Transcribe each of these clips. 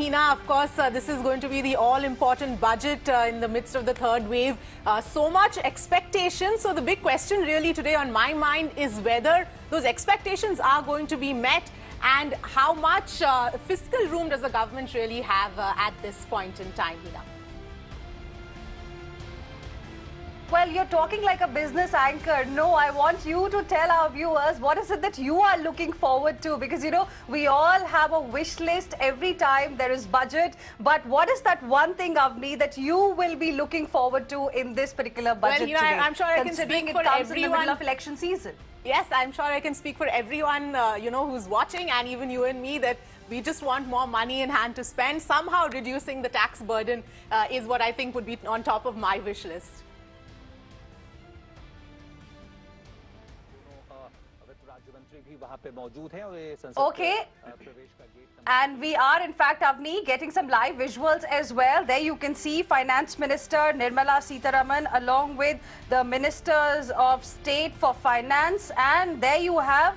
Hina, of course, this is going to be the all-important budget in the midst of the third wave. So much expectation. So the big question really today on my mind is whether those expectations are going to be met and how much fiscal room does the government really have at this point in time, Hina? Well, you're talking like a business anchor. No, I want you to tell our viewers what is it that you are looking forward to, because you know we all have a wish list every time there is budget, but what is that one thing, Avni, that you will be looking forward to in this particular budget today? I'm sure I can speak for everyone. In the middle of election season. Yes, I'm sure I can speak for everyone, who's watching, and even you and me, that we just want more money in hand to spend. Somehow reducing the tax burden is what I think would be on top of my wish list. Okay, and we are in fact, Avni, getting some live visuals as well. There you can see Finance Minister Nirmala Sitharaman along with the Ministers of State for Finance, and there you have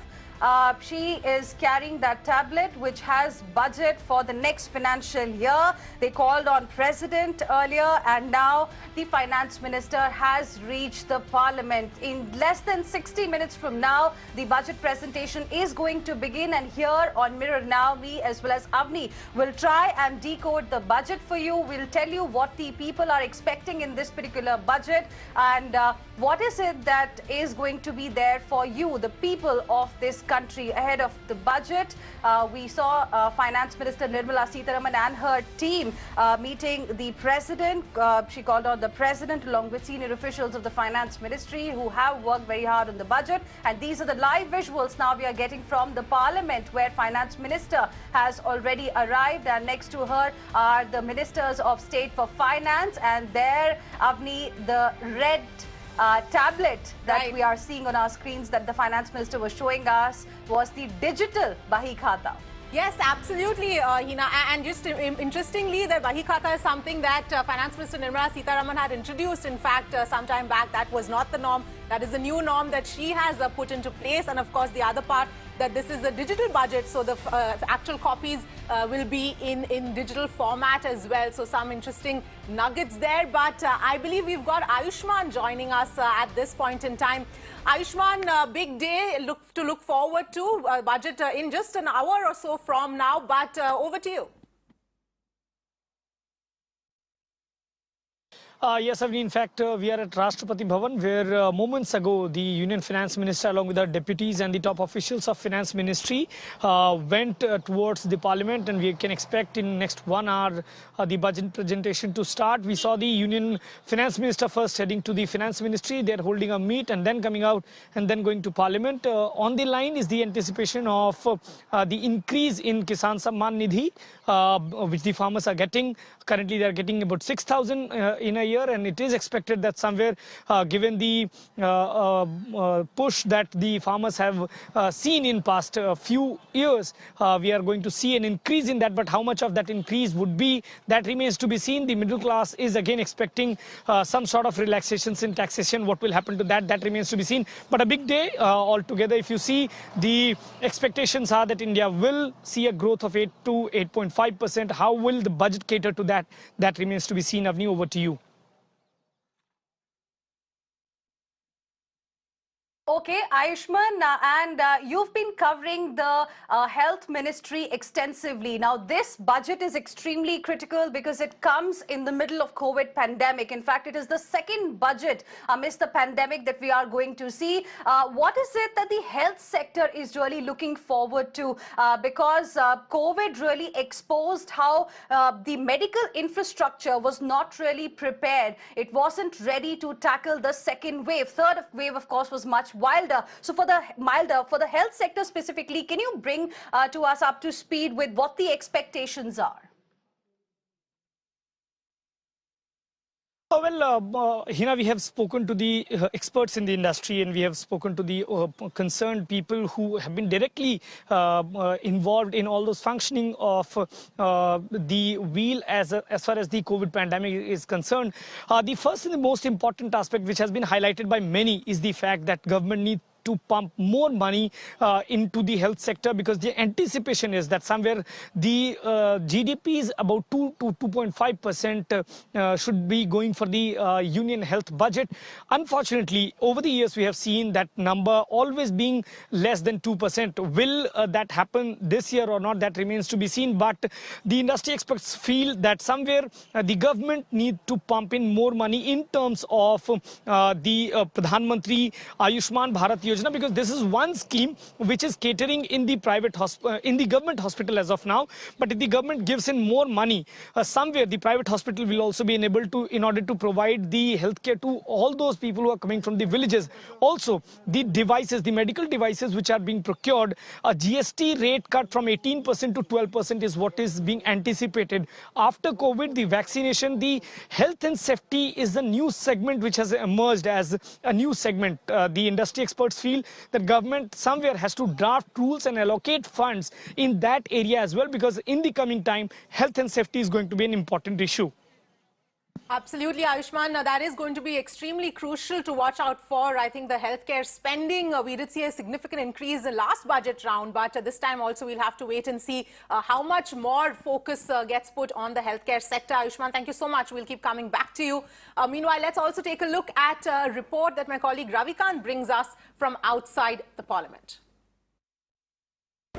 she is carrying that tablet which has budget for the next financial year. They called on President earlier, and now the Finance Minister has reached the Parliament. In less than 60 minutes from now, the budget presentation is going to begin, and here on Mirror Now, me as well as Avni will try and decode the budget for you. We'll tell you what the people are expecting in this particular budget and what is it that is going to be there for you, the people of this country, ahead of the budget. We saw Finance Minister Nirmala Sitharaman and her team meeting the President. She called on the President along with senior officials of the Finance Ministry who have worked very hard on the budget. And these are the live visuals now we are getting from the Parliament, where Finance Minister has already arrived, and next to her are the Ministers of State for Finance, and there, Avni, the red tablet that we are seeing on our screens that the Finance Minister was showing us was the digital Bahi Khata. Yes, absolutely, Hina. And just interestingly, the Bahi Khata is something that Finance Minister Nirmala Sitharaman had introduced, in fact, some time back. That was not the norm. That is the new norm that she has put into place. And of course, the other part, that this is a digital budget, so the actual copies will be in digital format as well. So some interesting nuggets there. But I believe we've got Ayushman joining us at this point in time. Ayushman, big day to look forward to. Budget in just an hour or so from now. But over to you. Yes, Avni, in fact, we are at Rashtrapati Bhavan, where moments ago the Union Finance Minister along with our deputies and the top officials of Finance Ministry went towards the Parliament, and we can expect in next 1 hour the budget presentation to start. We saw the Union Finance Minister first heading to the Finance Ministry. They're holding a meet and then coming out and then going to Parliament. On the line is the anticipation of the increase in Kisan Samman Nidhi, which the farmers are getting. Currently, they are getting about 6,000 in a year, and it is expected that somewhere, given the push that the farmers have seen in past few years, we are going to see an increase in that. But how much of that increase would be, that remains to be seen. The middle class is again expecting some sort of relaxations in taxation. What will happen to that? That remains to be seen. But a big day altogether. If you see, the expectations are that India will see a growth of 8 to 8.5%. How will the budget cater to that? That remains to be seen. Avni, over to you. Okay, Ayushman, and you've been covering the health ministry extensively. Now, this budget is extremely critical because it comes in the middle of COVID pandemic. In fact, it is the second budget amidst the pandemic that we are going to see. What is it that the health sector is really looking forward to? Because COVID really exposed how the medical infrastructure was not really prepared. It wasn't ready to tackle the second wave. Third wave, of course, was much wilder. So for the health sector specifically, can you bring to us up to speed with what the expectations are? Well, Hina, we have spoken to the experts in the industry, and we have spoken to the concerned people who have been directly involved in all those functioning of the wheel as far as the COVID pandemic is concerned. The first and the most important aspect which has been highlighted by many is the fact that government needs to pump more money into the health sector, because the anticipation is that somewhere the GDP is about 2 to 2.5% should be going for the union health budget. Unfortunately, over the years we have seen that number always being less than 2%. Will that happen this year or not? That remains to be seen. But the industry experts feel that somewhere the government need to pump in more money in terms of the Pradhan Mantri Ayushman Bharat Yojana, because this is one scheme which is catering in the government hospital as of now. But if the government gives in more money, somewhere the private hospital will also be enabled to, in order to provide the healthcare to all those people who are coming from the villages. Also, the devices, the medical devices which are being procured, a GST rate cut from 18% to 12% is what is being anticipated. After COVID, the vaccination, the health and safety is a new segment which has emerged as a new segment. The industry experts feel that government somewhere has to draft rules and allocate funds in that area as well, because in the coming time, health and safety is going to be an important issue. Absolutely, Ayushman. That is going to be extremely crucial to watch out for. I think the healthcare spending, we did see a significant increase in last budget round, but this time also we'll have to wait and see how much more focus gets put on the healthcare sector. Ayushman, thank you so much. We'll keep coming back to you. Meanwhile, let's also take a look at a report that my colleague Ravikant brings us from outside the parliament.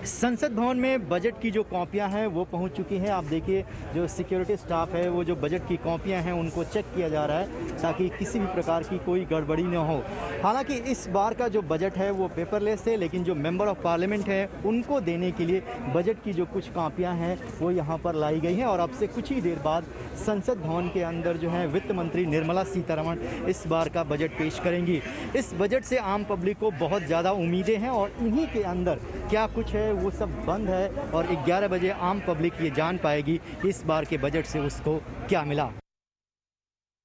संसद भवन में budget की जो कॉपियां हैं वो पहुंच चुकी हैं। आप देखिए जो सिक्योरिटी स्टाफ है वो जो बजट की कॉपियां हैं उनको चेक किया जा रहा है ताकि किसी भी प्रकार की कोई गड़बड़ी न हो। हालांकि इस बार का जो बजट है वो पेपरलेस है, लेकिन जो मेंबर ऑफ पार्लियामेंट है उनको देने के लिए बजट की जो कुछ कॉपियां हैं वो यहाँ पर लाई गई हैं। और अब से कुछ ही देर बाद संसद भवन के अंदर जो है वित्त मंत्री निर्मला सीतारमण इस बार का बजट पेश करेंगी। इस बजट से आम पब्लिक को बहुत ज़्यादा उम्मीदें हैं और इन्हीं के अंदर क्या कुछ है वो सब बंद है और 11 बजे आम पब्लिक ये जान पाएगी कि इस बार के बजट से उसको क्या मिला।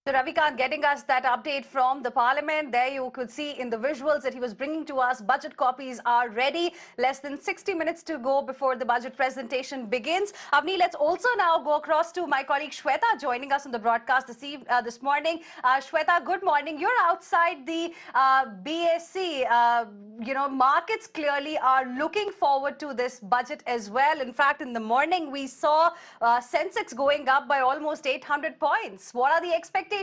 So Ravikant getting us that update from the parliament. There you could see in the visuals that he was bringing to us. Budget copies are ready. Less than 60 minutes to go before the budget presentation begins. Avni, let's also now go across to my colleague Shweta joining us on the broadcast this morning. Shweta, good morning. You're outside the BSC. Markets clearly are looking forward to this budget as well. In fact, in the morning we saw Sensex going up by almost 800 points. What are the expectations?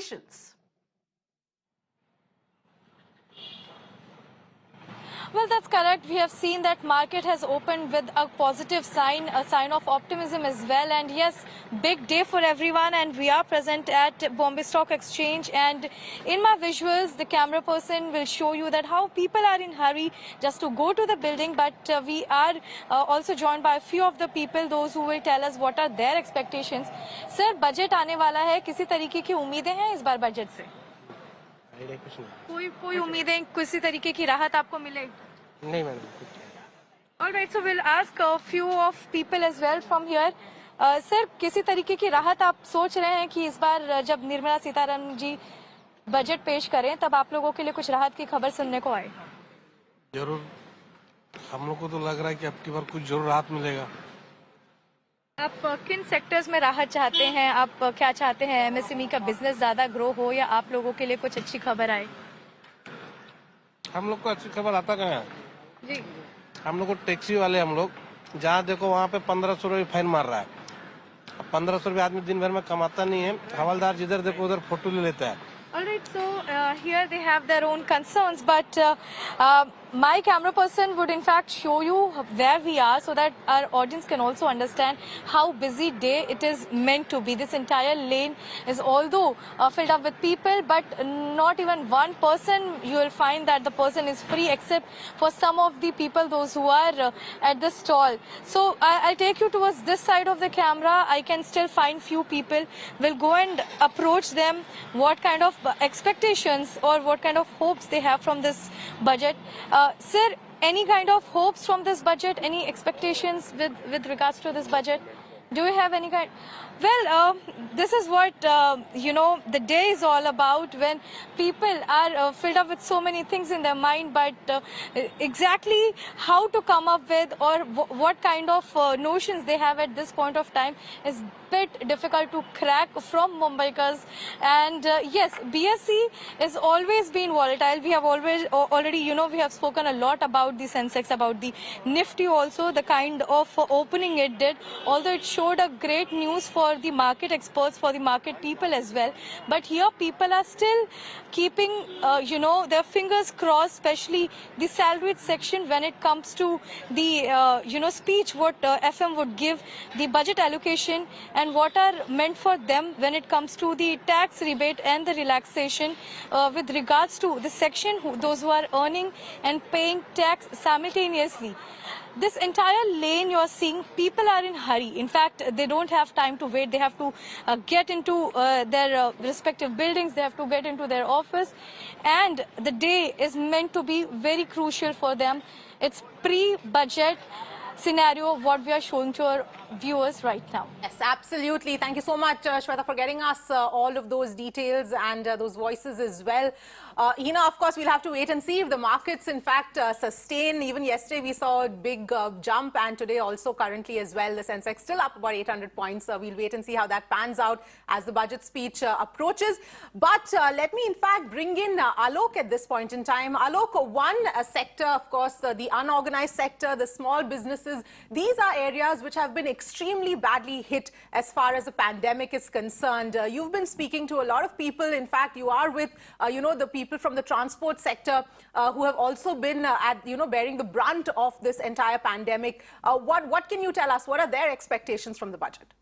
Well, that's correct. We have seen that market has opened with a positive sign, a sign of optimism as well. And yes, big day for everyone. And we are present at Bombay Stock Exchange. And in my visuals, the camera person will show you that how people are in hurry just to go to the building. But we are also joined by a few of the people, those who will tell us what are their expectations. Sir, budget आने वाला है. किसी तरीके की उम्मीदें हैं इस बार budget से? कोई उम्मीदें किसी तरीके की राहत आपको मिले? नहीं madam. All right, so we'll ask a few of people as well from here. Sir, किसी तरीके की राहत आप सोच रहे हैं कि इस बार जब निर्मला सीतारमण जी बजट पेश करें तब आप लोगों के लिए कुछ राहत की खबर सुनने को आए? जरूर, हम लोग को तो लग रहा है कि अब की बार कुछ जरूर राहत मिलेगा। आप किन सेक्टर्स में राहत चाहते हैं? आप क्या चाहते हैं? MSME का बिजनेस ज्यादा ग्रो हो या आप लोगों के लिए कुछ अच्छी खबर आए? हम लोग को अच्छी खबर आता कहाँ है जी? हम लोग को टैक्सी वाले हम लोग जहाँ देखो वहाँ पे 1500 रुपये फाइन मार रहा है। 1500 रुपये आदमी दिन भर में कमाता नहीं है। हवलदार जिधर देखो उधर फोटो ले लेता है। All right, so here they have their own concerns, but my camera person would in fact show you where we are so that our audience can also understand how busy day it is meant to be. This entire lane is although filled up with people, but not even one person you will find that the person is free except for some of the people, those who are at the stall. So I'll take you towards this side of the camera. I can still find few people. We'll go and approach them, what kind of expectations or what kind of hopes they have from this budget. Sir, any kind of hopes from this budget? Any expectations with regards to this budget? Do you have any kind? Well, this is what, the day is all about, when people are filled up with so many things in their mind, but exactly how to come up with, or what kind of notions they have at this point of time is bit difficult to crack from Mumbaikas. And yes, BSE has always been volatile. We have already, we have spoken a lot about the Sensex, about the Nifty also, the kind of opening it did, although it showed a great news for the market experts, for the market people as well. But here people are still keeping, their fingers crossed, especially the salaried section when it comes to the, speech what FM would give, the budget allocation, and what are meant for them when it comes to the tax rebate and the relaxation with regards to the section, those who are earning and paying tax simultaneously. This entire lane you're seeing, people are in hurry. In fact, they don't have time to wait. They have to get into their respective buildings. They have to get into their office. And the day is meant to be very crucial for them. It's pre-budget scenario what we are showing to our viewers right now. Yes, absolutely. Thank you so much, Shweta, for getting us all of those details and those voices as well. Hina, of course, we'll have to wait and see if the markets, in fact, sustain. Even yesterday, we saw a big jump, and today also currently as well, the Sensex still up about 800 points. We'll wait and see how that pans out as the budget speech approaches. But let me, in fact, bring in Alok at this point in time. Alok, one sector, of course, the unorganized sector, the small businesses, these are areas which have been extremely badly hit as far as the pandemic is concerned. You've been speaking to a lot of people. In fact, you are with, the people from the transport sector who have also been bearing the brunt of this entire pandemic. What can you tell us? What are their expectations from the budget?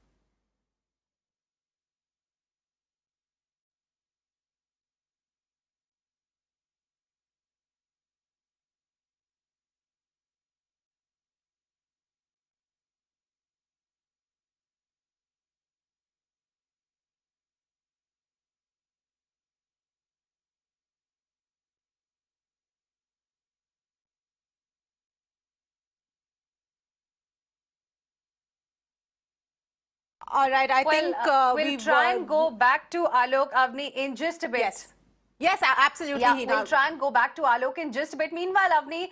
All right, I think we'll try and go back to Alok, Avni, in just a bit. Yes, absolutely. Yeah, we'll try and go back to Alok in just a bit. Meanwhile, Avni,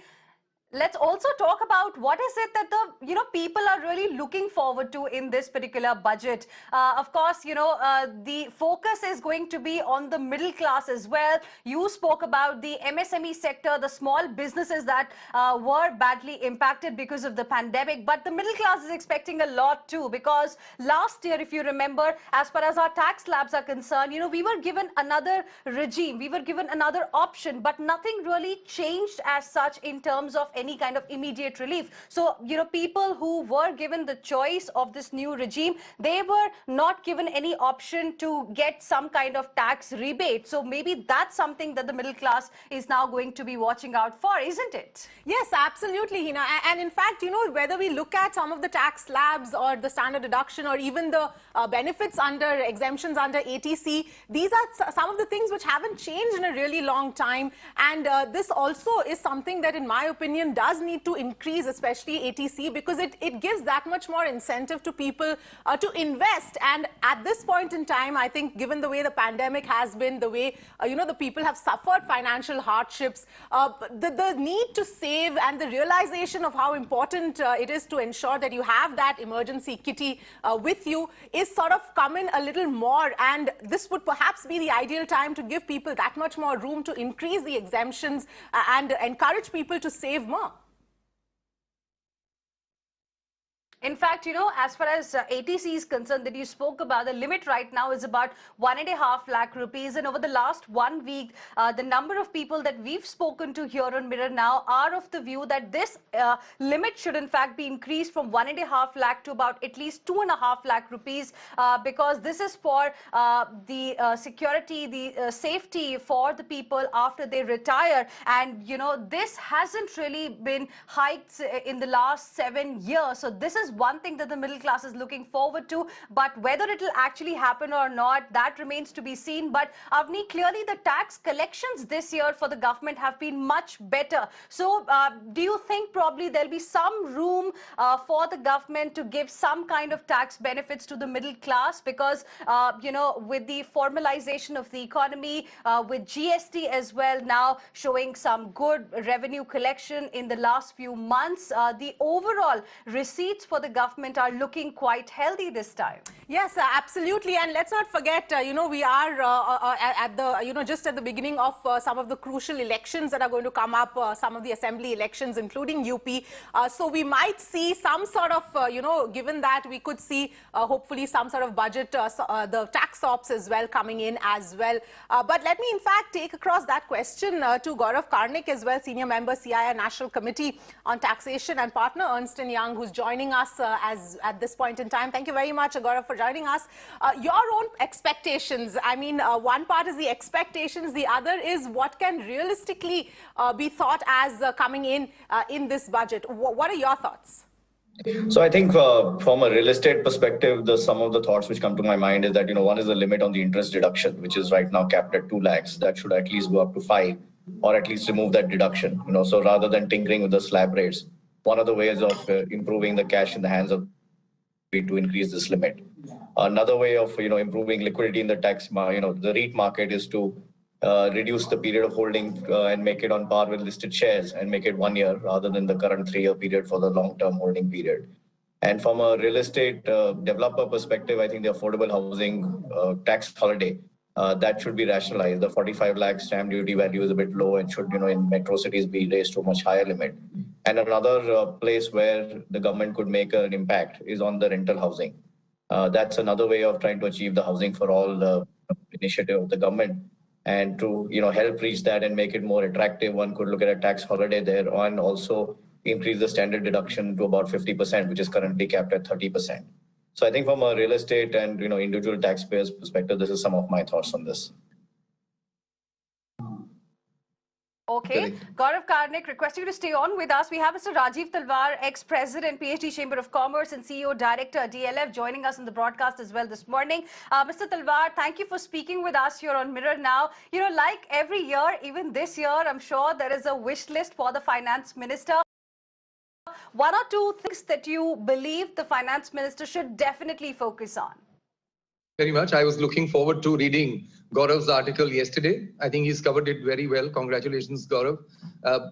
let's also talk about what is it that the people are really looking forward to in this particular budget. Of course, the focus is going to be on the middle class as well. You spoke about the MSME sector, the small businesses that were badly impacted because of the pandemic. But the middle class is expecting a lot too, because last year, if you remember, as far as our tax slabs are concerned, we were given another regime, we were given another option, but nothing really changed as such in terms of any kind of immediate relief. So, people who were given the choice of this new regime, they were not given any option to get some kind of tax rebate. So maybe that's something that the middle class is now going to be watching out for, isn't it? Yes, absolutely, Hina. And in fact, whether we look at some of the tax slabs or the standard deduction or even the benefits under exemptions under ATC, these are some of the things which haven't changed in a really long time. And this also is something that, in my opinion, does need to increase, especially ATC, because it gives that much more incentive to people to invest. And at this point in time, I think, given the way the pandemic has been, the way, the people have suffered financial hardships, the need to save and the realization of how important it is to ensure that you have that emergency kitty with you is sort of come in a little more. And this would perhaps be the ideal time to give people that much more room to increase the exemptions and encourage people to save more. In fact, as far as ATC is concerned, that you spoke about, the limit right now is about 1.5 lakh rupees. And over the last 1 week, the number of people that we've spoken to here on Mirror Now are of the view that this limit should in fact be increased from 1.5 lakh to about at least 2.5 lakh rupees, because this is for the security, the safety for the people after they retire. And, this hasn't really been hiked in the last 7 years. So this is is one thing that the middle class is looking forward to, but whether it will actually happen or not, that remains to be seen. But Avni, clearly the tax collections this year for the government have been much better. So do you think probably there'll be some room for the government to give some kind of tax benefits to the middle class? Because, you know, with the formalization of the economy, with GST as well now showing some good revenue collection in the last few months, the overall receipts for the government are looking quite healthy this time. Yes, absolutely. And let's not forget, you know, we are at the, you know, just at the beginning of some of the crucial elections that are going to come up, some of the assembly elections, including UP. So we might see some sort of, you know, given that we could see hopefully some sort of budget, the tax ops as well coming in as well. But let me in fact take across that question to Gaurav Karnik as well, Senior Member, CII National Committee on Taxation and partner Ernst & Young, who's joining us as at this point in time. Thank you very much, Gaurav, for joining us. Your own expectations. I mean, one part is the expectations, the other is what can realistically be thought as coming in this budget. What are your thoughts? So I think from a real estate perspective, some of the thoughts which come to my mind is that, you know, one is the limit on the interest deduction, which is right now capped at 2 lakhs. That should at least go up to 5, or at least remove that deduction. You know, so rather than tinkering with the slab rates, one of the ways of improving the cash in the hands of to increase this limit. Another way of, you know, improving liquidity in the tax, you know, the REIT market is to reduce the period of holding and make it on par with listed shares and make it 1 year rather than the current 3-year period for the long-term holding period. And from a real estate developer perspective, I think the affordable housing tax holiday, that should be rationalized. The 45 lakh stamp duty value is a bit low and should, you know, in metro cities be raised to a much higher limit. And another place where the government could make an impact is on the rental housing. That's another way of trying to achieve the housing for all initiative of the government. And to, you know, help reach that and make it more attractive, one could look at a tax holiday there and also increase the standard deduction to about 50%, which is currently capped at 30%. So I think from a real estate and, you know, individual taxpayers perspective, this is some of my thoughts on this. Okay. Gaurav Karnik, request you to stay on with us. We have Mr. Rajiv Talwar, ex-president, PhD Chamber of Commerce and CEO Director, DLF, joining us in the broadcast as well this morning. Mr. Talwar, thank you for speaking with us here on Mirror Now. You know, like every year, even this year, I'm sure there is a wish list for the finance minister. One or two things that you believe the finance minister should definitely focus on. Very much. I was looking forward to reading Gaurav's article yesterday. I think he's covered it very well. Congratulations, Gaurav.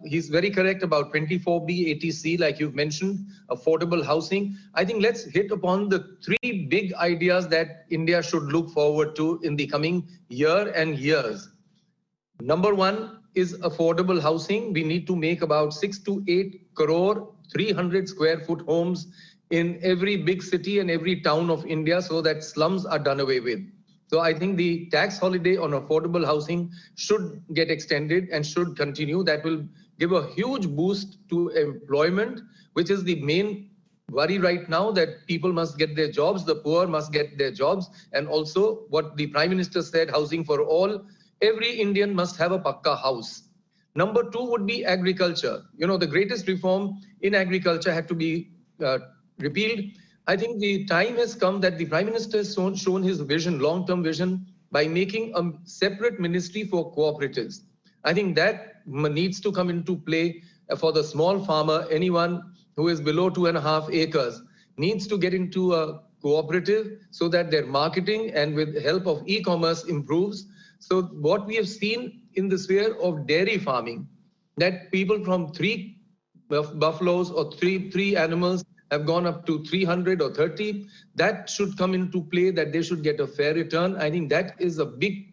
He's very correct about 24B, 80C, like you've mentioned, affordable housing. I think let's hit upon the 3 big ideas that India should look forward to in the coming year and years. Number 1 is affordable housing. We need to make about 6 to 8 crore 300 square foot homes in every big city and every town of India so that slums are done away with. So I think the tax holiday on affordable housing should get extended and should continue. That will give a huge boost to employment, which is the main worry right now, that people must get their jobs, the poor must get their jobs. And also what the Prime Minister said, housing for all, every Indian must have a pakka house. Number 2 would be agriculture. You know, the greatest reform in agriculture had to be repealed. I think the time has come that the Prime Minister has shown his vision, long-term vision, by making a separate ministry for cooperatives. I think that needs to come into play for the small farmer. Anyone who is below 2.5 acres needs to get into a cooperative so that their marketing and with the help of e-commerce improves. So what we have seen in the sphere of dairy farming, that people from 3 buffaloes or three animals have gone up to 300 or 30. That should come into play, that they should get a fair return. I think that is a big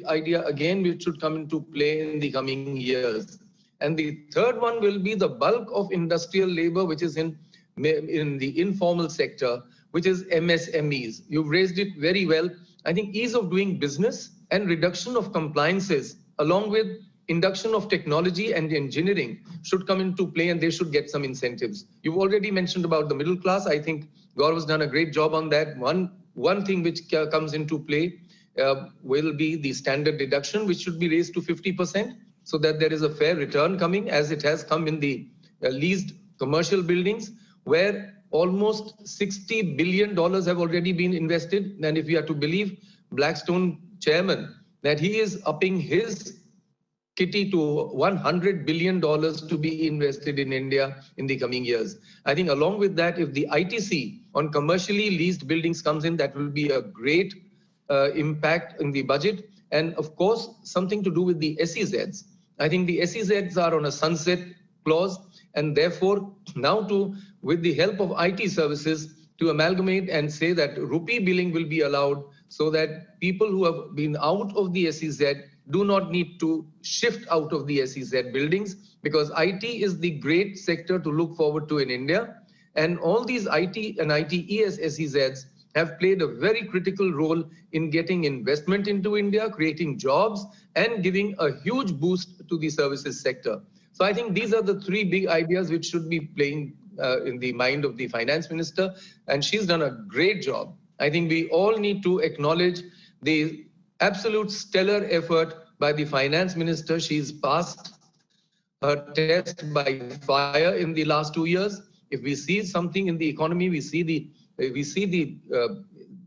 idea again, which should come into play in the coming years. And the third one will be the bulk of industrial labor, which is in the informal sector, which is MSMEs. You've raised it very well. I think ease of doing business and reduction of compliances, along with induction of technology and engineering, should come into play, and they should get some incentives. You've already mentioned about the middle class. I think Gaurav has done a great job on that. One thing which comes into play will be the standard deduction, which should be raised to 50%, so that there is a fair return coming, as it has come in the leased commercial buildings, where almost $60 billion have already been invested. And if we are to believe Blackstone chairman, that he is upping his kitty to $100 billion to be invested in India in the coming years. I think along with that, if the ITC on commercially leased buildings comes in, that will be a great impact in the budget. And of course, something to do with the SEZs. I think the SEZs are on a sunset clause, and therefore now with the help of IT services, to amalgamate and say that rupee billing will be allowed so that people who have been out of the SEZ do not need to shift out of the SEZ buildings, because IT is the great sector to look forward to in India. And all these IT and ITES SEZs have played a very critical role in getting investment into India, creating jobs, and giving a huge boost to the services sector. So I think these are the three big ideas which should be playing in the mind of the finance minister, and she's done a great job. I think we all need to acknowledge the absolute stellar effort by the finance minister. She's passed her test by fire in the last 2 years. If we see something in the economy, we see the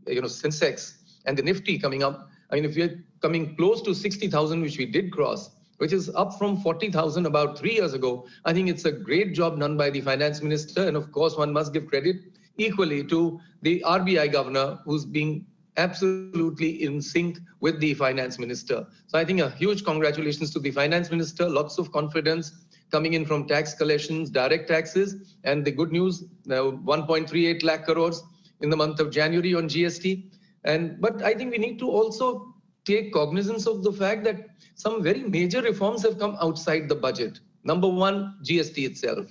Sensex and the Nifty coming up. I mean, if we're coming close to 60,000, which we did cross, which is up from 40,000 about 3 years ago, I think it's a great job done by the finance minister. And of course, one must give credit equally to the RBI governor, who's being absolutely in sync with the finance minister. So I think a huge congratulations to the finance minister, lots of confidence coming in from tax collections, direct taxes, and the good news, 1.38 lakh crores in the month of January on GST. But I think we need to also take cognizance of the fact that some very major reforms have come outside the budget. Number one, GST itself.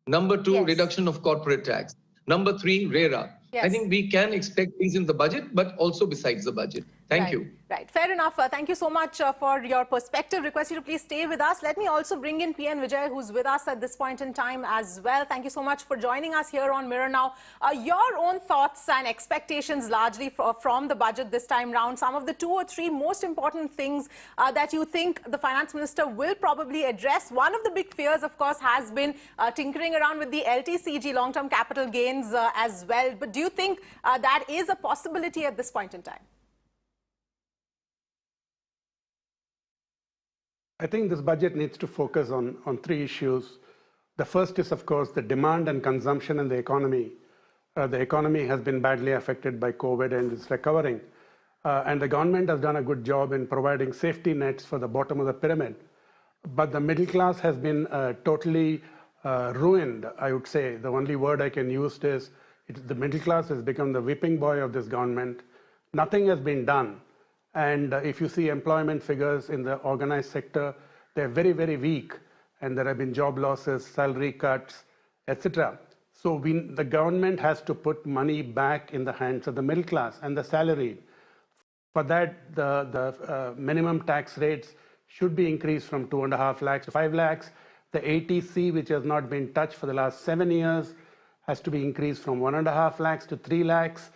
Number two, reduction of corporate tax. Number three, RERA. I think we can expect things in the budget, but also besides the budget. Thank you. Right. Fair enough. Thank you so much for your perspective. Request you to please stay with us. Let me also bring in PN Vijay, who's with us at this point in time as well. Thank you so much for joining us here on Mirror Now. Your own thoughts and expectations largely from the budget this time round. Some of the 2 or 3 most important things that you think the finance minister will probably address. One of the big fears, of course, has been tinkering around with the LTCG, long-term capital gains as well. But do you think that is a possibility at this point in time? I think this budget needs to focus on 3 issues. The first is, of course, the demand and consumption in the economy. The economy has been badly affected by COVID and is recovering. And the government has done a good job in providing safety nets for the bottom of the pyramid. But the middle class has been totally ruined, I would say. The only word I can use is the middle class has become the whipping boy of this government. Nothing has been done. And if you see employment figures in the organized sector, they're very, very weak. And there have been job losses, salary cuts, etc. So the government has to put money back in the hands of the middle class and the salaried. For that, the minimum tax rates should be increased from 2.5 lakhs to 5 lakhs. The ATC, which has not been touched for the last 7 years, has to be increased from 1.5 lakhs to 3 lakhs.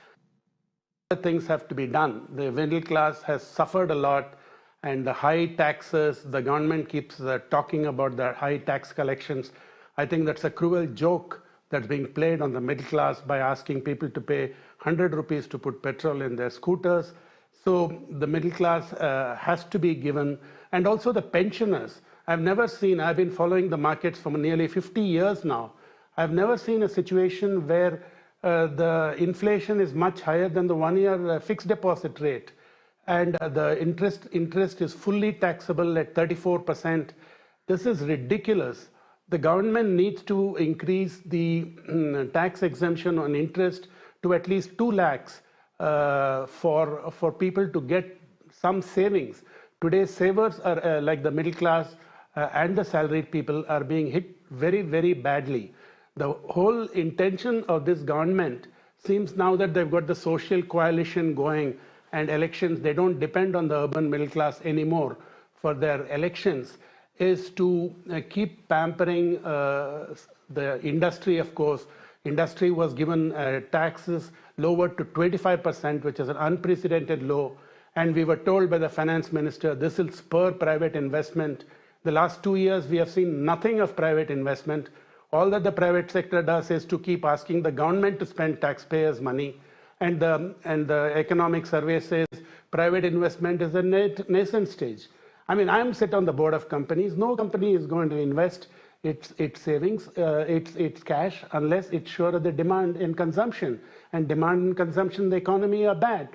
Things have to be done. The middle class has suffered a lot, and the high taxes, the government keeps talking about the high tax collections. I think that's a cruel joke that's being played on the middle class by asking people to pay 100 rupees to put petrol in their scooters. So the middle class has to be given, and also the pensioners. I've been following the markets for nearly 50 years now. I've never seen a situation where the inflation is much higher than the 1-year fixed deposit rate. And the interest is fully taxable at 34%. This is ridiculous. The government needs to increase the tax exemption on interest to at least 2 lakhs for people to get some savings. Today's savers are like the middle class and the salaried people are being hit very, very badly. The whole intention of this government seems now that they've got the social coalition going and elections, they don't depend on the urban middle class anymore for their elections, is to keep pampering the industry, of course. Industry was given taxes lowered to 25%, which is an unprecedented low. And we were told by the finance minister, this will spur private investment. The last 2 years, we have seen nothing of private investment. All that the private sector does is to keep asking the government to spend taxpayers' money. And the economic survey says private investment is a nascent stage. I mean, I'm sit on the board of companies. No company is going to invest its savings, its cash, unless it's sure of the demand and consumption. And demand and consumption in the economy are bad.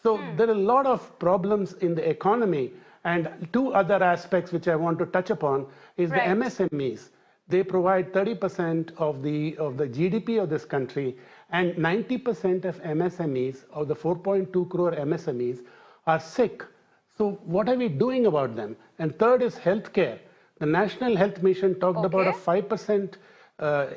So there are a lot of problems in the economy. And two other aspects which I want to touch upon is the MSMEs. They provide 30% of the GDP of this country, and 90% of MSMEs, of the 4.2 crore MSMEs, are sick. So what are we doing about them? And third is healthcare. The National Health Mission talked about a 5%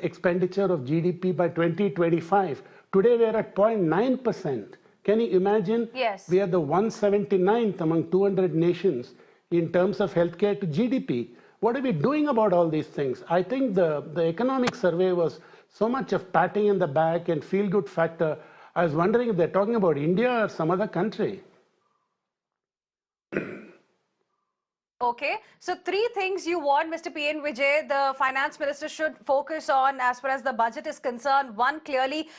expenditure of GDP by 2025. Today we are at 0.9%. Can you imagine? Yes. We are the 179th among 200 nations in terms of healthcare to GDP. What are we doing about all these things? I think the economic survey was so much of patting in the back and feel-good factor. I was wondering if they're talking about India or some other country. Okay, so three things you want, Mr. P.N. Vijay, the finance minister should focus on as far as the budget is concerned. One, clearly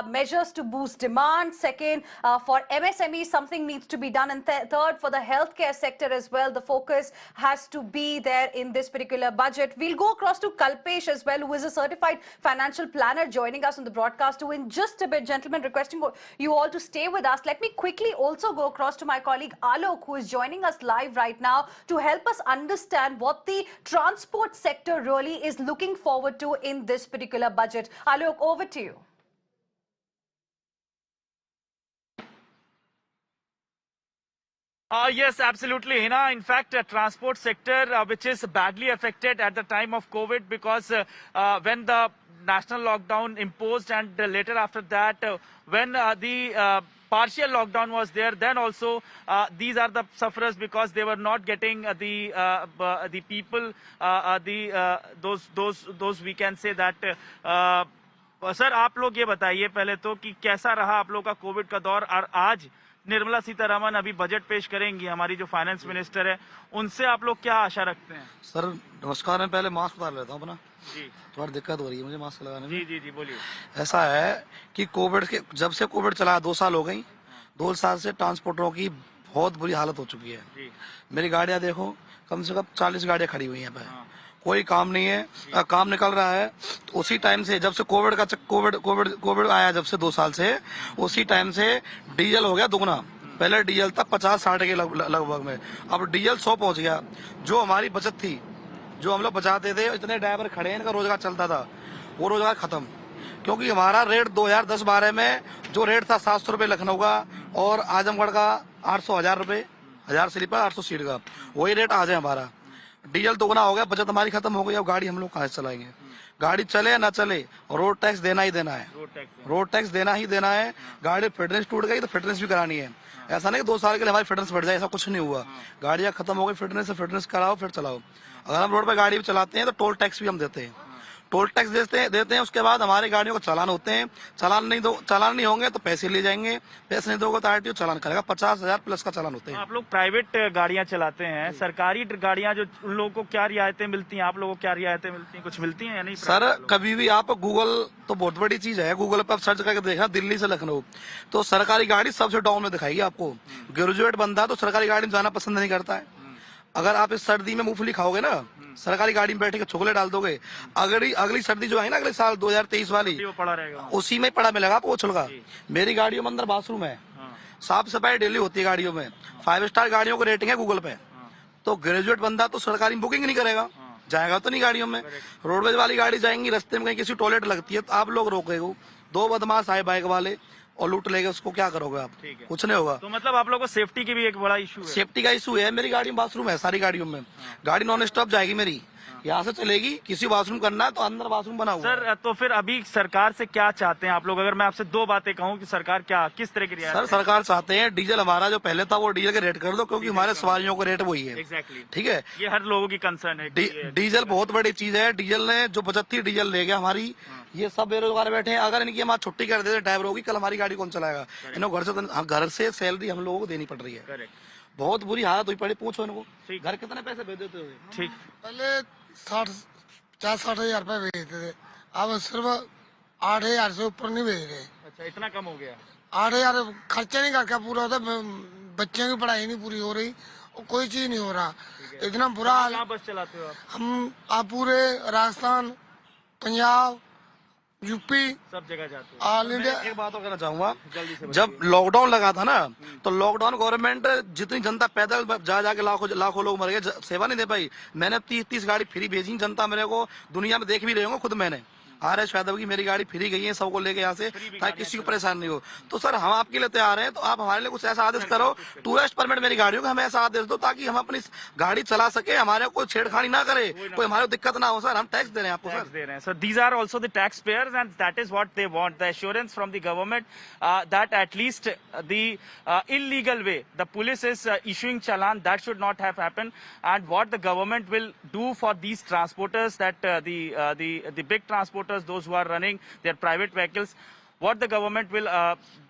measures to boost demand. Second, for MSMEs, something needs to be done. And third, for the healthcare sector as well, the focus has to be there in this particular budget. We'll go across to Kalpesh as well, who is a certified financial planner joining us on the broadcast. Who in just a bit, gentlemen, requesting you all to stay with us. Let me quickly also go across to my colleague Alok, who is joining us live right now to help us understand what the transport sector really is looking forward to in this particular budget. Alok, over to you. Yes, absolutely, Hina. In fact, transport sector, which is badly affected at the time of COVID, because when the national lockdown imposed and later after that, when the partial lockdown was there, then also these are the sufferers, because they were not getting the people, those we can say that. Sir, आप लोग ये बताइए पहले तो कि कैसा रहा आप लोग का कोविड का दौर, और आज निर्मला सीतारमन अभी बजट पेश करेंगी, हमारी जो फाइनेंस मिनिस्टर है, उनसे आप लोग क्या आशा रखते हैं? सर नमस्कार, मैं पहले मास्क उतार लेता हूँ अपना जी, थोड़ी दिक्कत हो रही है मुझे मास्क लगाने में। जी जी बोलिए। ऐसा है कि कोविड के जब से कोविड चला 2 साल हो गई, 2 साल से ट्रांसपोर्टरों की बहुत बुरी हालत हो चुकी है जी। मेरी गाड़ियां देखो, कम से कम 40 गाड़ियां खड़ी हुई हैं पे, कोई काम नहीं है। काम निकल रहा है तो उसी टाइम से, जब से कोविड आया, जब से 2 साल से, उसी टाइम से डीजल हो गया दुगना। पहले डीजल था 50-60 के लगभग में, अब डीजल 100 पहुंच गया। जो हमारी बचत थी, जो हम लोग बचाते थे, इतने ड्राइवर खड़े हैं, इनका रोजगार चलता था, वो रोजगार खत्म। क्योंकि हमारा रेट 2010-12 में जो रेट था 700 रुपये लखनऊ का, और आजमगढ़ का 800-1000 रुपये, 1000 स्लीपर 800 सीट का, वही रेट आज है हमारा। डीजल दोगुना हो गया, बचत हमारी खत्म हो गई। अब गाड़ी हम लोग कहाँ से चलाएंगे? गाड़ी चले या ना चले, रोड टैक्स देना ही देना है, रोड टैक्स देना ही देना है। गाड़ी फिटनेस टूट गई तो फिटनेस भी करानी है। ऐसा नहीं कि 2 साल के लिए हमारी फिटनेस बढ़ जाए, ऐसा कुछ नहीं हुआ। गाड़ियां खत्म हो गई, फिटनेस कराओ फिर चलाओ। अगर हम रोड पर गाड़ी भी चलाते हैं तो टोल टैक्स भी हम देते हैं, टोल टैक्स देते हैं। उसके बाद हमारी गाड़ियों को चालान होते हैं, चालान नहीं होंगे तो पैसे लिए जाएंगे, पैसे नहीं दोगे तो आरटीओ चालान करेगा। 50,000 प्लस का चालान होते हैं। आप लोग प्राइवेट गाड़ियां चलाते हैं, सरकारी गाड़ियां जो उन लोगों को क्या रियायतें मिलती हैं, आप लोगों को क्या रियायतें मिलती हैं, कुछ मिलती हैं या नहीं? सर कभी भी आप गूगल तो बहुत बड़ी चीज है, गूगल पर आप सर्च करके देखना दिल्ली से लखनऊ, तो सरकारी गाड़ी सबसे डाउन में दिखाएगी आपको। ग्रेजुएट बंदा तो सरकारी गाड़ी में जाना पसंद नहीं करता है। अगर आप इस सर्दी में मूंगफली खाओगे ना, सरकारी गाड़ी में बैठे के छोले डाल दोगे, अगली सर्दी जो है ना, अगले साल 2023 वाली, वो पड़ा रहेगा, उसी में पड़ा मिलेगा आपको छुलका। मेरी गाड़ियों में अंदर बाथरूम है, साफ सफाई डेली होती है गाड़ियों में, 5 स्टार गाड़ियों को रेटिंग है गूगल पे। तो ग्रेजुएट बंदा तो सरकारी बुकिंग नहीं करेगा, जाएगा तो नहीं गाड़ियों में। रोडवेज वाली गाड़ी जाएंगी, रास्ते में कहीं किसी टॉयलेट लगती है तो आप लोग रोकेगा, 2 बदमाश आए बाइक वाले और लूट लेगा, उसको क्या करोगे आप? कुछ नहीं होगा। तो मतलब आप लोगों को सेफ्टी की भी एक बड़ा इशू है? सेफ्टी का इशू है। मेरी गाड़ी में बाथरूम है, सारी गाड़ियों में। गाड़ी नॉन स्टॉप जाएगी मेरी, यहाँ से चलेगी, किसी बाथरूम करना है तो अंदर बाथरूम बना हुआ। सर तो फिर अभी सरकार से क्या चाहते हैं आप लोग? अगर मैं आपसे 2 बातें कहूँ कि सरकार किस तरह की रियायत? सर सरकार चाहते हैं डीजल हमारा जो पहले था वो डीजल के रेट कर दो, क्योंकि हमारे सवारियों का रेट वही है। एग्जैक्टली, ठीक है, ये हर लोगों की कंसर्न है। डीजल बहुत बड़ी चीज है। डीजल ने जो बचत थी, डीजल ले गया हमारी। ये सब बेरोजगार बैठे हैं। अगर इनकी हमारी छुट्टी कर देते ड्राइवरों की, कल हमारी गाड़ी कौन चलाएगा? इन्हें घर से सैलरी हम लोगों को देनी पड़ रही है। बहुत बुरी हालत हुई पड़ी, पूछो इनको। घर कितने पैसे भेज देते हो? ठीक, पहले 50-60 हजार रुपए भेजते थे, अब सिर्फ 8,000 से ऊपर नहीं भेज रहे। अच्छा, इतना कम हो गया? 8,000 खर्चा नहीं करके पूरा होता, बच्चों की पढ़ाई नहीं पूरी हो रही और कोई चीज नहीं हो रहा, इतना बुरा हाल। कहाँ बस चलाते हो आप? हम आप पूरे राजस्थान, पंजाब, यूपी, सब जगह जाते हो? All India. एक बात और कहना चाहूंगा, जब लॉकडाउन लगा था ना, तो लॉकडाउन गवर्नमेंट जितनी जनता पैदल जा जाके लाखों लोग मर गए, सेवा नहीं दे पाई। मैंने 30 गाड़ी फ्री भेजी, जनता मेरे को दुनिया में देख भी रहे होंगे, खुद मैंने RS यादव की मेरी गाड़ी फ्री गई है सबको लेके यहाँ से, ताकि किसी को परेशान नहीं हो। तो सर हम आपके लिए तैयार हैं, तो आप हमारे लिए कुछ ऐसा आदेश करो, टूरिस्ट परमिट मेरी गाड़ियों का हमें ऐसा आदेश दो, ताकि हम अपनी गाड़ी चला सके, हमारे कोई छेड़खानी ना करे, कोई हमारे दिक्कत ना हो। सर हम टैक्स दे रहे हैं आपको sir. So these are also the taxpayers, and that is what they want, the assurance from the government that at least the illegal way the police is issuing challan, that should not have happened. And what the government will do for these transporters, that the big transporters, those who are running their private vehicles, what the government will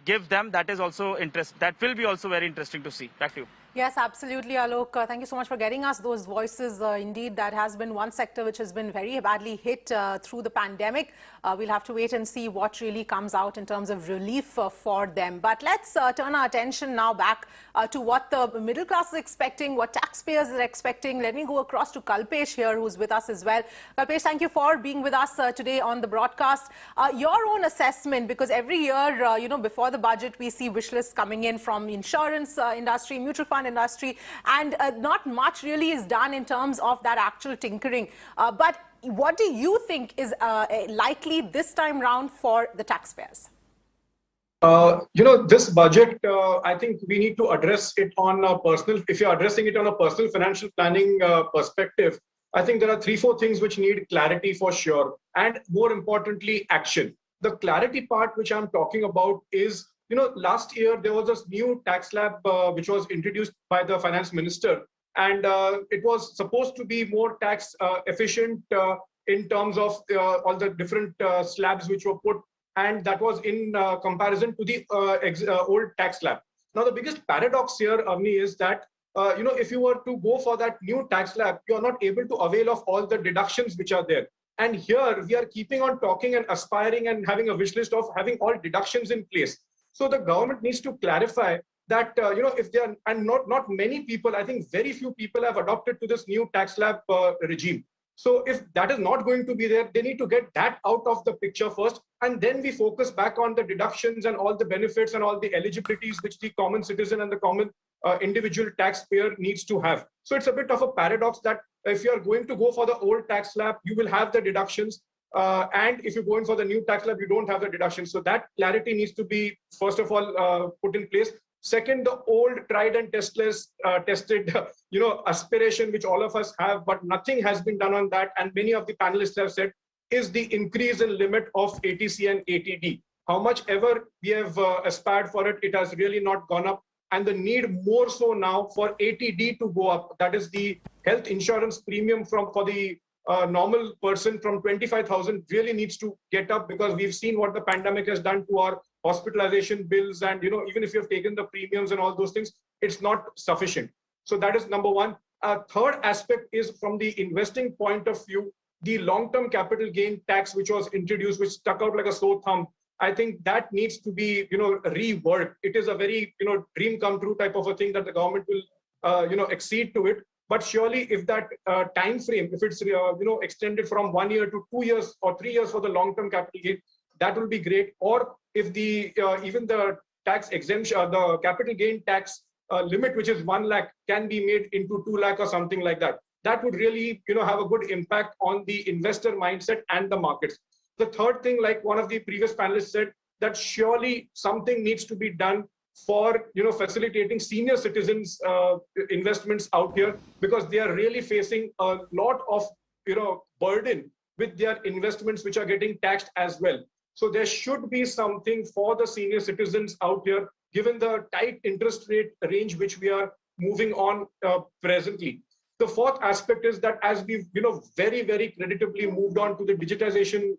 give them, that is also that will be also very interesting to see. Back to you. Yes, absolutely, Alok. Thank you so much for getting us those voices. Indeed, that has been one sector which has been very badly hit through the pandemic. We'll have to wait and see what really comes out in terms of relief for them. But let's turn our attention now back to what the middle class is expecting, what taxpayers are expecting. Let me go across to Kalpesh here, who's with us as well. Kalpesh, thank you for being with us today on the broadcast. Your own assessment, because every year, before the budget, we see wish lists coming in from insurance industry, mutual fund industry, and not much really is done in terms of that actual tinkering. But what do you think is likely this time round for the taxpayers? This budget, I think we need to address it on a personal, if you're addressing it on a personal financial planning perspective, I think there are 3-4 things which need clarity for sure. And more importantly, action. The clarity part which I'm talking about is, last year there was this new tax slab which was introduced by the finance minister, and it was supposed to be more tax efficient in terms of all the different slabs which were put, and that was in comparison to the old tax slab. Now the biggest paradox here, Avni, is that if you were to go for that new tax slab, you are not able to avail of all the deductions which are there. And here we are keeping on talking and aspiring and having a wish list of having all deductions in place. So the government needs to clarify that, if there are, and not many people, I think very few people have adopted to this new tax slab regime. So if that is not going to be there, they need to get that out of the picture first, and then we focus back on the deductions and all the benefits and all the eligibilities which the common citizen and the common individual taxpayer needs to have. So it's a bit of a paradox that if you are going to go for the old tax slab, you will have the deductions. And if you're going for the new tax slab, you don't have the deduction. So that clarity needs to be, first of all, put in place. Second, the old tried and tested, aspiration which all of us have, but nothing has been done on that. And many of the panelists have said, is the increase in limit of ATC and ATD. How much ever we have aspired for it, it has really not gone up. And the need more so now for ATD to go up. That is the health insurance premium for the normal person from 25,000 really needs to get up, because we've seen what the pandemic has done to our hospitalization bills, and even if you've taken the premiums and all those things, it's not sufficient. So that is number one. Third aspect is from the investing point of view, the long-term capital gain tax which was introduced, which stuck out like a sore thumb. I think that needs to be reworked. It is a very dream come true type of a thing that the government will accede to it. But surely, if that time frame, if it's extended from 1 year to 2 years or 3 years for the long-term capital gain, that will be great. Or if the even the tax exemption, the capital gain tax limit, which is 1 lakh, can be made into 2 lakh or something like that, that would really have a good impact on the investor mindset and the markets. The third thing, like one of the previous panelists said, that surely something needs to be done for facilitating senior citizens investments out here, because they are really facing a lot of burden with their investments which are getting taxed as well. So there should be something for the senior citizens out here, given the tight interest rate range which we are moving on presently. The fourth aspect is that as we've very, very creditably moved on to the digitization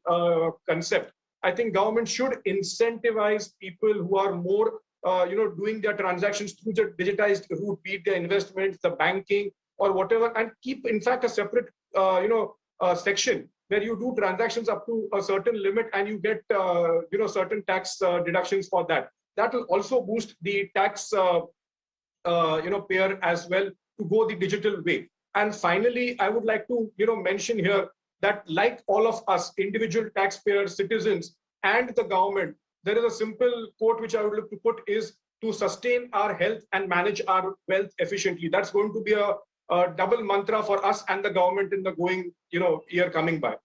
concept, I think government should incentivize people who are more doing their transactions through the digitized route, be it their investments, the banking or whatever, and keep in fact a separate section where you do transactions up to a certain limit and you get certain tax deductions for that. That will also boost the tax payer as well to go the digital way. And finally, I would like to mention here that, like all of us, individual taxpayers, citizens, and the government, there is a simple quote which I would look to put is to sustain our health and manage our wealth efficiently. That's going to be a double mantra for us and the government in the going year coming by.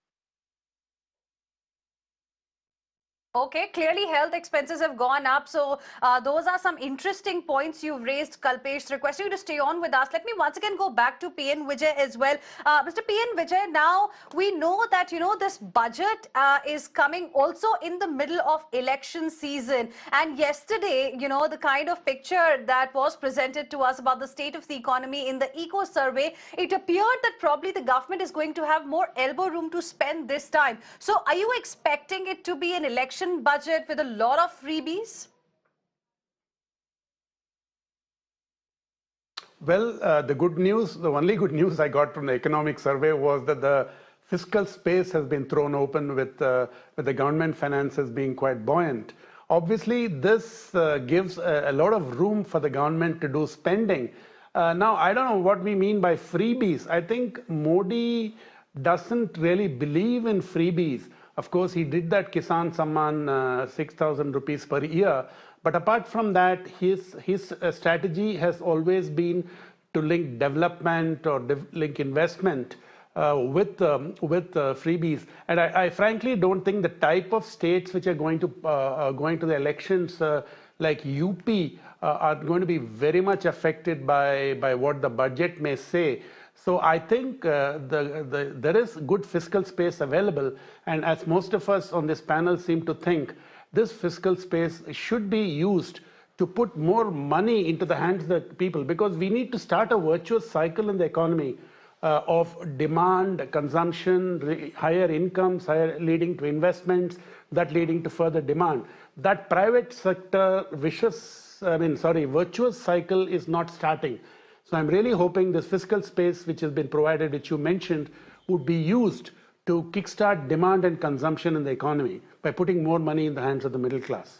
Okay, clearly health expenses have gone up. So those are some interesting points you've raised, Kalpesh. Requesting you to stay on with us. Let me once again go back to PN Vijay as well. Mr. PN Vijay, now we know that, this budget is coming also in the middle of election season. And yesterday, the kind of picture that was presented to us about the state of the economy in the Eco survey, it appeared that probably the government is going to have more elbow room to spend this time. So are you expecting it to be an election budget with a lot of freebies? Well, the only good news I got from the economic survey was that the fiscal space has been thrown open with the government finances being quite buoyant. Obviously, this gives a lot of room for the government to do spending. Now, I don't know what we mean by freebies. I think Modi doesn't really believe in freebies. Of course, he did that Kisan Samman 6,000 rupees per year. But apart from that, his strategy has always been to link development or link investment with freebies. And I frankly don't think the type of states which are going to the elections like UP are going to be very much affected by what the budget may say. So I think there is good fiscal space available, and as most of us on this panel seem to think, this fiscal space should be used to put more money into the hands of the people, because we need to start a virtuous cycle in the economy of demand, consumption, higher incomes, leading to investments, that leading to further demand. That private sector virtuous cycle is not starting. So I'm really hoping this fiscal space which has been provided, which you mentioned, would be used to kickstart demand and consumption in the economy by putting more money in the hands of the middle class.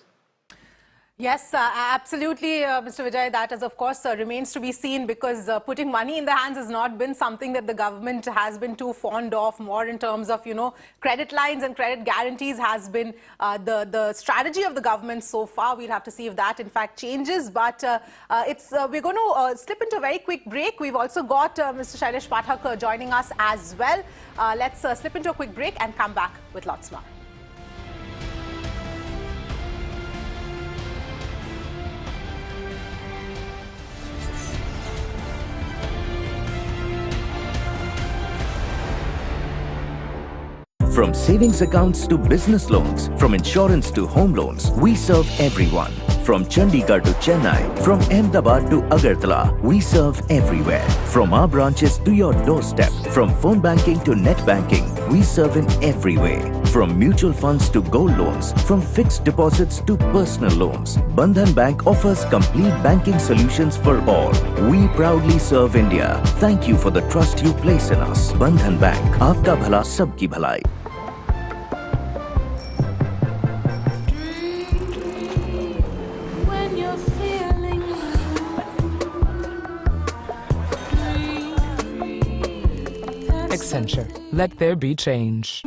Yes, absolutely, Mr. Vijay. That is, of course, remains to be seen, because putting money in the hands has not been something that the government has been too fond of. More in terms of, credit lines and credit guarantees has been the strategy of the government so far. We'll have to see if that, in fact, changes. But we're going to slip into a very quick break. We've also got Mr. Shailesh Pathak joining us as well. Let's slip into a quick break and come back with lots more. From savings accounts to business loans, from insurance to home loans, we serve everyone. From Chandigarh to Chennai, from Ahmedabad to Agartala, we serve everywhere. From our branches to your doorstep, from phone banking to net banking, we serve in every way. From mutual funds to gold loans, from fixed deposits to personal loans, Bandhan Bank offers complete banking solutions for all. We proudly serve India. Thank you for the trust you place in us. Bandhan Bank, aapka bhala sabki bhalai. Accenture. Let there be change.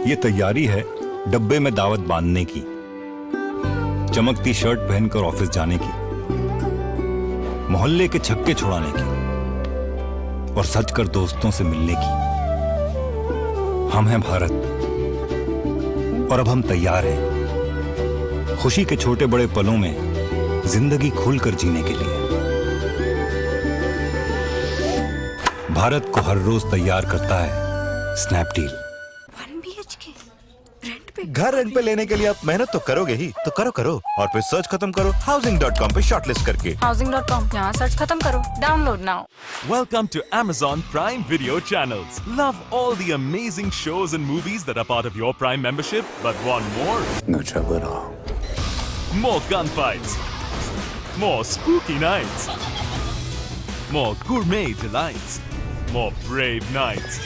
ये तैयारी है डब्बे में दावत बांधने की, चमकती shirt पहनकर ऑफिस जाने की, मोहल्ले के छक्के छुड़ाने की और सच कर दोस्तों से मिलने की। हम हैं भारत और अब हम तैयार हैं खुशी के छोटे बड़े पलों में जिंदगी खुलकर जीने के लिए। भारत को हर रोज तैयार करता है स्नैपडील। घर रेंट पे लेने के लिए आप मेहनत तो करोगे ही, तो करो और फिर सर्च खत्म करो housing.com पे शॉर्टलिस्ट करके। housing.com, यहाँ सर्च खत्म करो, download now. Welcome to Amazon Prime Video channels. Love all the amazing shows and movies that are part of your Prime membership, but want more? More gunfights, more spooky nights, more gourmet delights, more brave nights,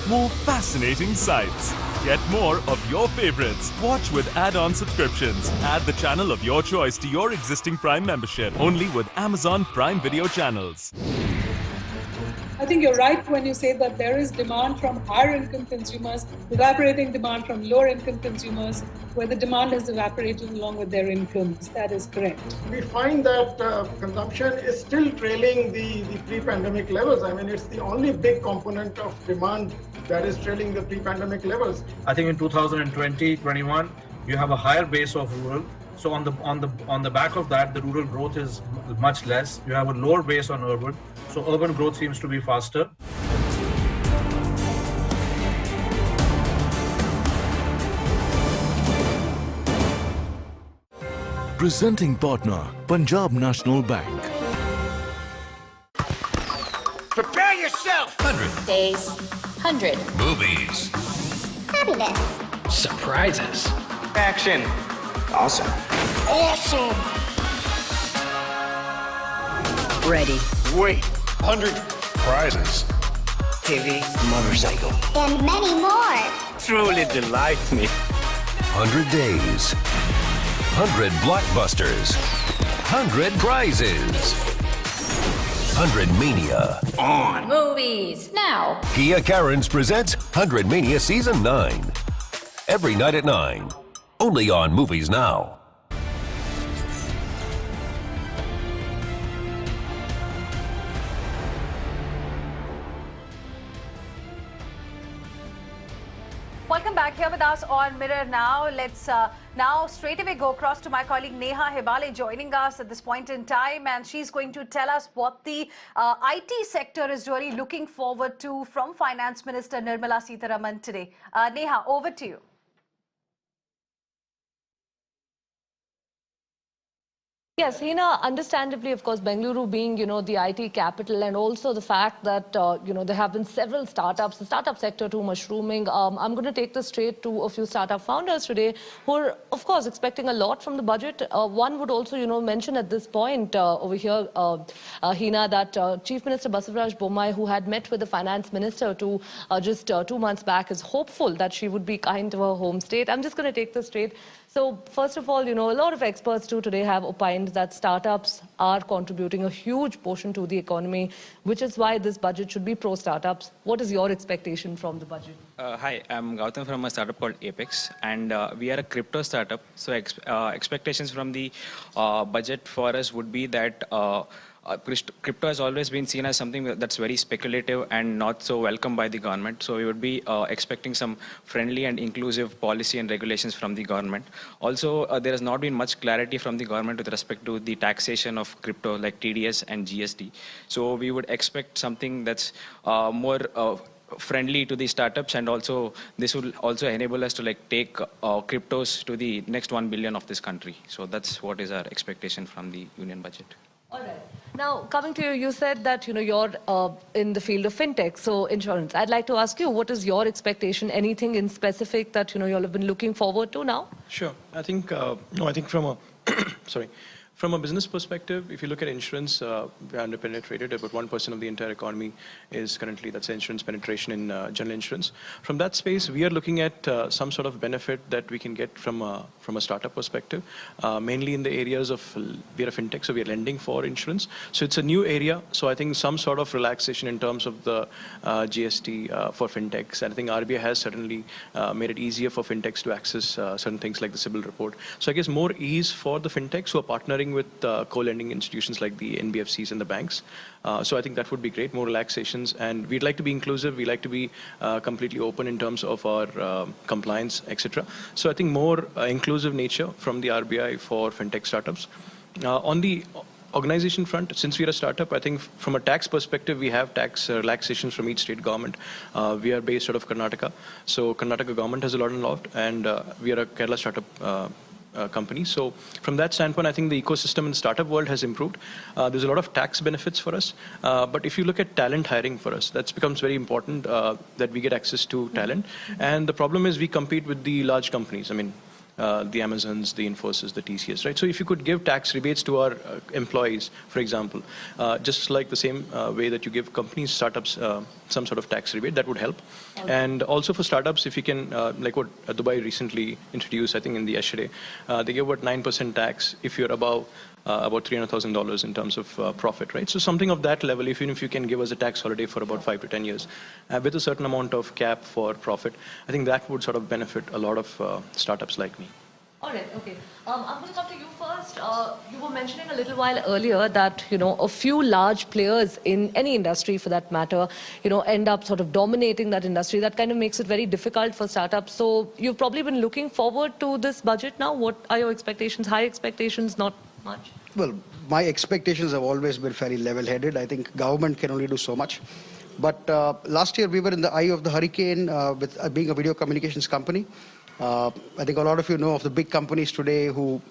more fascinating sights. Get more of your favorites. Watch with add-on subscriptions. Add the channel of your choice to your existing Prime membership. Only with Amazon Prime Video channels. I think you're right when you say that there is demand from higher income consumers, evaporating demand from lower income consumers, where the demand is evaporating along with their incomes. That is correct. We find that consumption is still trailing the pre-pandemic levels. I mean, it's the only big component of demand that is trailing the pre-pandemic levels. I think in 2020-21, you have a higher base of rural. So on the back of that, the rural growth is much less. You have a lower base on urban. So urban growth seems to be faster. Presenting partner, Punjab National Bank. Prepare yourself! 100 days, 100 movies, happiness, surprises, action, awesome. Awesome! ready. Wait, 100 prizes, TV, motorcycle, and many more. truly delight me. 100 days, 100 blockbusters, 100 prizes, 100 Mania. On. Movies now. Kia Carens presents 100 Mania Season 9. Every night at 9. Only on Movies Now. Welcome back here with us on Mirror Now. Let's now straight away go across to my colleague Neha Hebale joining us at this point in time, and she's going to tell us what the IT sector is really looking forward to from Finance Minister Nirmala Sitharaman today. Neha, over to you. Yes, Hina, understandably, of course, Bengaluru being, the IT capital, and also the fact that, there have been several startups, the startup sector too mushrooming. I'm going to take this straight to a few startup founders today who are, of course, expecting a lot from the budget. One would also, mention at this point over here, Hina, that Chief Minister Basavaraj Bommai, who had met with the finance minister just 2 months back, is hopeful that she would be kind to her home state. I'm just going to take this straight. So, first of all, a lot of experts too today have opined that startups are contributing a huge portion to the economy, which is why this budget should be pro-startups. What is your expectation from the budget? Hi, I'm Gautam from a startup called Apex, and we are a crypto startup. So expectations from the budget for us would be that crypto has always been seen as something that's very speculative and not so welcome by the government. So we would be expecting some friendly and inclusive policy and regulations from the government. Also, there has not been much clarity from the government with respect to the taxation of crypto like TDS and GST. So we would expect something that's more friendly to the startups, and also this will also enable us to take cryptos to the next 1 billion of this country. So that's what is our expectation from the union budget. All right. Now, coming to you, you said that, you're in the field of fintech, so insurance. I'd like to ask you, what is your expectation? Anything in specific that, you all have been looking forward to now? Sure. I think, I think from a, from a business perspective, if you look at insurance, we're underpenetrated. About 1% of the entire economy is currently, that's insurance penetration in general insurance. From that space, we are looking at some sort of benefit that we can get from a startup perspective, mainly in the areas of, we are a fintech, so we are lending for insurance. So it's a new area. So I think some sort of relaxation in terms of the GST for fintechs. And I think RBI has certainly made it easier for fintechs to access certain things like the CIBIL report. So I guess more ease for the fintechs who are partnering with co-lending institutions like the NBFCs and the banks. So I think that would be great, more relaxations. And we'd like to be inclusive. We like to be completely open in terms of our compliance, etc. So I think more inclusive nature from the RBI for fintech startups. On the organization front, since we are a startup, I think from a tax perspective, we have tax relaxations from each state government. We are based out of Karnataka. So Karnataka government has a lot involved, and we are a Kerala startup company. So from that standpoint, I think the ecosystem in the startup world has improved. There's a lot of tax benefits for us. But if you look at talent hiring for us, that becomes very important that we get access to talent. And the problem is we compete with the large companies. I mean, the Amazons, the Infosys, the TCS, right? So if you could give tax rebates to our employees, for example, just like the same way that you give companies, startups, some sort of tax rebate, that would help. Okay. And also for startups, if you can, like what Dubai recently introduced, I think in the yesterday, they give what 9% tax if you're above about $300,000 in terms of profit, right? So something of that level, even if you can give us a tax holiday for about 5 to 10 years, with a certain amount of cap for profit, I think that would sort of benefit a lot of startups like me. All right, okay. I'm going to come to you first. You were mentioning a little while earlier that, a few large players in any industry for that matter, end up sort of dominating that industry. That kind of makes it very difficult for startups. So you've probably been looking forward to this budget now. What are your expectations? High expectations, not much? Well, my expectations have always been fairly level-headed. I think government can only do so much. But last year we were in the eye of the hurricane with being a video communications company. I think a lot of you know of the big companies today who,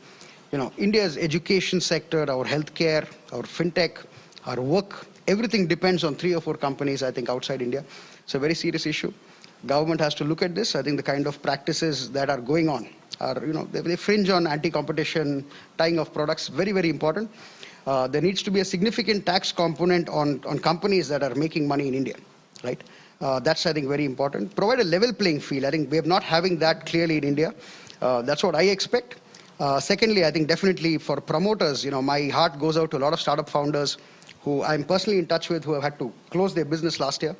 India's education sector, our healthcare, our fintech, our work, everything depends on 3 or 4 companies, I think, outside India. It's a very serious issue. Government has to look at this. I think the kind of practices that are going on are, they fringe on anti-competition, tying of products, very, very important. There needs to be a significant tax component on companies that are making money in India, right? That's, I think, very important. Provide a level playing field. I think we're not having that clearly in India. That's what I expect. Secondly, I think definitely for promoters, my heart goes out to a lot of startup founders who I'm personally in touch with who have had to close their business last year.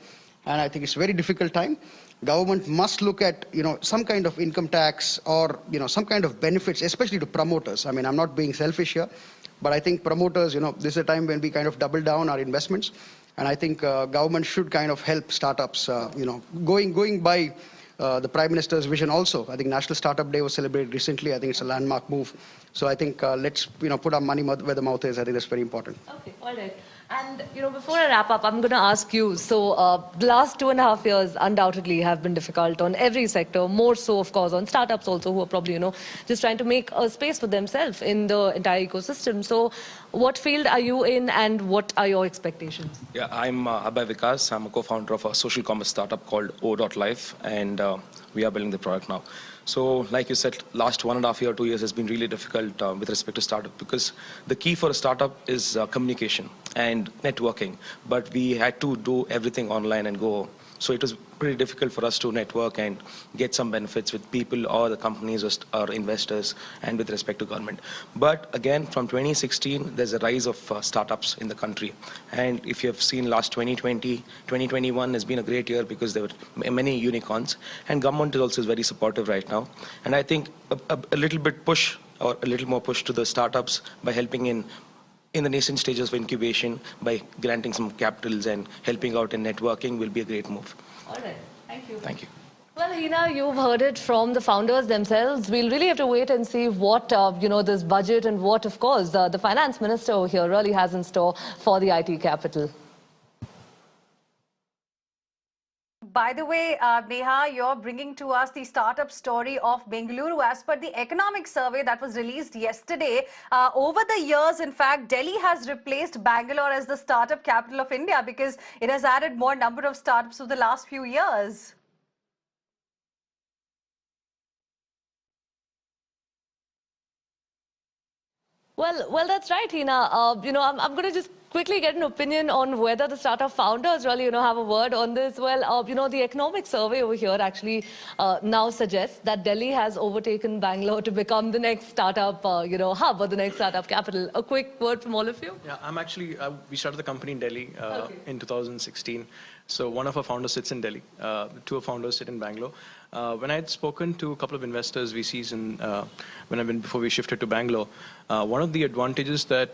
And I think it's a very difficult time. Government must look at, some kind of income tax or, some kind of benefits, especially to promoters. I mean, I'm not being selfish here, but I think promoters, this is a time when we kind of double down our investments. And I think government should kind of help startups, going by the Prime Minister's vision also. I think National Startup Day was celebrated recently. I think it's a landmark move. So I think let's, put our money where the mouth is. I think that's very important. Okay, all right. And, before I wrap up, I'm going to ask you, so the last 2.5 years undoubtedly have been difficult on every sector, more so, of course, on startups also who are probably, just trying to make a space for themselves in the entire ecosystem. So what field are you in and what are your expectations? Yeah, I'm Abhay Vikas. I'm a co-founder of a social commerce startup called O.Life, and we are building the product now. So, like you said, last 1.5 year, 2 years has been really difficult with respect to startup because the key for a startup is communication and networking. But we had to do everything online and go. So it was pretty difficult for us to network and get some benefits with people or the companies or investors and with respect to government. But again, from 2016, there's a rise of startups in the country. And if you have seen last 2020, 2021 has been a great year because there were many unicorns. And government is also very supportive right now. And I think a little bit push or a little more push to the startups by helping in the nascent stages of incubation by granting some capitals and helping out in networking will be a great move. All right. Thank you. Thank you. Well, Hina, you've heard it from the founders themselves. We'll really have to wait and see what, this budget and what, of course, the finance minister over here really has in store for the IT capital. By the way, Neha, you're bringing to us the startup story of Bengaluru. As per the economic survey that was released yesterday, over the years, in fact, Delhi has replaced Bangalore as the startup capital of India because it has added more number of startups over the last few years. Well, that's right, Hina. I'm going to just quickly get an opinion on whether the startup founders really, have a word on this. Well, the economic survey over here actually now suggests that Delhi has overtaken Bangalore to become the next startup, hub or the next startup capital. A quick word from all of you. Yeah, I'm actually, we started the company in Delhi in 2016. So one of our founders sits in Delhi. 2 founders sit in Bangalore. When I had spoken to a couple of investors, VCs, before we shifted to Bangalore, one of the advantages that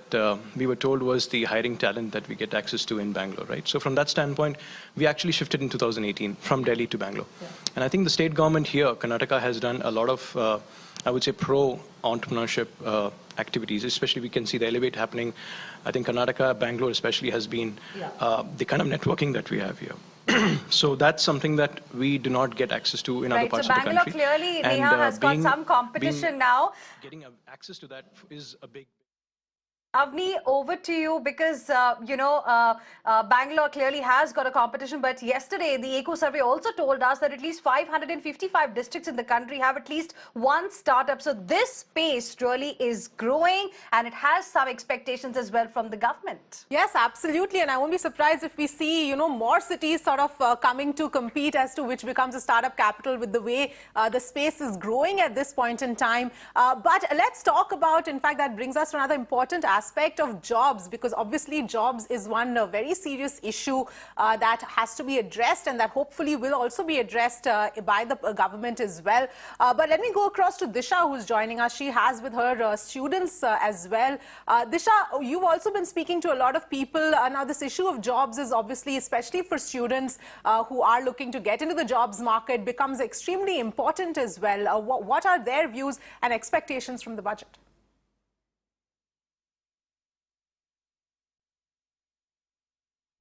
we were told was the hiring talent that we get access to in Bangalore, right? So from that standpoint, we actually shifted in 2018 from Delhi to Bangalore. Yeah. And I think the state government here, Karnataka, has done a lot of, I would say, pro-entrepreneurship activities. Especially we can see the Elevate happening. I think Karnataka, Bangalore especially, has been the kind of networking that we have here. So that's something that we do not get access to in other parts of the country. So Bangalore clearly, Neha, has got some competition now. Getting access to that is a big... Avni, over to you because, Bangalore clearly has got a competition. But yesterday, the ECO survey also told us that at least 555 districts in the country have at least one startup. So this space really is growing and it has some expectations as well from the government. Yes, absolutely. And I won't be surprised if we see, more cities sort of coming to compete as to which becomes a startup capital with the way the space is growing at this point in time. But let's talk about, in fact, that brings us to another important aspect of jobs, because obviously jobs is one very serious issue that has to be addressed and that hopefully will also be addressed by the government as well. But let me go across to Disha, who's joining us. She has with her students as well. Disha, you've also been speaking to a lot of people. Now, this issue of jobs is obviously, especially for students who are looking to get into the jobs market, becomes extremely important as well. What are their views and expectations from the budget?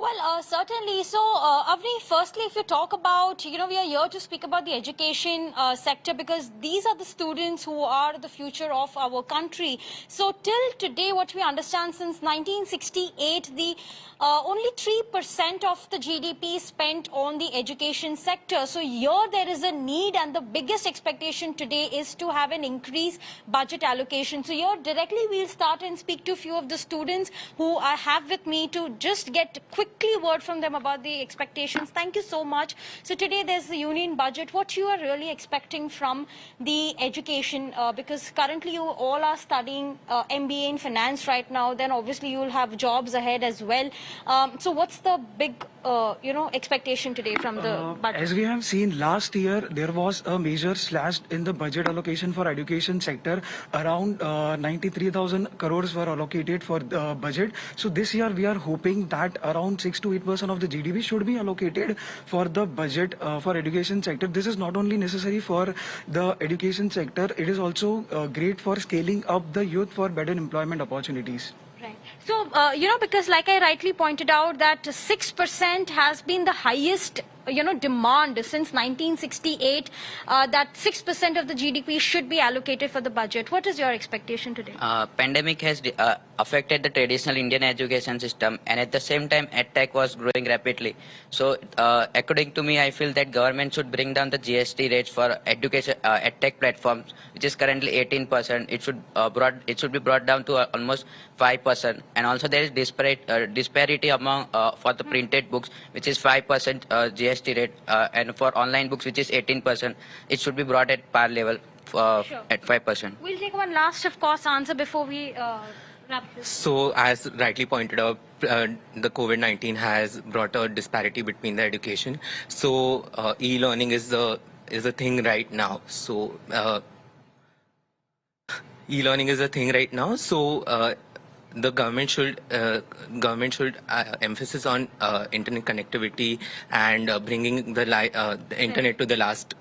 Well, certainly. So, Avni, firstly, if you talk about, we are here to speak about the education sector because these are the students who are the future of our country. So, till today, what we understand, since 1968, the only 3% of the GDP is spent on the education sector. So, here there is a need, and the biggest expectation today is to have an increased budget allocation. So, here directly we'll start and speak to a few of the students who I have with me to just get quickly word from them about the expectations. Thank you so much. So today there's the union budget. What you are really expecting from the education, because currently you all are studying MBA in finance right now, then obviously you'll have jobs ahead as well. So what's the big expectation today from the budget? As we have seen last year, there was a major slash in the budget allocation for education sector. Around 93,000 crores were allocated for the budget. So this year we are hoping that around 6 to 8% of the GDP should be allocated for the budget for education sector. This is not only necessary for the education sector, it is also great for scaling up the youth for better employment opportunities. Right. So, because like I rightly pointed out that 6% has been the highest demand since 1968, that 6% of the GDP should be allocated for the budget. What is your expectation today? Pandemic has affected the traditional Indian education system, and at the same time EdTech was growing rapidly. So according to me, I feel that government should bring down the GST rates for education EdTech platforms, which is currently 18%. It should be brought down to almost 5%. And also there is disparity among for the printed books, which is 5% GST rate, and for online books, which is 18%, it should be brought at par level at 5%. We'll take one last, of course, answer before we wrap this. So, as rightly pointed out, the COVID-19 has brought a disparity between the education. So, e-learning is a thing right now. So, e-learning is a thing right now. So, the government should emphasis on internet connectivity and bringing the internet to the last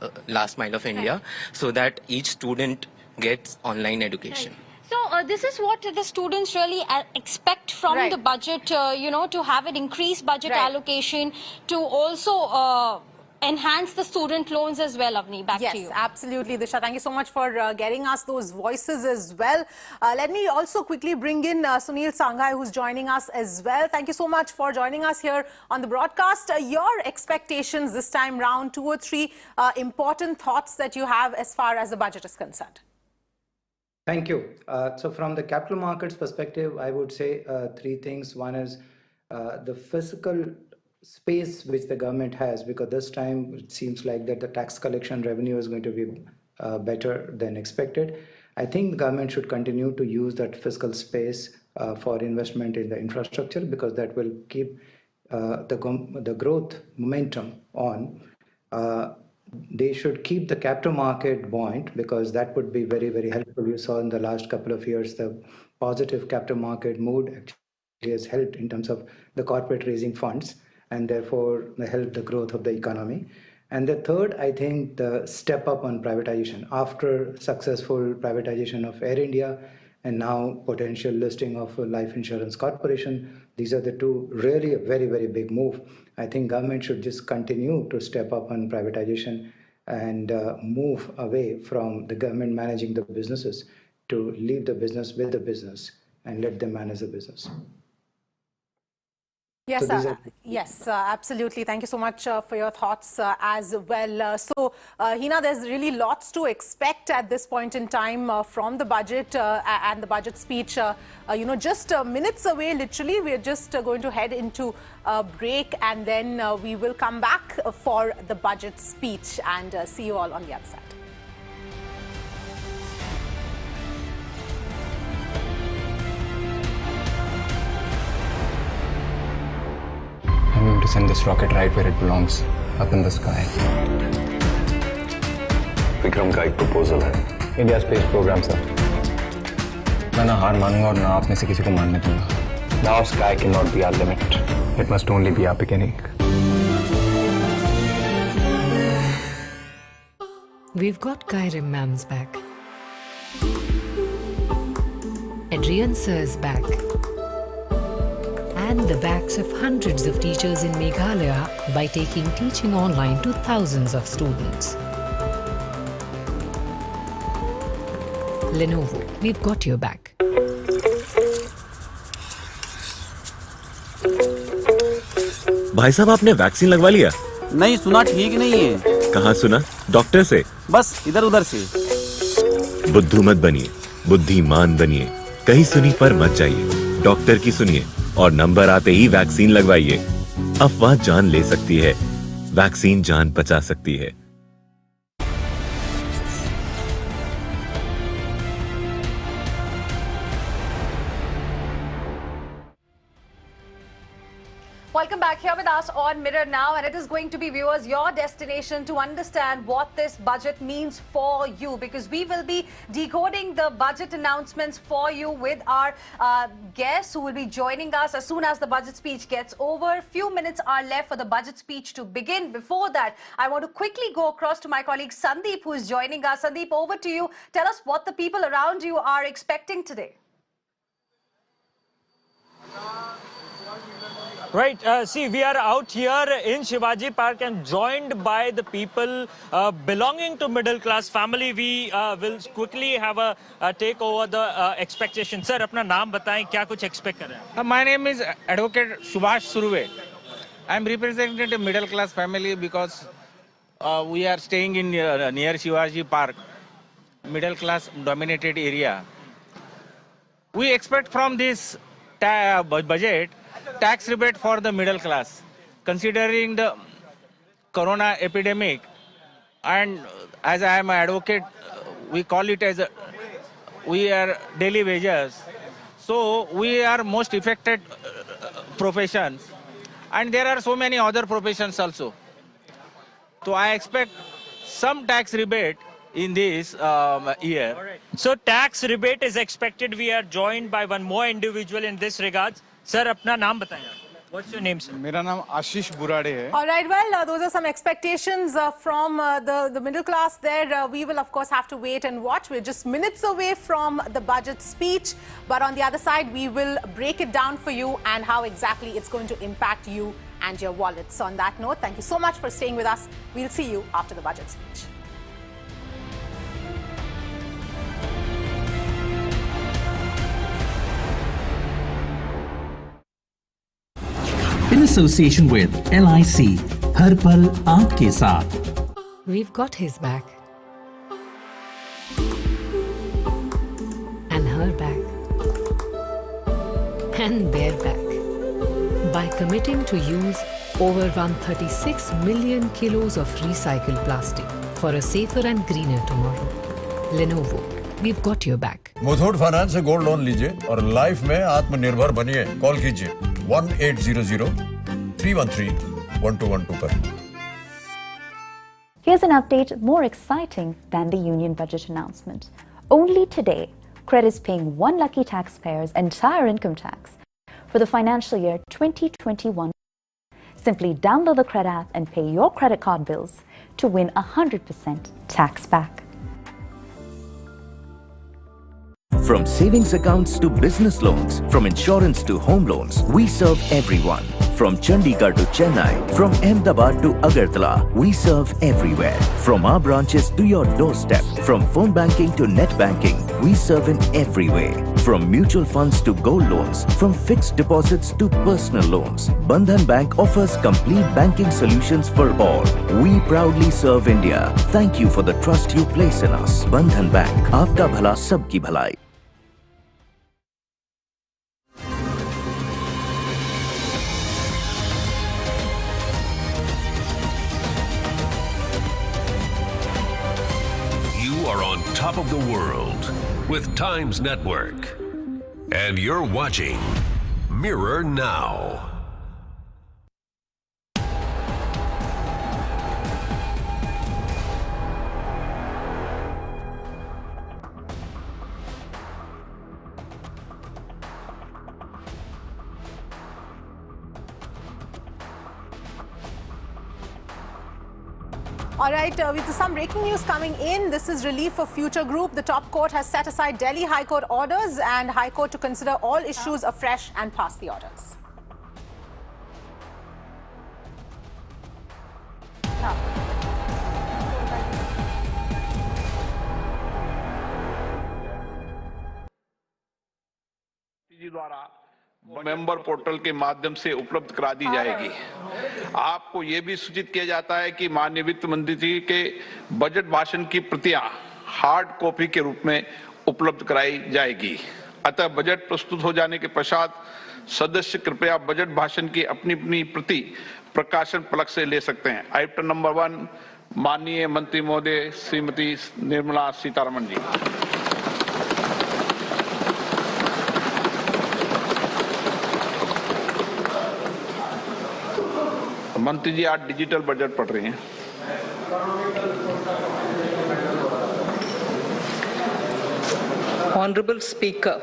mile of India, so that each student gets online education. So this is what the students really expect from the budget, to have an increased budget allocation, to also enhance the student loans as well. Avni, back to you. Yes, absolutely, Disha. Thank you so much for getting us those voices as well. Let me also quickly bring in Sunil Sanghai, who's joining us as well. Thank you so much for joining us here on the broadcast. Your expectations this time round, 2 or 3 important thoughts that you have as far as the budget is concerned. Thank you. So from the capital markets perspective, I would say 3 things. One is the fiscal space which the government has, because this time it seems like that the tax collection revenue is going to be better than expected. I think the government should continue to use that fiscal space for investment in the infrastructure, because that will keep the growth momentum on. They should keep the capital market buoyant, because that would be very, very helpful. You saw in the last couple of years the positive capital market mood actually has helped in terms of the corporate raising funds, and therefore help the growth of the economy. And the third, I think, the step up on privatization. After successful privatization of Air India and now potential listing of a life insurance corporation, these are the 2 really a very, very big move. I think government should just continue to step up on privatization and move away from the government managing the businesses to leave the business with the business and let them manage the business. Yes, So yes, absolutely. Thank you so much for your thoughts as well. Hina, there's really lots to expect at this point in time from the budget and the budget speech. Just minutes away, literally, we're just going to head into a break, and then we will come back for the budget speech and see you all on the other side. I'm going to send this rocket right where it belongs, up in the sky. Vikram का एक proposal है India space program sir मैं ना हार मानूंगा और ना आप में से किसी को मानने दूंगा Now sky cannot be our limit. It must only be our beginning. We've got Kairim Ma'am's back. Adrian Sir's back. And the backs of hundreds of teachers in Meghalaya by taking teaching online to thousands of students. Lenovo, we've got your back. भाई साहब आपने vaccine लगवा लिया? नहीं सुना, ठीक नहीं है। कहाँ सुना? डॉक्टर से? बस इधर उधर से। बुद्धू मत बनिए, बुद्धिमान बनिए। कहीं सुनी पर मत जाइए, डॉक्टर की सुनिए और नंबर आते ही वैक्सीन लगवाइए। अफवाह जान ले सकती है, वैक्सीन जान बचा सकती है। Welcome back here with us on Mirror Now, and it is going to be, viewers, your destination to understand what this budget means for you, because we will be decoding the budget announcements for you with our guests who will be joining us as soon as the budget speech gets over. Few minutes are left for the budget speech to begin. Before that, I want to quickly go across to my colleague Sandeep, who is joining us. Sandeep, over to you. Tell us what the people around you are expecting today. Right, see, we are out here in Shivaji Park and joined by the people belonging to middle class family. We will quickly have a take over the expectation. Sir, अपना नाम बताएं, क्या कुछ expect कर रहे हैं? My name is Advocate Subhash Surve. I am representing a middle class family because we are staying in near Shivaji Park, middle class dominated area. We expect from this budget tax rebate for the middle class, considering the corona epidemic, and as I am an advocate, we call it as we are daily wages, so we are most affected professions, and there are so many other professions also. So I expect some tax rebate in this year. Right. So tax rebate is expected. We are joined by one more individual in this regards. Sir, अपना नाम बताएं. What's your name, sir? मेरा नाम आशीष बुराड़े है. All right, well, those are some expectations from the middle class there. We will, of course, have to wait and watch. We're just minutes away from the budget speech. But on the other side, we will break it down for you and how exactly it's going to impact you and your wallets. On that note, thank you so much for staying with us. We'll see you after the budget speech. In association with LIC, हर पल आपके साथ. We've got his back. And her back. And their back. By committing to use over 136 million kilos of recycled plastic for a safer and greener tomorrow. Lenovo, we've got your back. Muthoot finance से gold loan लीजिए और life में आत्मनिर्भर बनिए. Call कीजिए 1800-313-1212 पर. Here's an update more exciting than the union budget announcement. Only today, Cred is paying one lucky taxpayer's entire income tax for the financial year 2021. Simply download the Cred app and pay your credit card bills to win 100% tax back. From savings accounts to business loans, from insurance to home loans, we serve everyone. From Chandigarh to Chennai, from Ahmedabad to Agartala, we serve everywhere. From our branches to your doorstep, from phone banking to net banking, we serve in every way. From mutual funds to gold loans, from fixed deposits to personal loans, Bandhan Bank offers complete banking solutions for all. We proudly serve India. Thank you for the trust you place in us. Bandhan Bank, aapka bhala sabki bhalai. Are on top of the world with Times Network. And you're watching Mirror Now. All right, with some breaking news coming in, this is relief for Future Group. The top court has set aside Delhi High Court orders and High Court to consider all issues afresh and pass the orders. Member portal के माध्यम से उपलब्ध करा दी जाएगी। आपको ये भी सूचित किया जाता है कि माननीय वित्त मंत्री जी के बजट भाषण की प्रतियां हार्ड कॉपी के रूप में उपलब्ध कराई जाएगी। अतः बजट प्रस्तुत हो जाने के पश्चात सदस्य कृपया बजट भाषण की अपनी अपनी प्रति प्रकाशन फलक से ले सकते हैं। आइटम नंबर 1, माननीय मंत्री महोदय श्रीमती निर्मला सीतारमण जी। मंत्री जी आज डिजिटल बजट पढ़ रहे हैं। Honorable Speaker,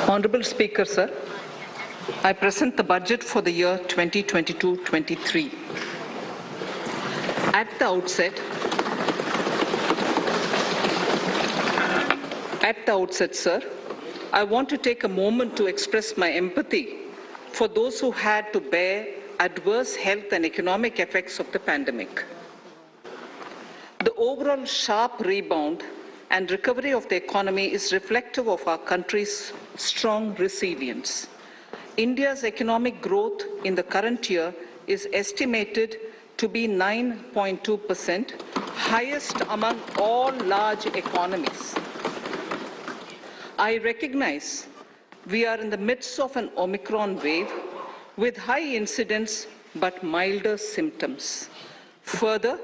Honorable Speaker, sir, I present the budget for the year 2022-23. At the outset, sir, I want to take a moment to express my empathy for those who had to bear adverse health and economic effects of the pandemic. The overall sharp rebound and recovery of the economy is reflective of our country's strong resilience. India's economic growth in the current year is estimated to be 9.2%, highest among all large economies. I recognize we are in the midst of an Omicron wave with high incidence but milder symptoms. Further,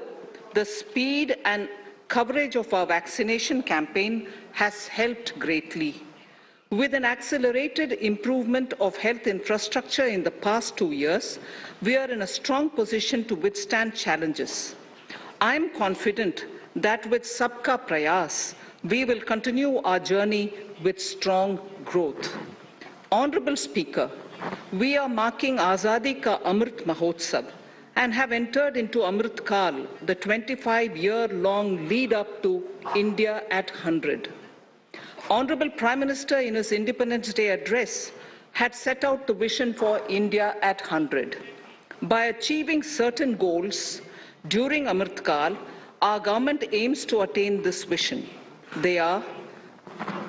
the speed and coverage of our vaccination campaign has helped greatly. With an accelerated improvement of health infrastructure in the past 2 years, we are in a strong position to withstand challenges. I am confident that with Sabka Prayas, we will continue our journey with strong growth. Honorable Speaker, we are marking Azadi Ka Amrit Mahotsav and have entered into Amrit Kal, the 25-year-long lead up to India at 100. Honorable Prime Minister in his Independence Day address had set out the vision for India at 100. By achieving certain goals during Amrit Kal, our government aims to attain this vision. They are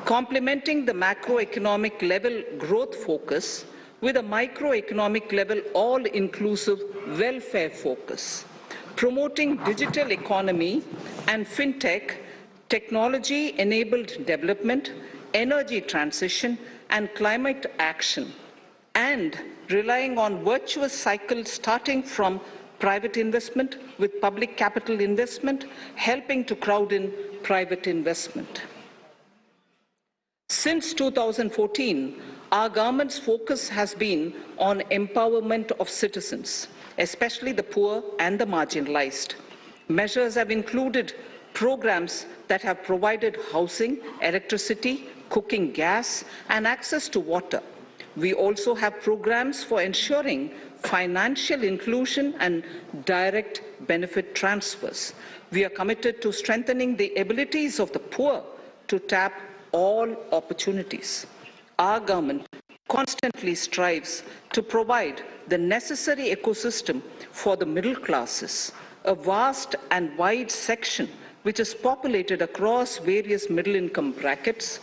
complementing the macroeconomic level growth focus with a microeconomic level all-inclusive welfare focus, promoting digital economy and fintech, technology-enabled development, energy transition, and climate action, and relying on virtuous cycle starting from private investment with public capital investment, helping to crowd in private investment. Since 2014, our government's focus has been on empowerment of citizens, especially the poor and the marginalized. Measures have included programs that have provided housing, electricity, cooking gas, and access to water, We also have programs for ensuring financial inclusion and direct benefit transfers. We are committed to strengthening the abilities of the poor to tap all opportunities. Our government constantly strives to provide the necessary ecosystem for the middle classes, a vast and wide section which is populated across various middle income brackets,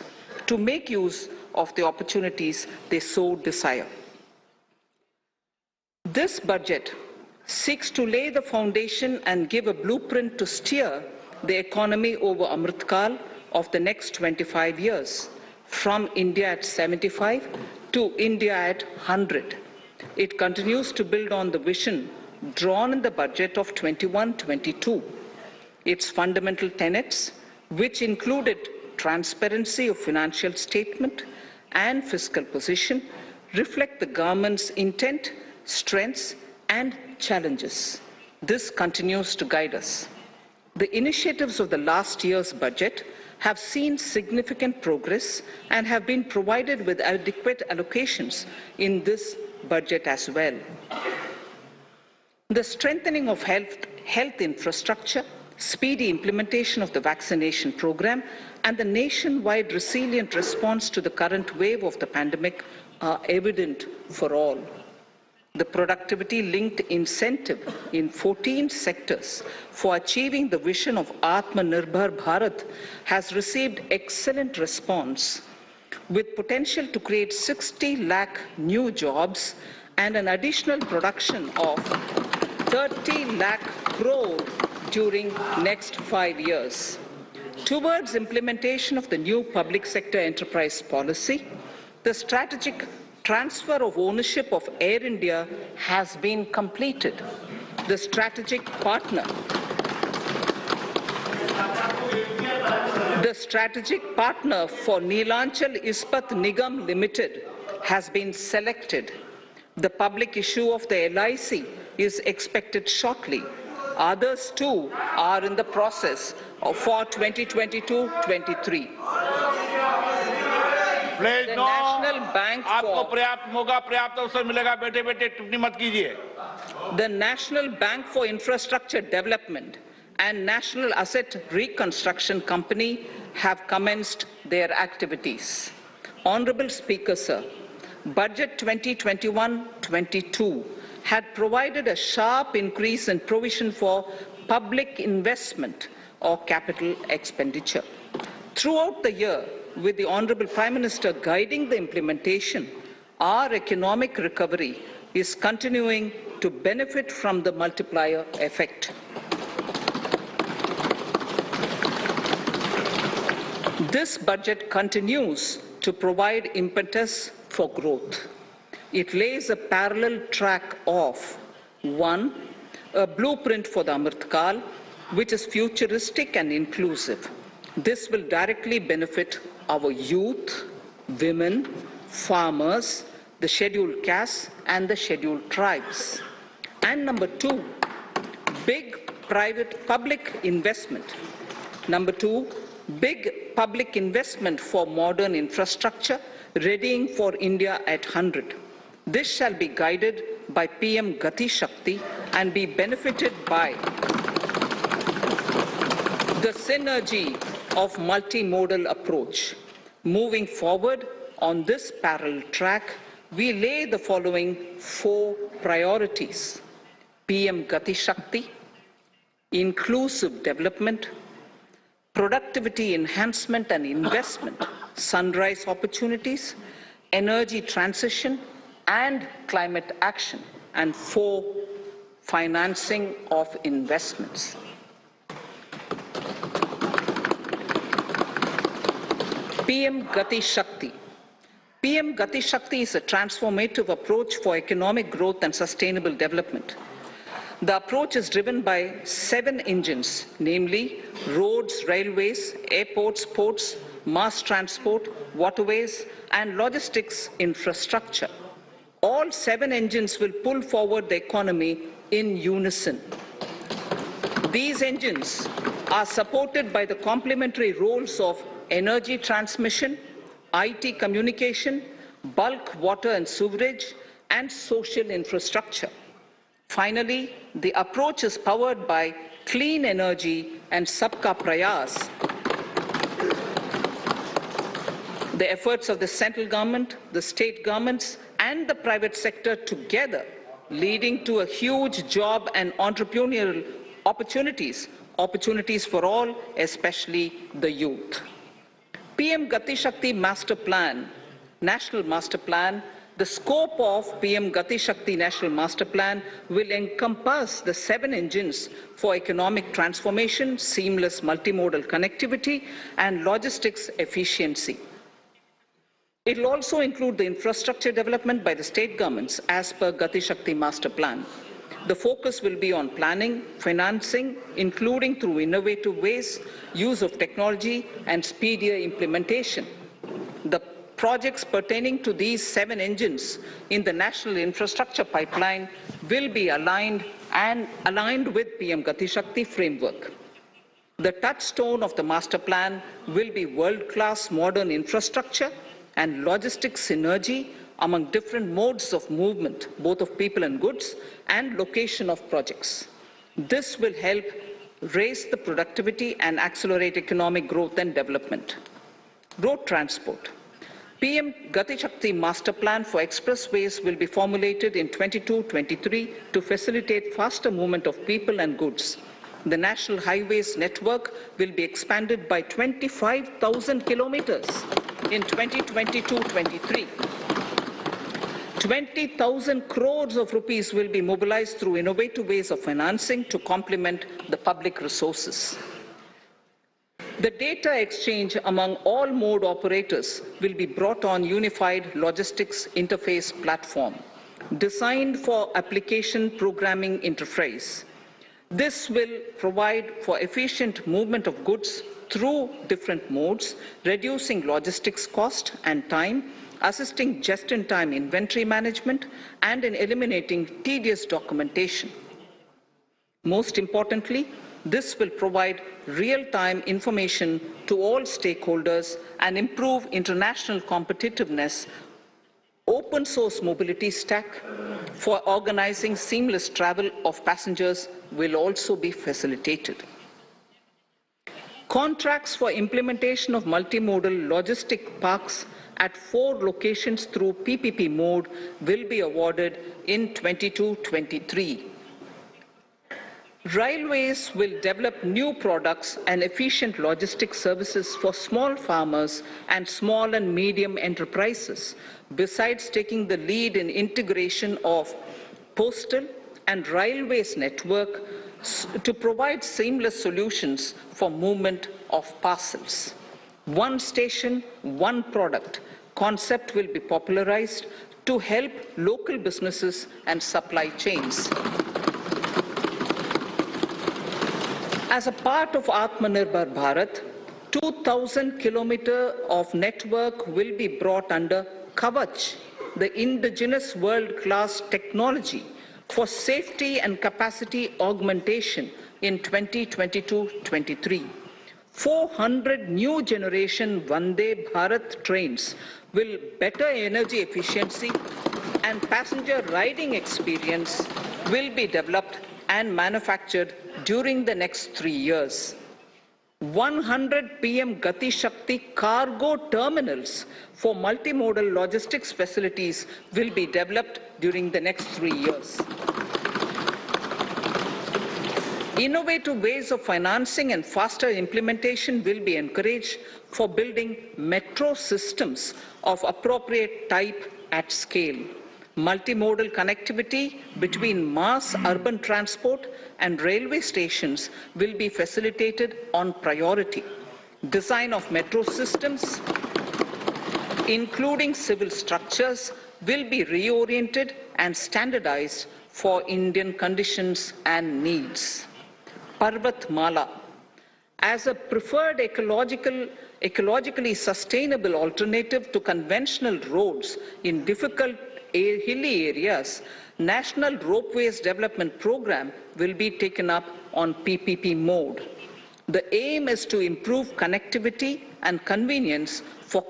to make use of the opportunities they so desire. This budget seeks to lay the foundation and give a blueprint to steer the economy over Amrit Kal of the next 25 years, from India at 75 to India at 100. It continues to build on the vision drawn in the budget of 21-22. Its fundamental tenets, which included transparency of financial statement and fiscal position, reflect the government's intent, strengths, and challenges. This continues to guide us. The initiatives of the last year's budget have seen significant progress and have been provided with adequate allocations in this budget as well. The strengthening of health infrastructure, speedy implementation of the vaccination program, and the nationwide resilient response to the current wave of the pandemic are evident for all. The productivity-linked incentive in 14 sectors for achieving the vision of Atmanirbhar Bharat has received excellent response, with potential to create 60 lakh new jobs and an additional production of 30 lakh crore during next 5 years. Towards implementation of the new public sector enterprise policy, the strategic transfer of ownership of Air India has been completed. The strategic partner for Neelanchal Ispat Nigam Limited has been selected. The public issue of the LIC is expected shortly. Others too are in the process for 2022-23. The National Bank आपको पर्याप्त मौका पर्याप्त अवसर मिलेगा बेटे बेटे टिप्पणी मत कीजिए. The National Bank for Infrastructure Development and National Asset Reconstruction Company have commenced their activities. Honorable Speaker, sir, Budget 2021-22 had provided a sharp increase in provision for public investment or capital expenditure. Throughout the year, with the Honorable Prime Minister guiding the implementation, our economic recovery is continuing to benefit from the multiplier effect. This budget continues to provide impetus for growth. It lays a parallel track of 1. A blueprint for the Amrit Kal, which is futuristic and inclusive. This will directly benefit our youth, women, farmers, the scheduled castes, and the scheduled tribes. And number 2, big public investment. Number 2, big public investment for modern infrastructure, readying for India at 100. This shall be guided by PM Gati Shakti and be benefited by the synergy of multimodal approach. Moving forward on this parallel track, we lay the following 4 priorities: PM Gati Shakti, inclusive development, productivity enhancement and investment, sunrise opportunities, energy transition, and climate action, and 4, financing of investments. PM Gati Shakti. PM Gati Shakti is a transformative approach for economic growth and sustainable development. The approach is driven by 7 engines, namely roads, railways, airports, ports, mass transport, waterways, and logistics infrastructure. All 7 engines will pull forward the economy in unison. These engines are supported by the complementary roles of energy transmission, IT communication, bulk water and sewerage, and social infrastructure. Finally, the approach is powered by clean energy and Sabka Prayas. The efforts of the central government, the state governments, and the private sector together, leading to a huge job and entrepreneurial opportunities for all, especially the youth. PM Gati Shakti Master Plan, National Master Plan, the scope of PM Gati Shakti National Master Plan will encompass the 7 engines for economic transformation, seamless multimodal connectivity, and logistics efficiency. It will also include the infrastructure development by the state governments as per Gati Shakti Master Plan. The focus will be on planning, financing, including through innovative ways, use of technology, and speedier implementation. The projects pertaining to these 7 engines in the national infrastructure pipeline will be aligned with PM Gati Shakti framework. The touchstone of the master plan will be world-class modern infrastructure and logistics synergy among different modes of movement, both of people and goods, and location of projects. This will help raise the productivity and accelerate economic growth and development. Road transport. PM Gati Shakti Master Plan for expressways will be formulated in 22-23 to facilitate faster movement of people and goods. The national highways network will be expanded by 25,000 kilometers in 2022-23. 20,000 crores of rupees will be mobilized through innovative ways of financing to complement the public resources. The data exchange among all mode operators will be brought on unified logistics interface platform, designed for application programming interface. This will provide for efficient movement of goods through different modes, reducing logistics cost and time, assisting just-in-time inventory management, and in eliminating tedious documentation. Most importantly, this will provide real-time information to all stakeholders and improve international competitiveness. Open source mobility stack for organizing seamless travel of passengers will also be facilitated. Contracts for implementation of multimodal logistic parks at 4 locations through PPP mode will be awarded in 22-23. Railways will develop new products and efficient logistics services for small farmers and small and medium enterprises, besides taking the lead in integration of postal and railways network to provide seamless solutions for movement of parcels. One station, one product concept will be popularized to help local businesses and supply chains. As a part of Atmanirbhar Bharat, 2,000 kilometers of network will be brought under Kavach, the indigenous world-class technology for safety and capacity augmentation in 2022-23. 400 new generation Vande Bharat trains will better energy efficiency and passenger riding experience will be developed and manufactured during the next 3 years. 100 PM Gati Shakti cargo terminals for multimodal logistics facilities will be developed during the next 3 years. Innovative ways of financing and faster implementation will be encouraged for building metro systems of appropriate type at scale. Multimodal connectivity between mass urban transport and railway stations will be facilitated on priority. Design of metro systems, including civil structures, will be reoriented and standardized for Indian conditions and needs. Parvat Mala. As a preferred ecologically sustainable alternative to conventional roads in difficult hilly areas, National Ropeways Development Program will be taken up on PPP mode. The aim is to improve connectivity and convenience for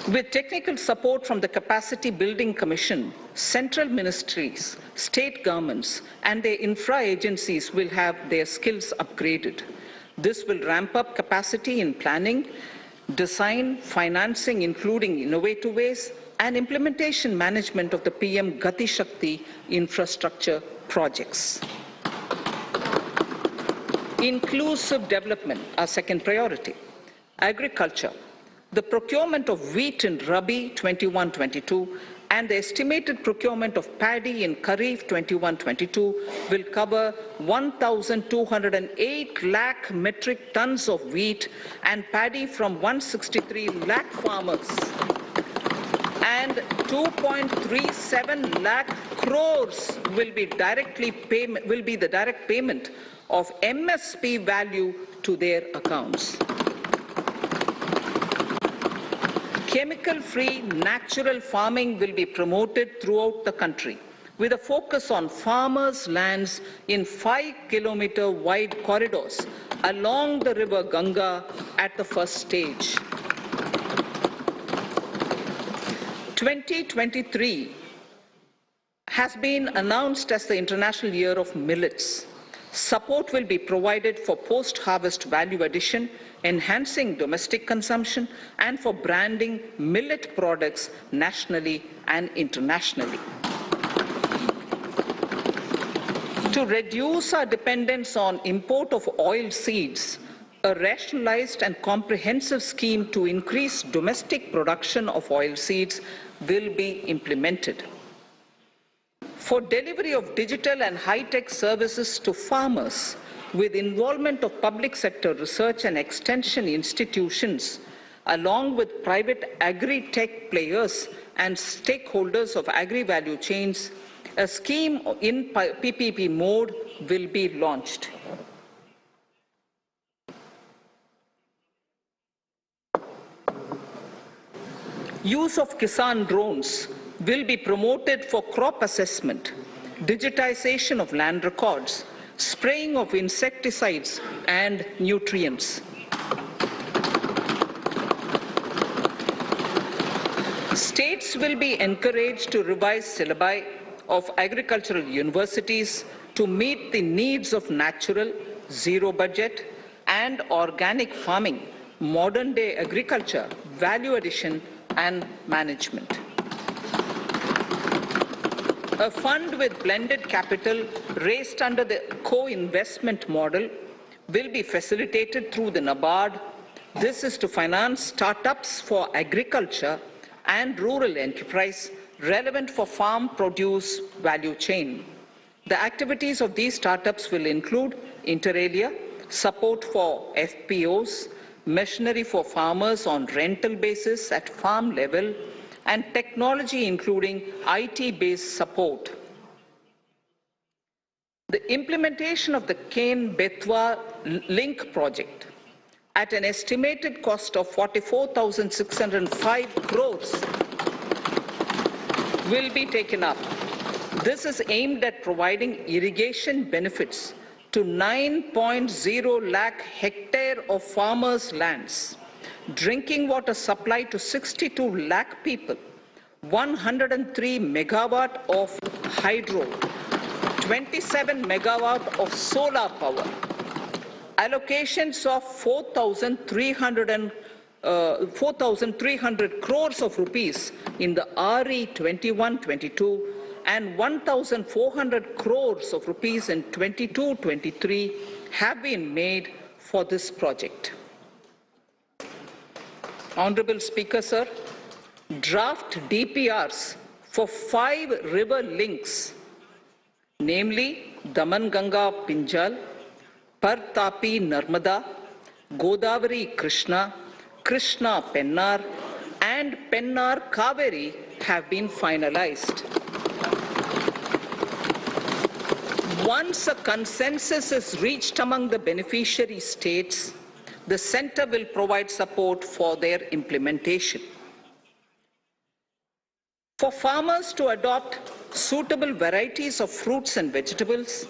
With technical support from the Capacity Building Commission, central ministries, state governments, and their infra agencies will have their skills upgraded. This will ramp up capacity in planning, design, financing, including innovative ways, and implementation management of the PM Gati Shakti infrastructure projects. Inclusive development, our second priority. Agriculture. The procurement of wheat in Rabi 21-22 and the estimated procurement of paddy in Kharif 21-22 will cover 1,208 lakh metric tons of wheat and paddy from 163 lakh farmers, and 2.37 lakh crores will be the direct payment of MSP value to their accounts. Chemical-free natural farming will be promoted throughout the country with a focus on farmers' lands in 5-kilometer wide corridors along the river Ganga at the first stage. 2023 has been announced as the International Year of Millets. Support will be provided for post-harvest value addition, enhancing domestic consumption, and for branding millet products nationally and internationally. To reduce our dependence on import of oil seeds, a rationalized and comprehensive scheme to increase domestic production of oil seeds will be implemented. For delivery of digital and high-tech services to farmers, with involvement of public sector research and extension institutions, along with private agri-tech players and stakeholders of agri-value chains, a scheme in PPP mode will be launched. Use of Kisan drones will be promoted for crop assessment, digitization of land records, spraying of insecticides and nutrients. States will be encouraged to revise syllabi of agricultural universities to meet the needs of natural, zero budget, and organic farming, modern day agriculture, value addition, and management. A fund with blended capital raised under the co-investment model will be facilitated through the NABARD. This is to finance startups for agriculture and rural enterprise relevant for farm produce value chain. The activities of these startups will include inter alia, support for FPOs, machinery for farmers on rental basis at farm level, and technology including IT-based support. The implementation of the Ken-Betwa link project at an estimated cost of 44,605 crores will be taken up. This is aimed at providing irrigation benefits to 9.0 lakh hectare of farmers' lands, drinking water supply to 62 lakh people, 103 megawatt of hydro, 27 megawatt of solar power, allocations of 4,300 crores of rupees in the RE 21-22 and 1,400 crores of rupees in 22-23 have been made for this project. Honorable Speaker, sir, draft DPRs for 5 river links, namely Daman Ganga Pinjal, Partapi Narmada, Godavari Krishna, Krishna Pennar, and Pennar Kaveri have been finalized. Once a consensus is reached among the beneficiary states, the Centre will provide support for their implementation. For farmers to adopt suitable varieties of fruits and vegetables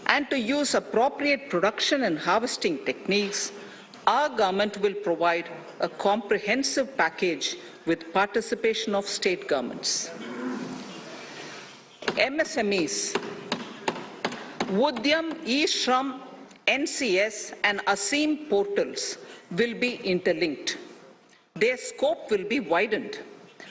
and to use appropriate production and harvesting techniques, our government will provide a comprehensive package with participation of state governments. MSMEs, Udyam, eShram, NCS and ASEEM portals will be interlinked. Their scope will be widened.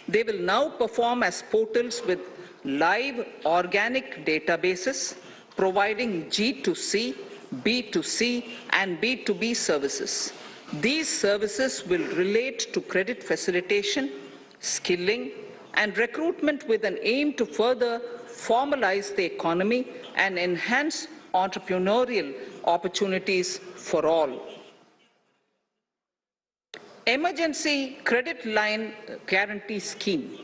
They will now perform as portals with live organic databases, providing G2C, B2C and B2B services. These services will relate to credit facilitation, skilling and recruitment with an aim to further formalize the economy and enhance entrepreneurial opportunities for all. Emergency Credit Line Guarantee Scheme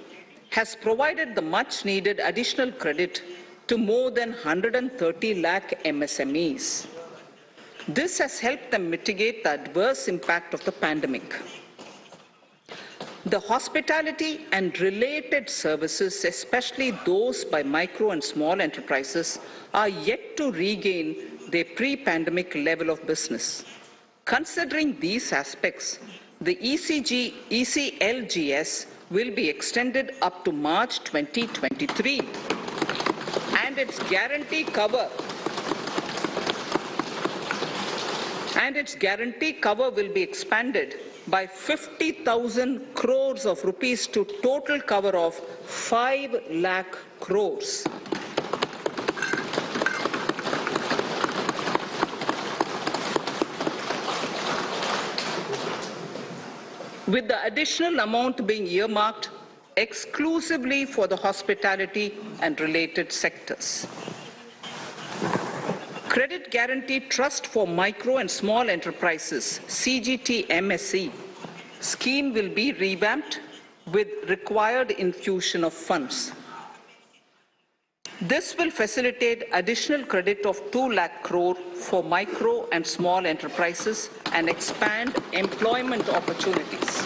has provided the much-needed additional credit to more than 130 lakh MSMEs. This has helped them mitigate the adverse impact of the pandemic. The hospitality and related services, especially those by micro and small enterprises, are yet to regain their pre-pandemic level of business. Considering these aspects, the ECLGS will be extended up to March 2023, and its guarantee cover will be expanded by 50,000 crores of rupees to total cover of 5 lakh crores. With the additional amount being earmarked exclusively for the hospitality and related sectors. Credit Guarantee Trust for Micro and Small Enterprises, CGT-MSE, scheme will be revamped with required infusion of funds. This will facilitate additional credit of 2 lakh crore for micro and small enterprises and expand employment opportunities.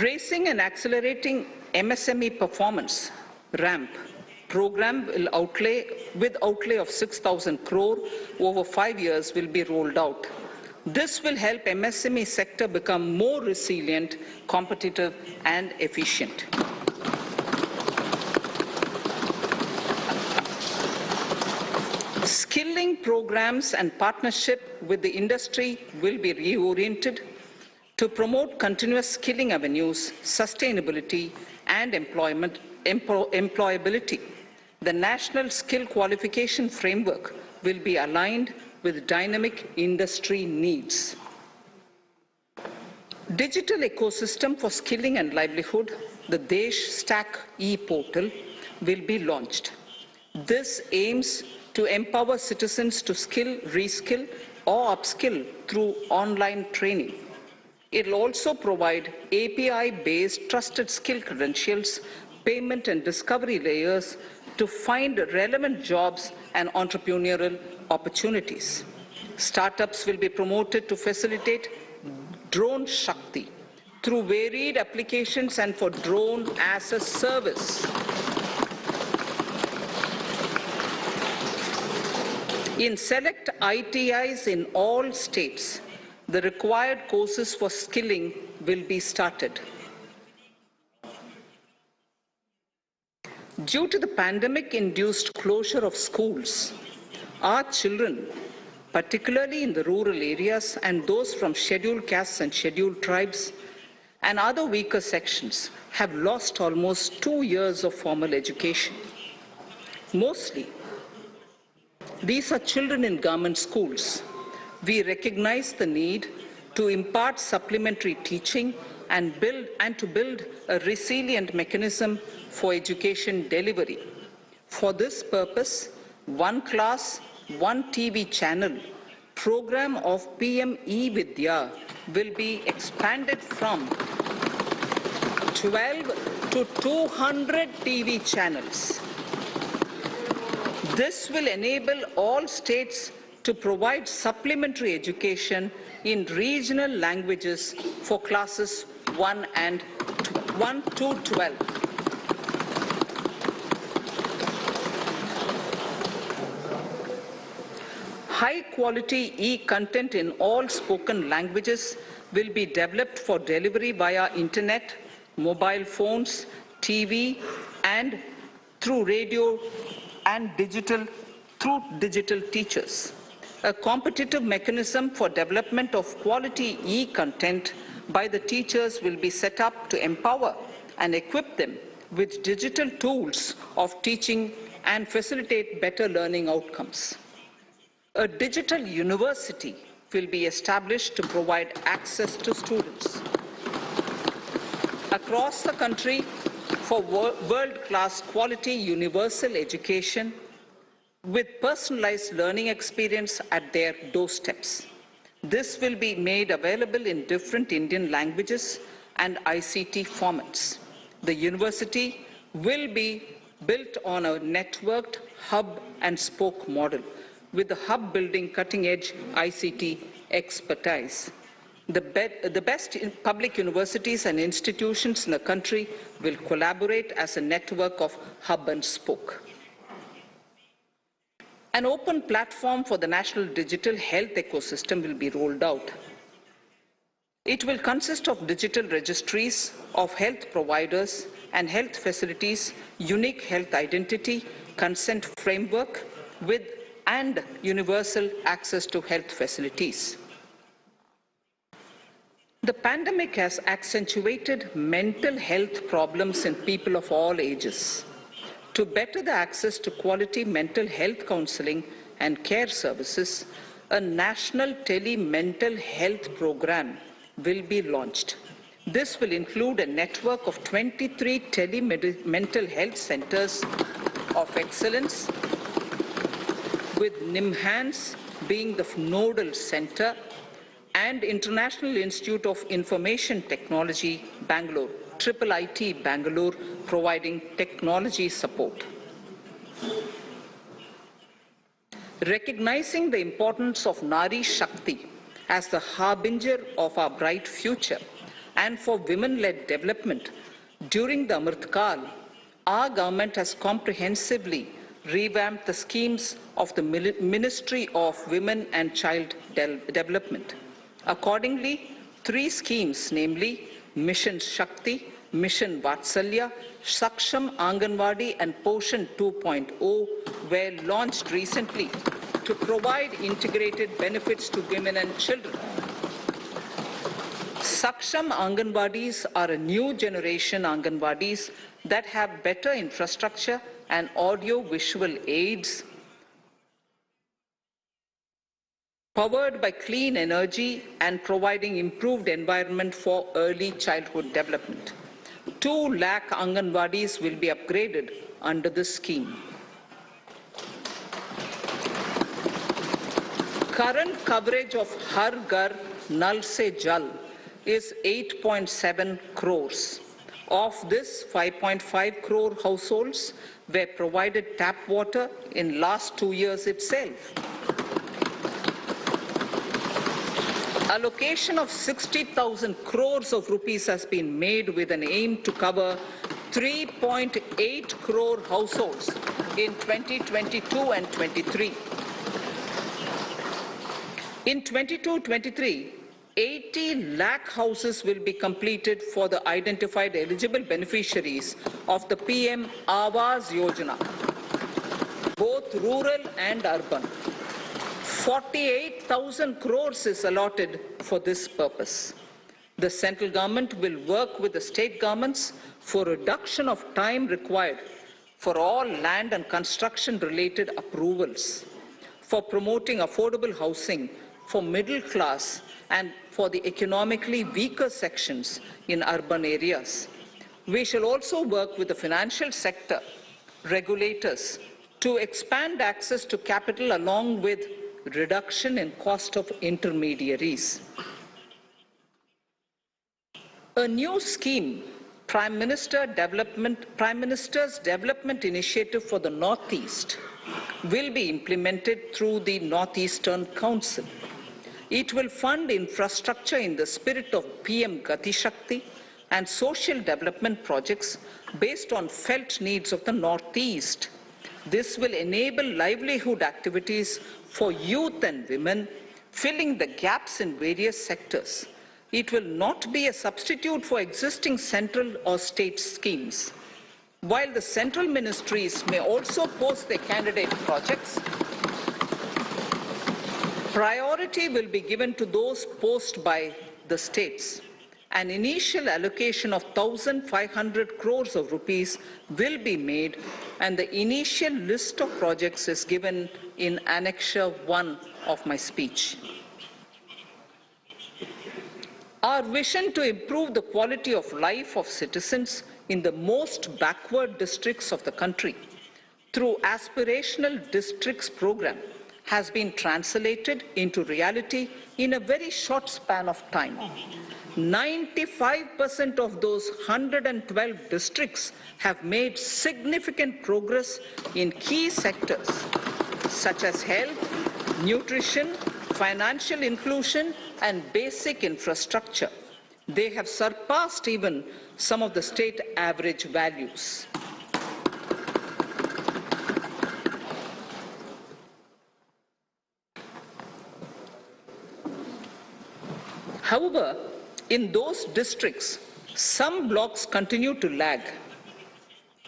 Raising and accelerating MSME performance, RAMP, program will outlay of 6,000 crore over 5 years will be rolled out. This will help MSME sector become more resilient, competitive and efficient. Skilling programs and partnership with the industry will be reoriented to promote continuous skilling avenues, sustainability and employability. The National Skill Qualification Framework will be aligned with dynamic industry needs. Digital ecosystem for skilling and livelihood, the Desh Stack e-portal, will be launched. This aims to empower citizens to skill, reskill or upskill through online training. It will also provide API-based trusted skill credentials, payment and discovery layers to find relevant jobs and entrepreneurial opportunities. Startups will be promoted to facilitate Drone Shakti through varied applications and for drone as a service. In select ITIs in all states, the required courses for skilling will be started. Due to the pandemic-induced closure of schools, our children, particularly in the rural areas and those from scheduled castes and scheduled tribes and other weaker sections, have lost almost 2 years of formal education. Mostly, these are children in government schools. We recognize the need to impart supplementary teaching and to build a resilient mechanism for education delivery. For this purpose, One Class, One TV channel program of PM E-Vidya will be expanded from 12 to 200 TV channels. This will enable all states to provide supplementary education in regional languages for classes 1 to 12. High-quality e-content in all spoken languages will be developed for delivery via internet, mobile phones, TV, and through radio and through digital teachers. A competitive mechanism for development of quality e-content by the teachers will be set up to empower and equip them with digital tools of teaching and facilitate better learning outcomes. A digital university will be established to provide access to students across the country for world-class quality universal education with personalized learning experience at their doorsteps. This will be made available in different Indian languages and ICT formats. The university will be built on a networked hub and spoke model, with the hub building cutting-edge ICT expertise. The best public universities and institutions in the country will collaborate as a network of hub and spoke. An open platform for the national digital health ecosystem will be rolled out. It will consist of digital registries of health providers and health facilities, unique health identity, consent framework, and universal access to health facilities. The pandemic has accentuated mental health problems in people of all ages. To better the access to quality mental health counseling and care services, a national tele-mental health program will be launched. This will include a network of 23 tele-mental health centers of excellence, with NIMHANS being the nodal center, and International Institute of Information Technology, Bangalore, IIIT Bangalore, providing technology support. Recognizing the importance of Nari Shakti as the harbinger of our bright future and for women-led development, during the Amrit Kal, our government has comprehensively revamped the schemes of the Ministry of Women and Child Development. Accordingly, 3 schemes, namely Mission Shakti, Mission Vatsalya, Saksham Anganwadi and Poshan 2.0 were launched recently to provide integrated benefits to women and children. Saksham Anganwadis are a new generation Anganwadis that have better infrastructure and audio-visual aids, powered by clean energy and providing improved environment for early childhood development. 2 lakh Anganwadis will be upgraded under this scheme. Current coverage of Har Ghar Nal Se Jal is 8.7 crores. Of this, 5.5 crore households were provided tap water in last 2 years itself. Allocation of 60,000 crores of rupees has been made with an aim to cover 3.8 crore households in 2022 and 23. In 22-23, 80 lakh houses will be completed for the identified eligible beneficiaries of the PM Awas Yojana, both rural and urban. 48,000 crores is allotted for this purpose. The central government will work with the state governments for reduction of time required for all land and construction related approvals, for promoting affordable housing for middle class and for the economically weaker sections in urban areas. We shall also work with the financial sector regulators to expand access to capital along with reduction in cost of intermediaries. A new scheme, Prime Minister's Development Initiative for the Northeast, will be implemented through the Northeastern Council. It will fund infrastructure in the spirit of PM Gati Shakti and social development projects based on felt needs of the Northeast. This will enable livelihood activities for youth and women, filling the gaps in various sectors. It will not be a substitute for existing central or state schemes. While the central ministries may also post their candidate projects, priority will be given to those posted by the states. An initial allocation of 1,500 crores of rupees will be made, and the initial list of projects is given in Annexure 1 of my speech. Our vision to improve the quality of life of citizens in the most backward districts of the country through Aspirational Districts program has been translated into reality in a very short span of time. 95% of those 112 districts have made significant progress in key sectors such as health, nutrition, financial inclusion, and basic infrastructure. They have surpassed even some of the state average values. However, in those districts, some blocks continue to lag.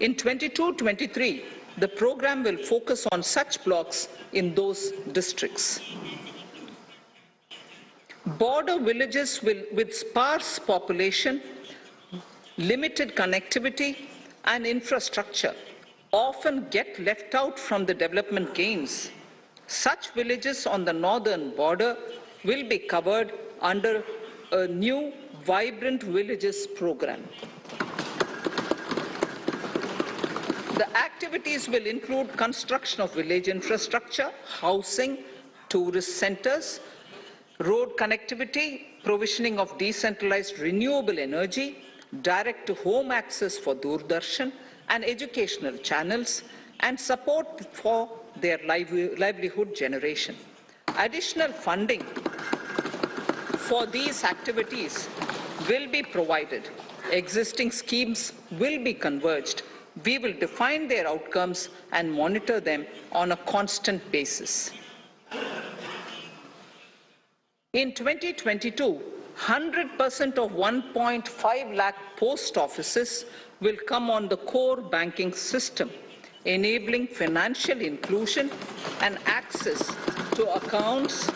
In 22-23, the program will focus on such blocks in those districts. Border villages with sparse population, limited connectivity, and infrastructure often get left out from the development gains. Such villages on the northern border will be covered under a new Vibrant Villages program. The activities will include construction of village infrastructure, housing, tourist centers, road connectivity, provisioning of decentralized renewable energy, direct-to-home access for Doordarshan and educational channels, and support for their livelihood generation. Additional funding for these activities will be provided. Existing schemes will be converged. We will define their outcomes and monitor them on a constant basis. In 2022, 100% of 1.5 lakh post offices will come on the core banking system, enabling financial inclusion and access to accounts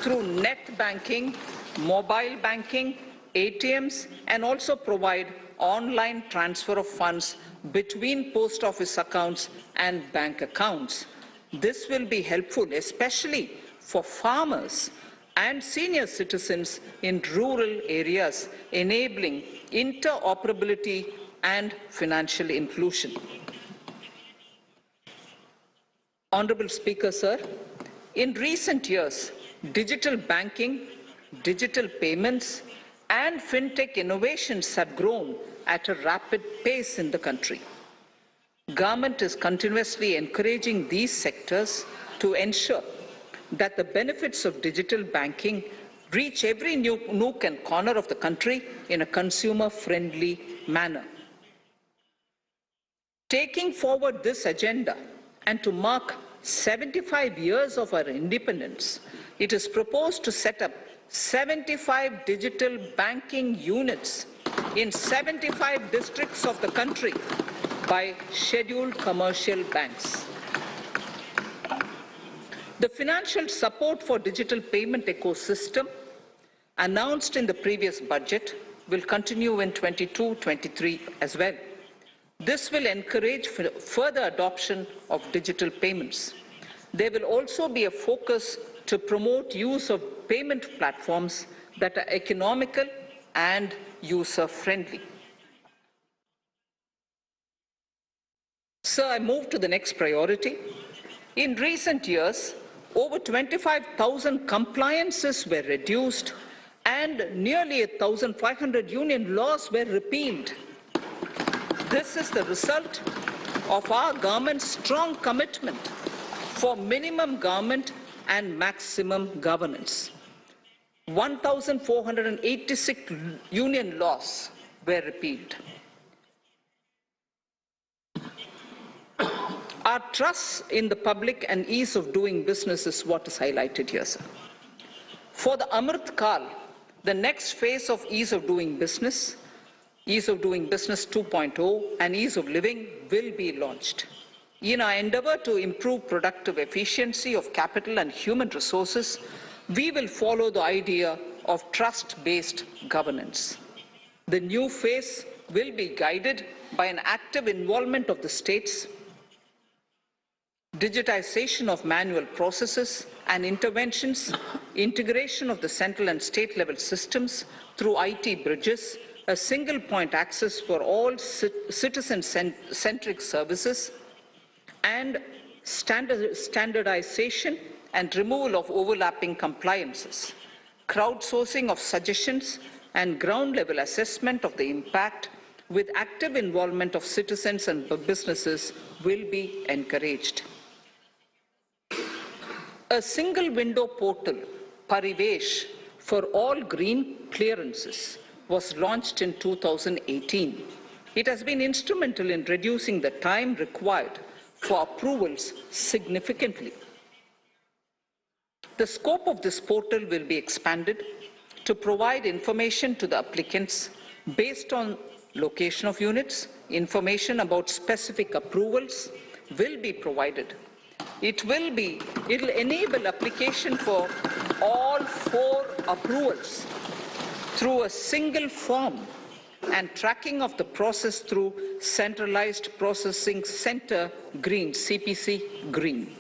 through net banking, mobile banking, ATMs, and also provide online transfer of funds between post office accounts and bank accounts. This will be helpful, especially for farmers and senior citizens in rural areas, enabling interoperability and financial inclusion. Honorable Speaker, sir, in recent years, digital banking, digital payments, and fintech innovations have grown at a rapid pace in the country. Government is continuously encouraging these sectors to ensure that the benefits of digital banking reach every nook and corner of the country in a consumer-friendly manner. Taking forward this agenda and to mark 75 years of our independence, it is proposed to set up 75 digital banking units in 75 districts of the country by scheduled commercial banks. The financial support for digital payment ecosystem announced in the previous budget will continue in 22-23 as well. This will encourage further adoption of digital payments. There will also be a focus to promote use of payment platforms that are economical and user-friendly. Sir, I move to the next priority. In recent years, over 25,000 compliances were reduced and nearly 1,500 union laws were repealed. This is the result of our government's strong commitment for minimum government and maximum governance. 1,486 union laws were repealed. Our Our trust in the public and ease of doing business is what is highlighted here, sir. For the Amrit Kal, the next phase of ease of doing business 2.0 and ease of living will be launched. In our endeavor to improve productive efficiency of capital and human resources, we will follow the idea of trust-based governance. The new phase will be guided by an active involvement of the states, digitization of manual processes and interventions, integration of the central and state level systems through IT bridges, a single point access for all citizen-centric services, and standardization and removal of overlapping compliances. Crowdsourcing of suggestions and ground-level assessment of the impact with active involvement of citizens and businesses will be encouraged. A single window portal, Parivesh, for all green clearances was launched in 2018. It has been instrumental in reducing the time required for approvals significantly. The scope of this portal will be expanded to provide information to the applicants based on location of units. Information about specific approvals will be provided. It will enable application for all 4 approvals through a single form and tracking of the process through Centralized Processing Center Green, CPC Green.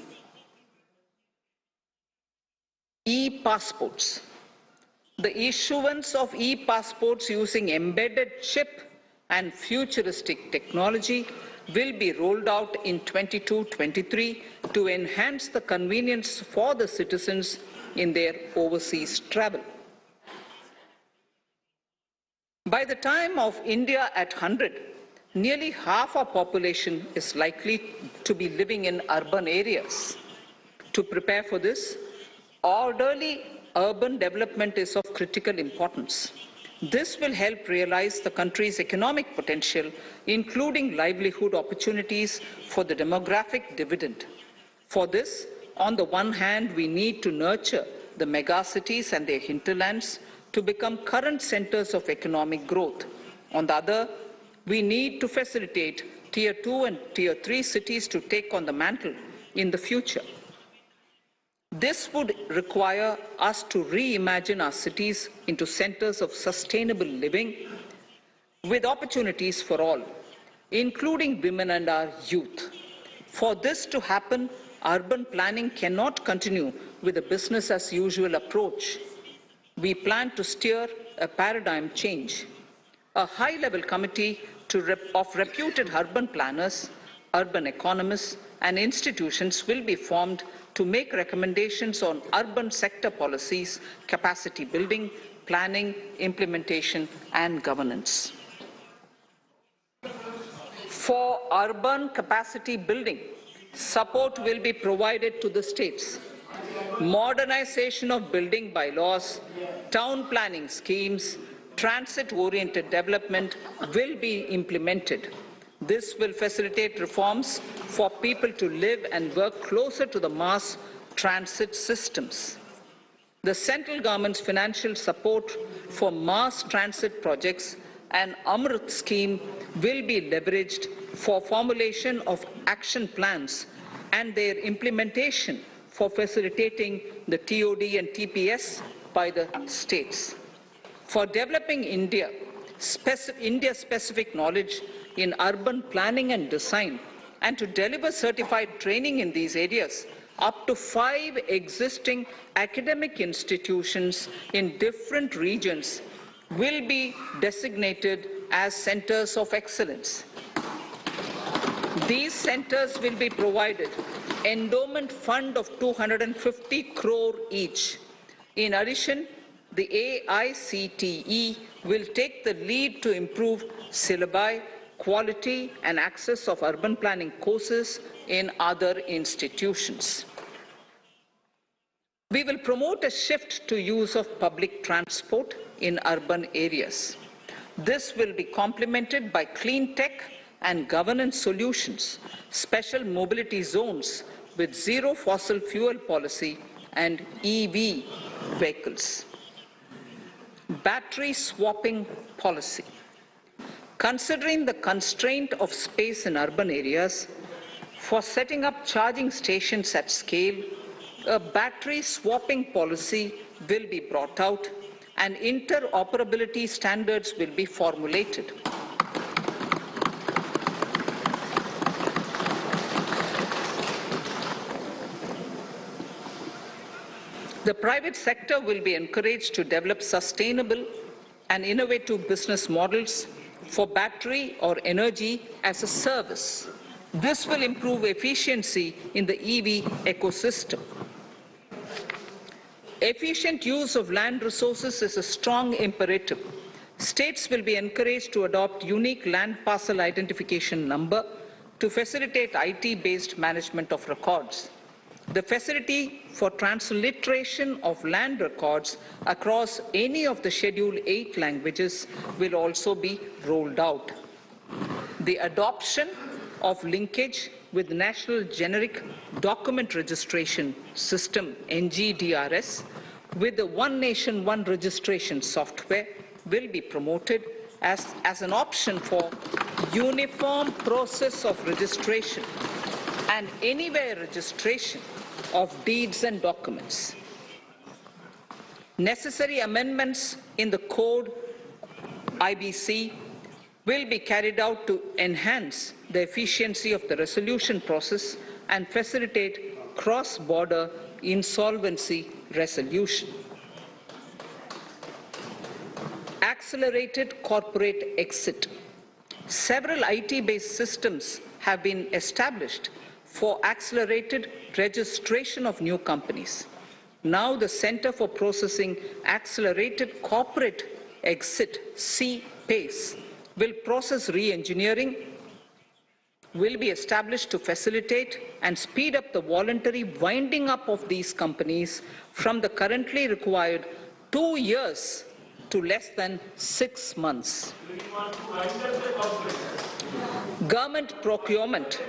E-passports. The issuance of e-passports using embedded chip and futuristic technology will be rolled out in 22-23 to enhance the convenience for the citizens in their overseas travel. By the time of India at 100, nearly half our population is likely to be living in urban areas. To prepare for this, orderly urban development is of critical importance. This will help realize the country's economic potential, including livelihood opportunities for the demographic dividend. For this, on the one hand, we need to nurture the megacities and their hinterlands to become current centers of economic growth. On the other, we need to facilitate Tier 2 and Tier 3 cities to take on the mantle in the future. This would require us to reimagine our cities into centers of sustainable living with opportunities for all, including women and our youth. For this to happen, urban planning cannot continue with a business as usual approach. We plan to steer a paradigm change. A high-level committee of reputed urban planners, urban economists, and institutions will be formed to make recommendations on urban sector policies, capacity building, planning, implementation, and governance. For urban capacity building, support will be provided to the states. Modernization of building bylaws, town planning schemes, transit-oriented development will be implemented. This will facilitate reforms for people to live and work closer to the mass transit systems. The central government's financial support for mass transit projects and Amrit scheme will be leveraged for formulation of action plans and their implementation for facilitating the TOD and TPS by the states. For developing India-specific knowledge in urban planning and design, and to deliver certified training in these areas, up to 5 existing academic institutions in different regions will be designated as centers of excellence. These centers will be provided endowment fund of 250 crore each. In addition, the AICTE will take the lead to improve syllabi, quality and access of urban planning courses in other institutions. We will promote a shift to use of public transport in urban areas. This will be complemented by clean tech and governance solutions, special mobility zones with zero fossil fuel policy and EV vehicles. Battery swapping policy. Considering the constraint of space in urban areas, for setting up charging stations at scale, a battery swapping policy will be brought out and interoperability standards will be formulated. The private sector will be encouraged to develop sustainable and innovative business models for battery or energy as a service. This will improve efficiency in the EV ecosystem. Efficient use of land resources is a strong imperative. States will be encouraged to adopt unique land parcel identification number to facilitate IT-based management of records. The facility for transliteration of land records across any of the Schedule 8 languages will also be rolled out. The adoption of linkage with National Generic Document Registration System, NGDRS, with the One Nation, One Registration software will be promoted as an option for uniform process of registration and anywhere registration of deeds and documents. Necessary amendments in the code IBC will be carried out to enhance the efficiency of the resolution process and facilitate cross-border insolvency resolution. Accelerated corporate exit. Several IT-based systems have been established for accelerated registration of new companies. Now the Center for Processing Accelerated Corporate Exit, CPACE, will process re-engineering, will be established to facilitate and speed up the voluntary winding up of these companies from the currently required 2 years to less than 6 months. Government procurement.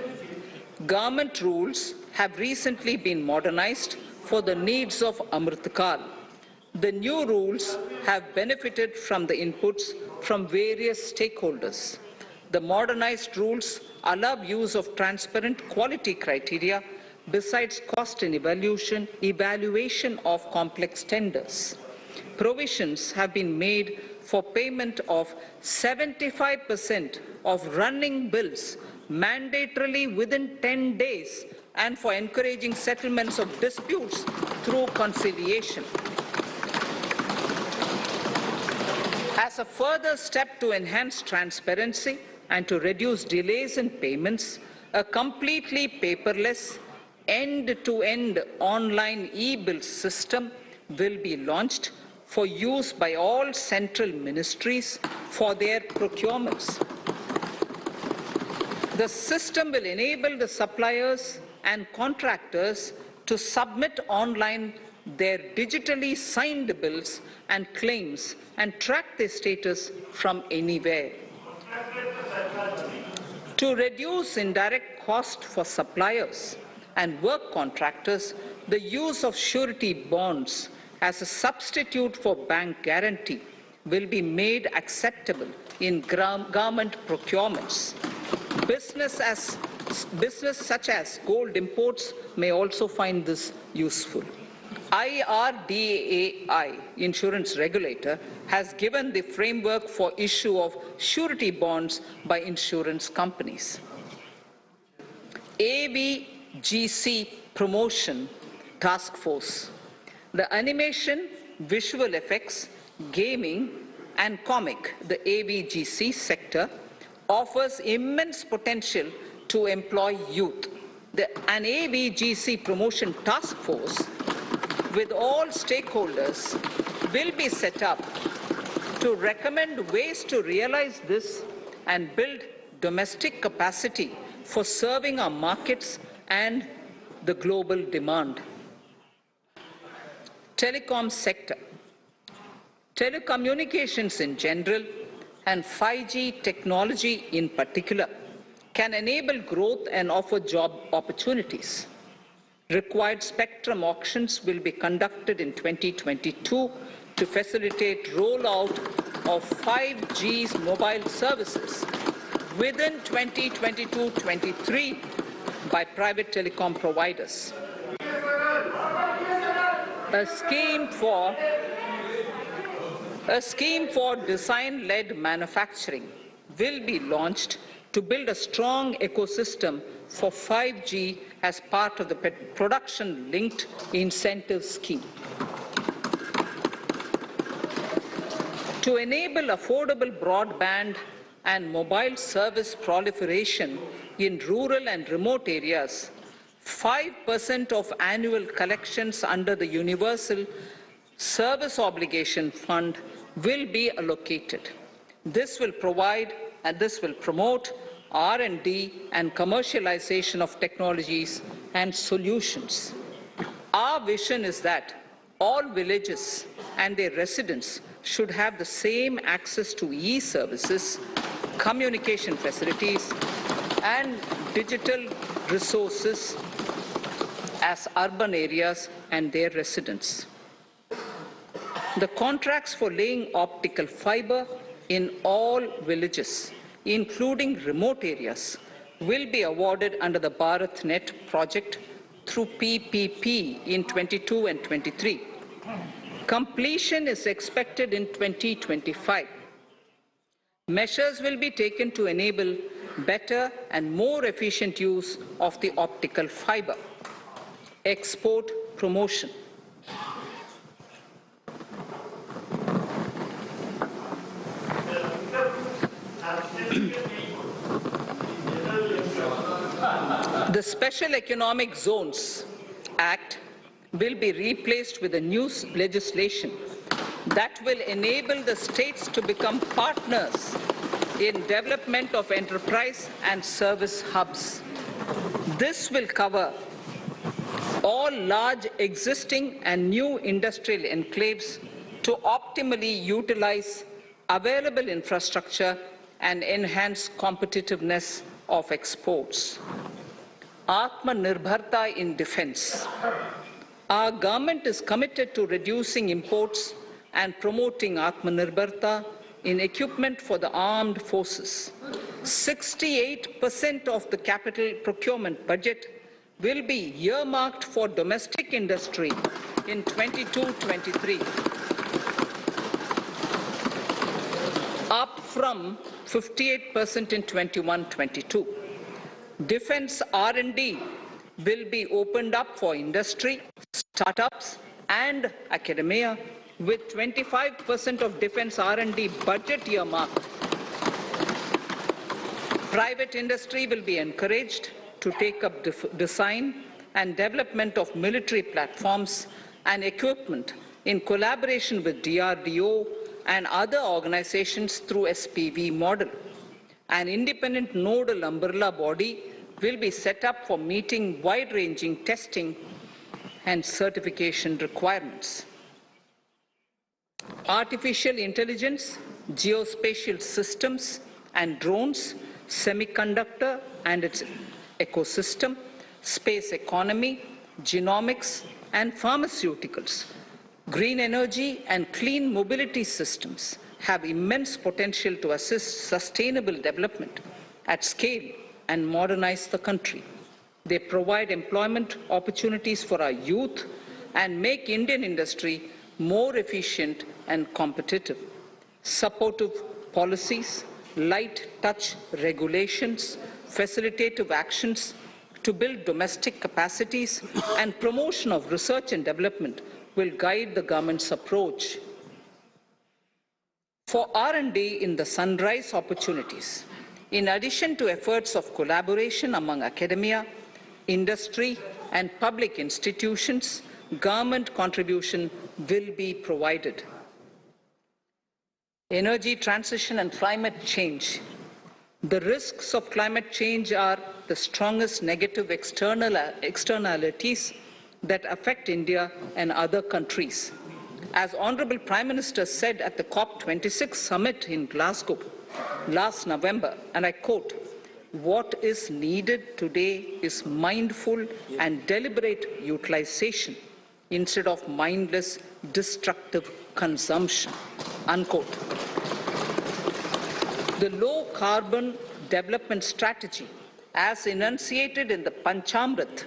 Government rules have recently been modernized for the needs of Amritkal. The new rules have benefited from the inputs from various stakeholders. The modernized rules allow use of transparent quality criteria besides cost and evaluation of complex tenders. Provisions have been made for payment of 75% of running bills mandatorily within 10 days and for encouraging settlements of disputes through conciliation. As a further step to enhance transparency and to reduce delays in payments, a completely paperless, end-to-end online e-bill system will be launched for use by all central ministries for their procurements. The system will enable the suppliers and contractors to submit online their digitally signed bills and claims and track their status from anywhere. To reduce indirect cost for suppliers and work contractors, the use of surety bonds as a substitute for bank guarantee will be made acceptable in government procurements. Business such as gold imports may also find this useful. IRDAI, insurance regulator, has given the framework for issue of surety bonds by insurance companies. AVGC Promotion Task Force. The animation, visual effects, gaming, and comic, the AVGC sector, offers immense potential to employ youth. An AVGC Promotion Task Force with all stakeholders will be set up to recommend ways to realize this and build domestic capacity for serving our markets and the global demand. Telecom sector. Telecommunications in general and 5G technology in particular can enable growth and offer job opportunities. Required spectrum auctions will be conducted in 2022 to facilitate rollout of 5G's mobile services within 2022-23 by private telecom providers. A scheme for design-led manufacturing will be launched to build a strong ecosystem for 5G as part of the production-linked incentive scheme. To enable affordable broadband and mobile service proliferation in rural and remote areas, 5% of annual collections under the Universal Service Obligation Fund will be allocated. This will provide and this will promote R&D and commercialization of technologies and solutions. Our vision is that all villages and their residents should have the same access to e-services, communication facilities, and digital resources as urban areas and their residents. The contracts for laying optical fiber in all villages, including remote areas, will be awarded under the BharatNet project through PPP in 22 and 23. Completion is expected in 2025. Measures will be taken to enable better and more efficient use of the optical fiber. Export promotion. The Special Economic Zones Act will be replaced with a new legislation that will enable the states to become partners in development of enterprise and service hubs. This will cover all large existing and new industrial enclaves to optimally utilize available infrastructure and enhance competitiveness of exports. Atmanirbharta in defense. Our government is committed to reducing imports and promoting Atmanirbharta in equipment for the armed forces. 68% of the capital procurement budget will be earmarked for domestic industry in 22-23, up from 58% in 21-22. Defense R&D will be opened up for industry, startups, and academia, with 25% of defense R&D budget earmarked. Private industry will be encouraged to take up design and development of military platforms and equipment in collaboration with DRDO and other organizations through SPV model. An independent nodal umbrella body will be set up for meeting wide-ranging testing and certification requirements. Artificial intelligence, geospatial systems and drones, semiconductor and its ecosystem, space economy, genomics and pharmaceuticals, green energy and clean mobility systems have immense potential to assist sustainable development at scale and modernize the country. They provide employment opportunities for our youth and make Indian industry more efficient and competitive. Supportive policies, light touch regulations, facilitative actions to build domestic capacities and promotion of research and development will guide the government's approach. For R&D in the sunrise opportunities, in addition to efforts of collaboration among academia, industry and public institutions, government contribution will be provided. Energy transition and climate change. The risks of climate change are the strongest negative externalities that affect India and other countries. As Honorable Prime Minister said at the COP26 summit in Glasgow last November, and I quote, what is needed today is mindful and deliberate utilization instead of mindless, destructive consumption, unquote. The low-carbon development strategy, as enunciated in the Panchamrit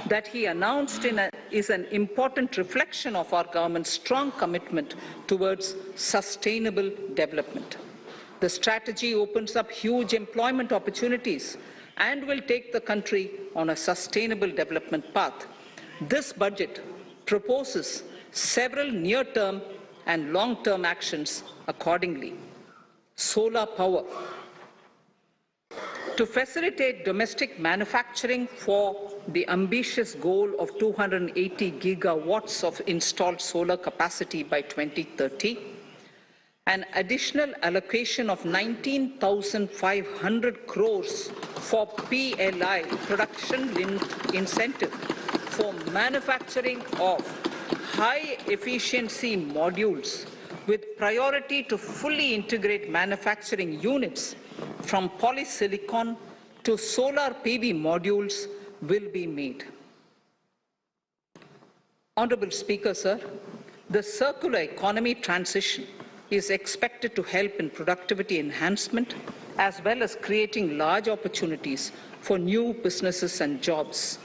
that he announced is an important reflection of our government's strong commitment towards sustainable development. The strategy opens up huge employment opportunities and will take the country on a sustainable development path. This budget proposes several near-term and long-term actions accordingly. Solar power. To facilitate domestic manufacturing for the ambitious goal of 280 gigawatts of installed solar capacity by 2030, an additional allocation of 19,500 crores for PLI, production-linked incentive, for manufacturing of high-efficiency modules with priority to fully integrate manufacturing units from polysilicon to solar PV modules will be made. Honorable Speaker, sir, the circular economy transition is expected to help in productivity enhancement as well as creating large opportunities for new businesses and jobs.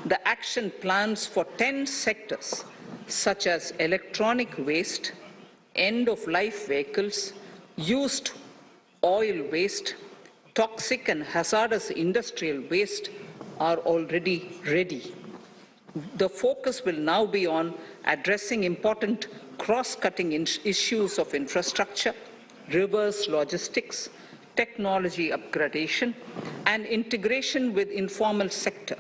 The action plans for 10 sectors such as electronic waste, end-of-life vehicles, used oil waste, toxic and hazardous industrial waste are already ready. The focus will now be on addressing important cross-cutting issues of infrastructure, reverse logistics, technology upgradation, and integration with informal sector.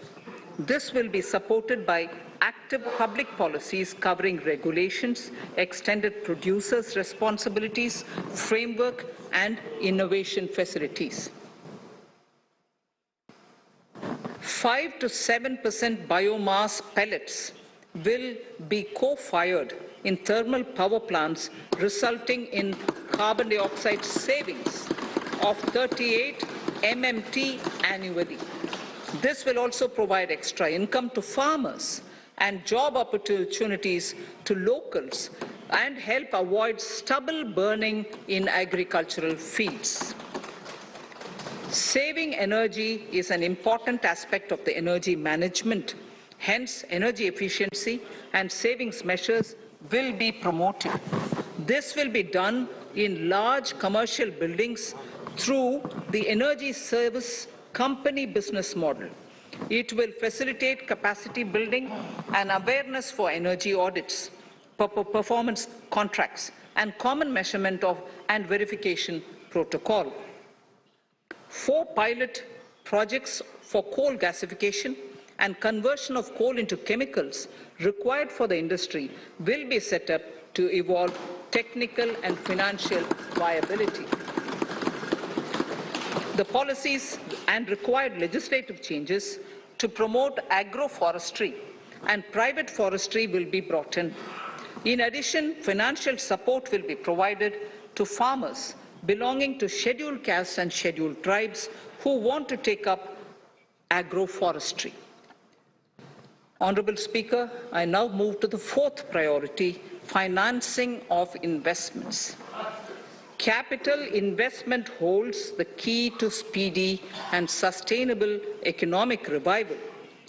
This will be supported by active public policies covering regulations, extended producers' responsibilities, framework, and innovation facilities. 5 to 7% biomass pellets will be co-fired in thermal power plants, resulting in carbon dioxide savings of 38 MMT annually. This will also provide extra income to farmers and job opportunities to locals and help avoid stubble burning in agricultural fields. Saving energy is an important aspect of the energy management. Hence, energy efficiency and savings measures will be promoted. This will be done in large commercial buildings through the energy service company business model. It will facilitate capacity building and awareness for energy audits, performance contracts, and common measurement of and verification protocol. 4 pilot projects for coal gasification and conversion of coal into chemicals required for the industry will be set up to evolve technical and financial viability. The policies and required legislative changes to promote agroforestry and private forestry will be brought in. In addition, financial support will be provided to farmers belonging to scheduled castes and scheduled tribes who want to take up agroforestry. Honorable Speaker, I now move to the 4th priority, financing of investments. Capital investment holds the key to speedy and sustainable economic revival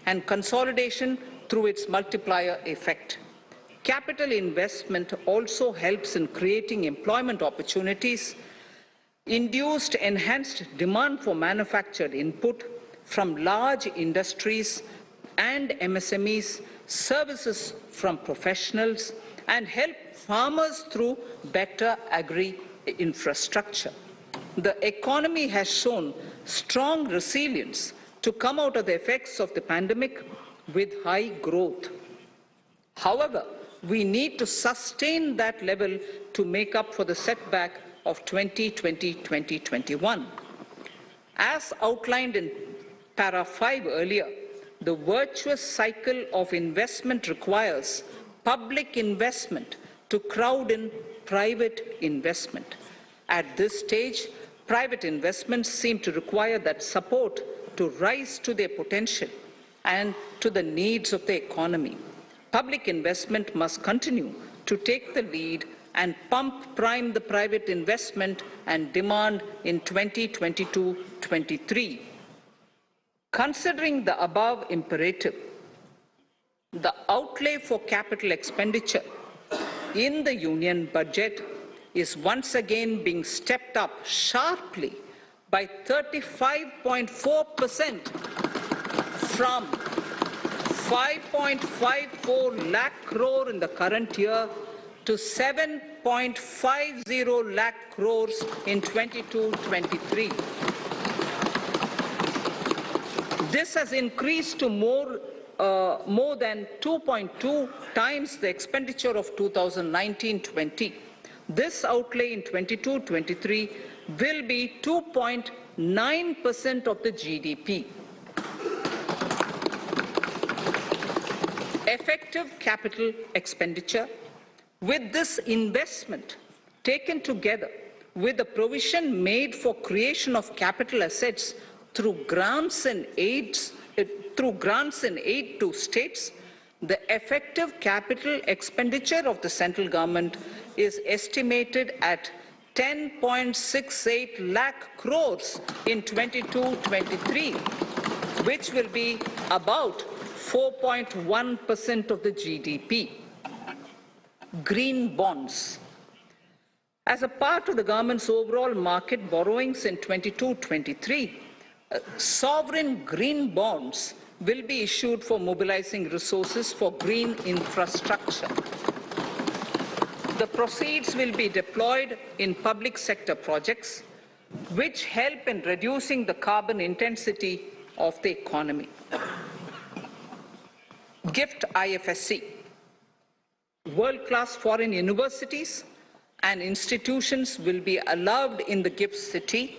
and consolidation through its multiplier effect. Capital investment also helps in creating employment opportunities, induced enhanced demand for manufactured input from large industries and MSMEs, services from professionals, and help farmers through better agri-infrastructure. The economy has shown strong resilience to come out of the effects of the pandemic with high growth. However, we need to sustain that level to make up for the setback of 2020-2021. As outlined in para 5 earlier, the virtuous cycle of investment requires public investment to crowd in private investment. At this stage, Private investments seem to require that support to rise to their potential and to the needs of the economy. Public investment must continue to take the lead and prime the private investment and demand in 2022-23. Considering the above imperative, the outlay for capital expenditure in the union budget is once again being stepped up sharply by 35.4% from 5.54 lakh crore in the current year to 7.50 lakh crores in 22-23. This has increased to more than 2.2 times the expenditure of 2019-20. This outlay in 22-23 will be 2.9% of the GDP. Effective capital expenditure, with this investment taken together with the provision made for creation of capital assets through grants and aid to states, the effective capital expenditure of the central government is estimated at 10.68 lakh crores in 22-23, which will be about 4.1% of the GDP. Green bonds. As a part of the government's overall market borrowings in 22-23, sovereign green bonds will be issued for mobilizing resources for green infrastructure. The proceeds will be deployed in public sector projects which help in reducing the carbon intensity of the economy. Gift IFSC. World-class foreign universities and institutions will be allowed in the gift city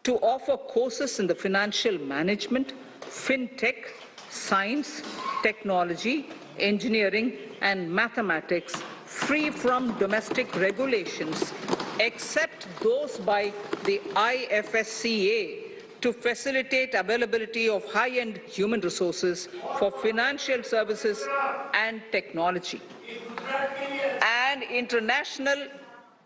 to offer courses in the financial management, fintech, science, technology, engineering, and mathematics free from domestic regulations, except those by the IFSCA to facilitate availability of high-end human resources for financial services and technology. An international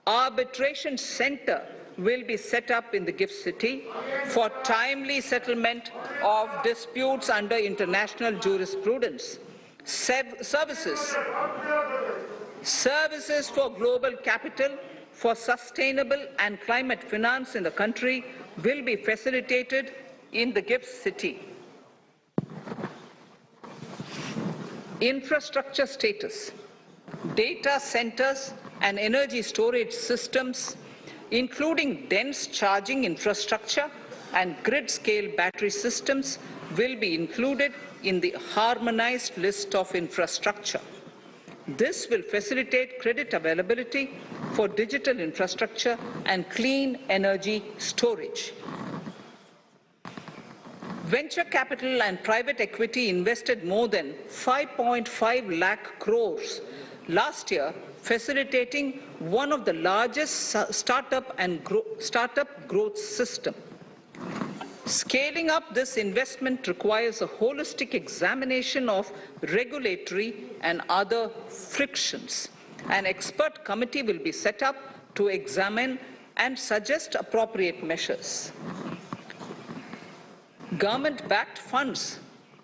arbitration center will be set up in the gift city for timely settlement of disputes under international jurisprudence. Services for global capital for sustainable and climate finance in the country will be facilitated in the gift city. Infrastructure status. Data centers and energy storage systems, including dense charging infrastructure and grid-scale battery systems, will be included in the harmonized list of infrastructure. This will facilitate credit availability for digital infrastructure and clean energy storage. Venture capital and private equity invested more than 5.5 lakh crores last year, facilitating one of the largest startup growth system. Scaling up this investment requires a holistic examination of regulatory and other frictions. An expert committee will be set up to examine and suggest appropriate measures. Government-backed funds,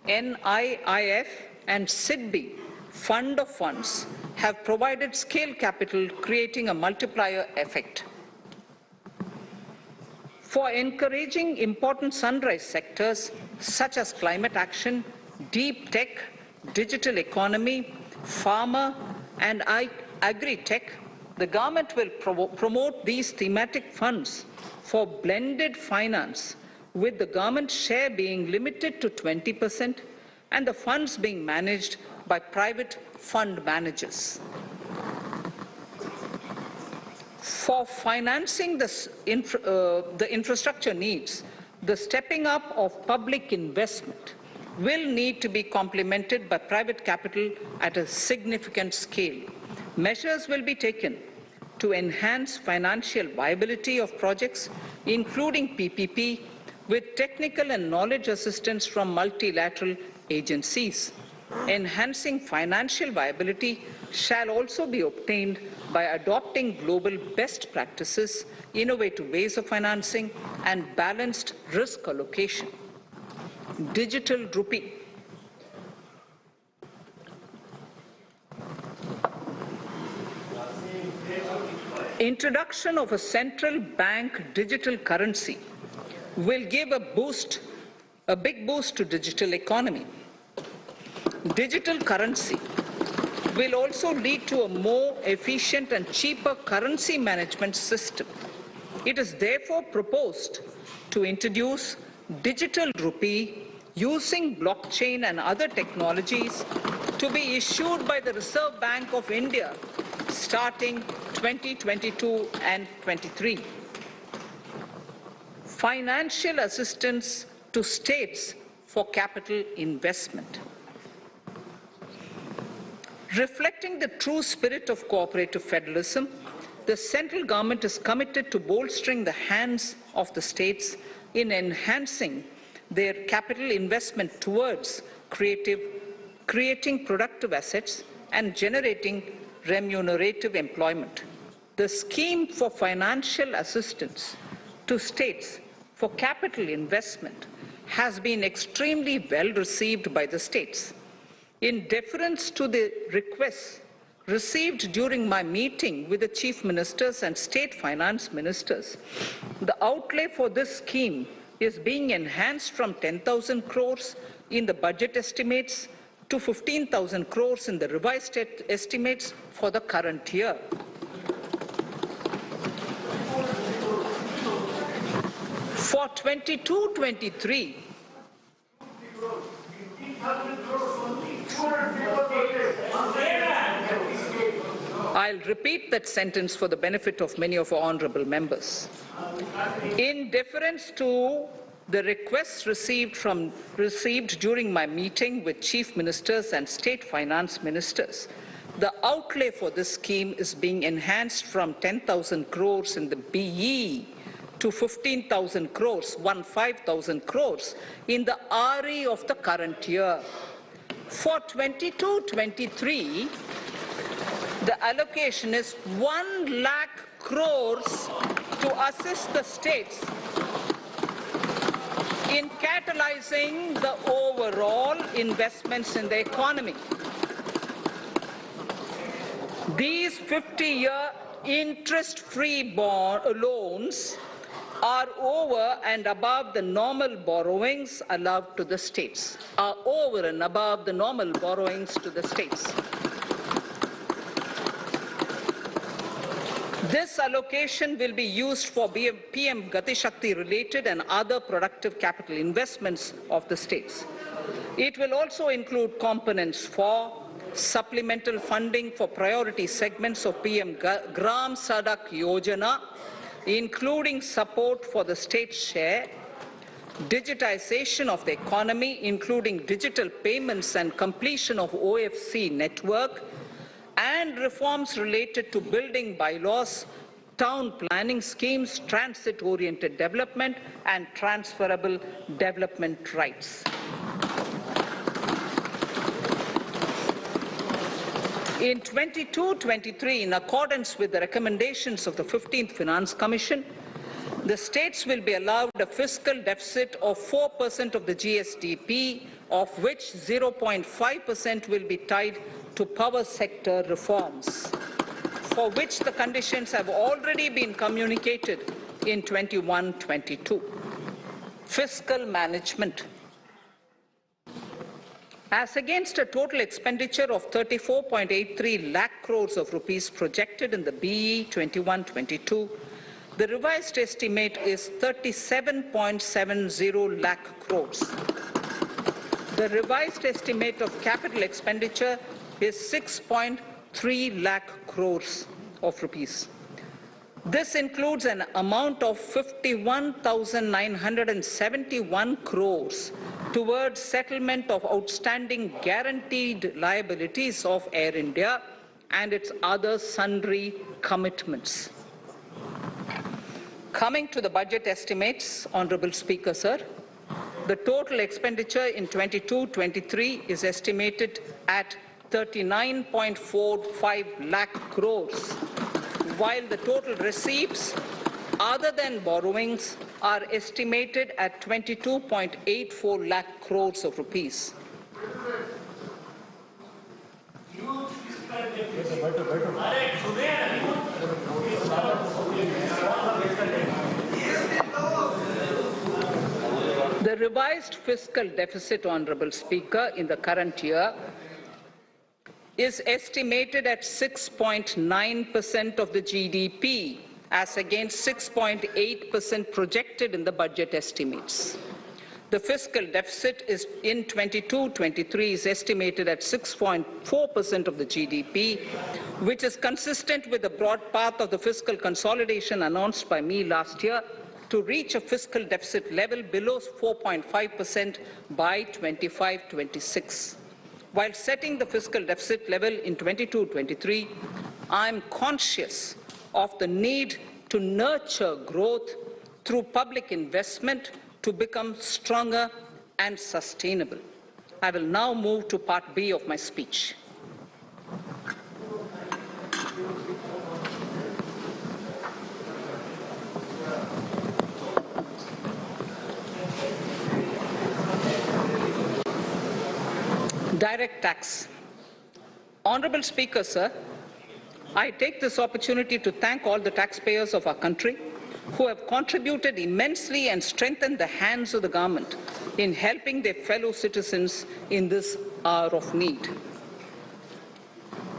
NIIF and SIDBI, Fund of Funds, have provided scale capital, creating a multiplier effect. For encouraging important sunrise sectors such as climate action, deep tech, digital economy, pharma, and agri-tech, the government will promote these thematic funds for blended finance, with the government share being limited to 20% and the funds being managed by private fund managers. For financing the infrastructure needs, the stepping up of public investment will need to be complemented by private capital at a significant scale. Measures will be taken to enhance financial viability of projects, including PPP, with technical and knowledge assistance from multilateral agencies. Enhancing financial viability shall also be obtained by adopting global best practices, innovative ways of financing, and balanced risk allocation. Digital rupee. Introduction of a central bank digital currency will give a big boost to digital economy. Digital currency will also lead to a more efficient and cheaper currency management system. It is therefore proposed to introduce digital rupee using blockchain and other technologies to be issued by the Reserve Bank of India starting 2022 and 23. Financial assistance to states for capital investment. Reflecting the true spirit of cooperative federalism, the central government is committed to bolstering the hands of the states in enhancing their capital investment towards creating productive assets and generating remunerative employment. The scheme for financial assistance to states for capital investment has been extremely well received by the states. In deference to the requests received during my meeting with the chief ministers and state finance ministers, the outlay for this scheme is being enhanced from 10,000 crores in the budget estimates to 15,000 crores in the revised estimates for the current year. For 22-23, I'll repeat that sentence for the benefit of many of our honorable members. In deference to the requests received during my meeting with chief ministers and state finance ministers, the outlay for this scheme is being enhanced from 10,000 crores in the BE to 15,000 crores, 15,000 crores in the RE of the current year. For 22-23, the allocation is 1 lakh crores to assist the states in catalyzing the overall investments in the economy. These 50-year interest-free loans are over and above the normal borrowings allowed to the states, are over and above the normal borrowings to the states. This allocation will be used for PM Gati Shakti related and other productive capital investments of the states. It will also include components for supplemental funding for priority segments of PM Gram Sadak Yojana, including support for the state share, digitization of the economy, including digital payments and completion of OFC network, and reforms related to building bylaws, town planning schemes, transit-oriented development, and transferable development rights. In 22-23, in accordance with the recommendations of the 15th Finance Commission, the states will be allowed a fiscal deficit of 4% of the GSDP, of which 0.5% will be tied to power sector reforms, for which the conditions have already been communicated in 21-22. Fiscal management. As against a total expenditure of 34.83 lakh crores of rupees projected in the BE 21-22, the revised estimate is 37.70 lakh crores. The revised estimate of capital expenditure is 6.3 lakh crores of rupees. This includes an amount of 51,971 crores towards settlement of outstanding guaranteed liabilities of Air India and its other sundry commitments. Coming to the budget estimates, Honorable Speaker, sir, the total expenditure in 22-23 is estimated at 39.45 lakh crores, while the total receipts other than borrowings are estimated at 22.84 lakh crores of rupees. The revised fiscal deficit, Honorable Speaker, in the current year is estimated at 6.9% of the GDP, as against 6.8% projected in the budget estimates. The fiscal deficit is in 22-23 is estimated at 6.4% of the GDP, which is consistent with the broad path of the fiscal consolidation announced by me last year to reach a fiscal deficit level below 4.5% by 25-26. While setting the fiscal deficit level in 22-23, I am conscious of the need to nurture growth through public investment to become stronger and sustainable. I will now move to Part B of my speech. Direct tax. Honorable Speaker, sir, I take this opportunity to thank all the taxpayers of our country who have contributed immensely and strengthened the hands of the government in helping their fellow citizens in this hour of need.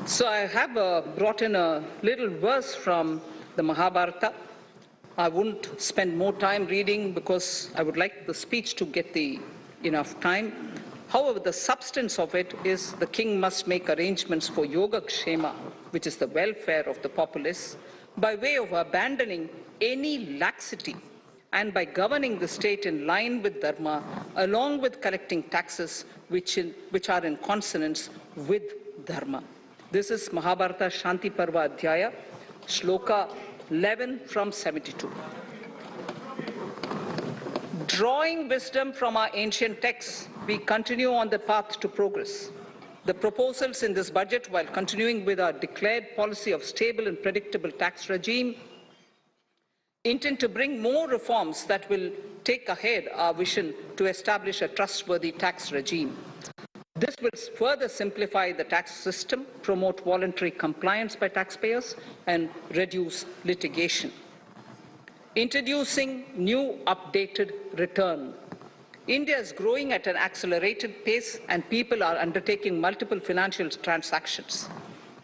So I have brought in a little verse from the Mahabharata. I won't spend more time reading because I would like the speech to get enough time. However, the substance of it is the king must make arrangements for yoga kshema, which is the welfare of the populace, by way of abandoning any laxity and by governing the state in line with dharma, along with collecting taxes which are in consonance with dharma. This is Mahabharata Shanti Parva Adhyaya, Shloka 11 from 72. Drawing wisdom from our ancient texts, we continue on the path to progress. The proposals in this budget, while continuing with our declared policy of stable and predictable tax regime, intend to bring more reforms that will take ahead our vision to establish a trustworthy tax regime. This will further simplify the tax system, promote voluntary compliance by taxpayers, and reduce litigation. Introducing new updated return. India is growing at an accelerated pace and people are undertaking multiple financial transactions.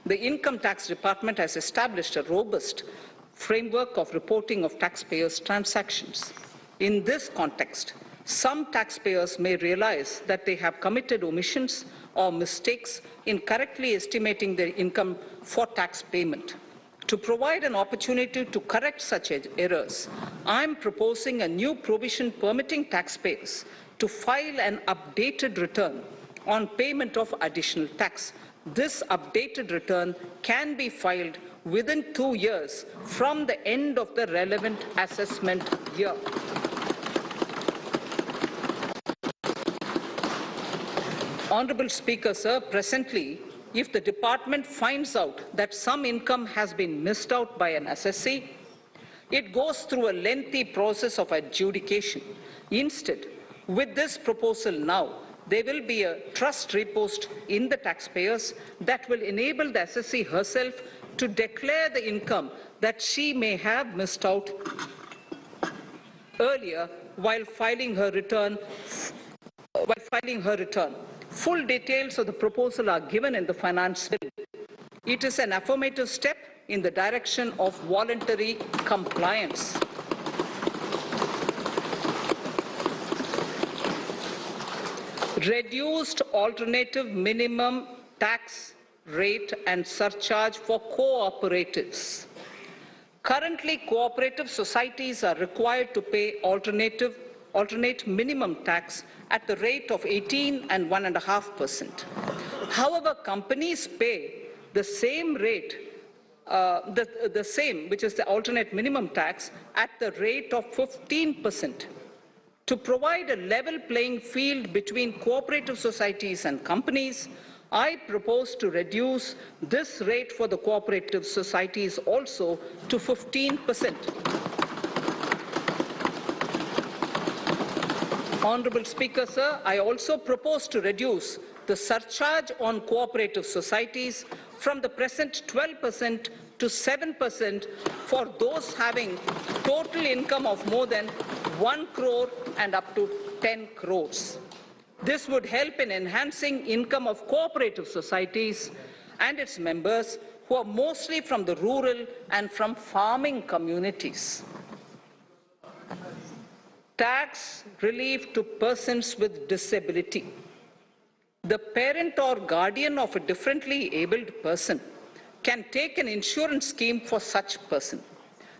The Income Tax Department has established a robust framework of reporting of taxpayers' transactions. In this context, some taxpayers may realize that they have committed omissions or mistakes in correctly estimating their income for tax payment. To provide an opportunity to correct such errors, I am proposing a new provision permitting taxpayers to file an updated return on payment of additional tax. This updated return can be filed within 2 years from the end of the relevant assessment year. Honorable Speaker, sir, presently, if the department finds out that some income has been missed out by an assessee, it goes through a lengthy process of adjudication. Instead, with this proposal now, there will be a trust repost in the taxpayers that will enable the assessee herself to declare the income that she may have missed out earlier while filing her return. Full details of the proposal are given in the finance bill. It is an affirmative step in the direction of voluntary compliance. Reduced alternative minimum tax rate and surcharge for cooperatives. Currently, cooperative societies are required to pay alternate minimum tax at the rate of 18 and 1.5%. However, companies pay the same rate, the same, which is the alternate minimum tax, at the rate of 15%. To provide a level playing field between cooperative societies and companies, I propose to reduce this rate for the cooperative societies also to 15%. Honourable Speaker, sir, I also propose to reduce the surcharge on cooperative societies from the present 12% to 7% for those having total income of more than 1 crore and up to 10 crores. This would help in enhancing income of cooperative societies and its members who are mostly from the rural and from farming communities. Tax relief to persons with disability. The parent or guardian of a differently abled person can take an insurance scheme for such person.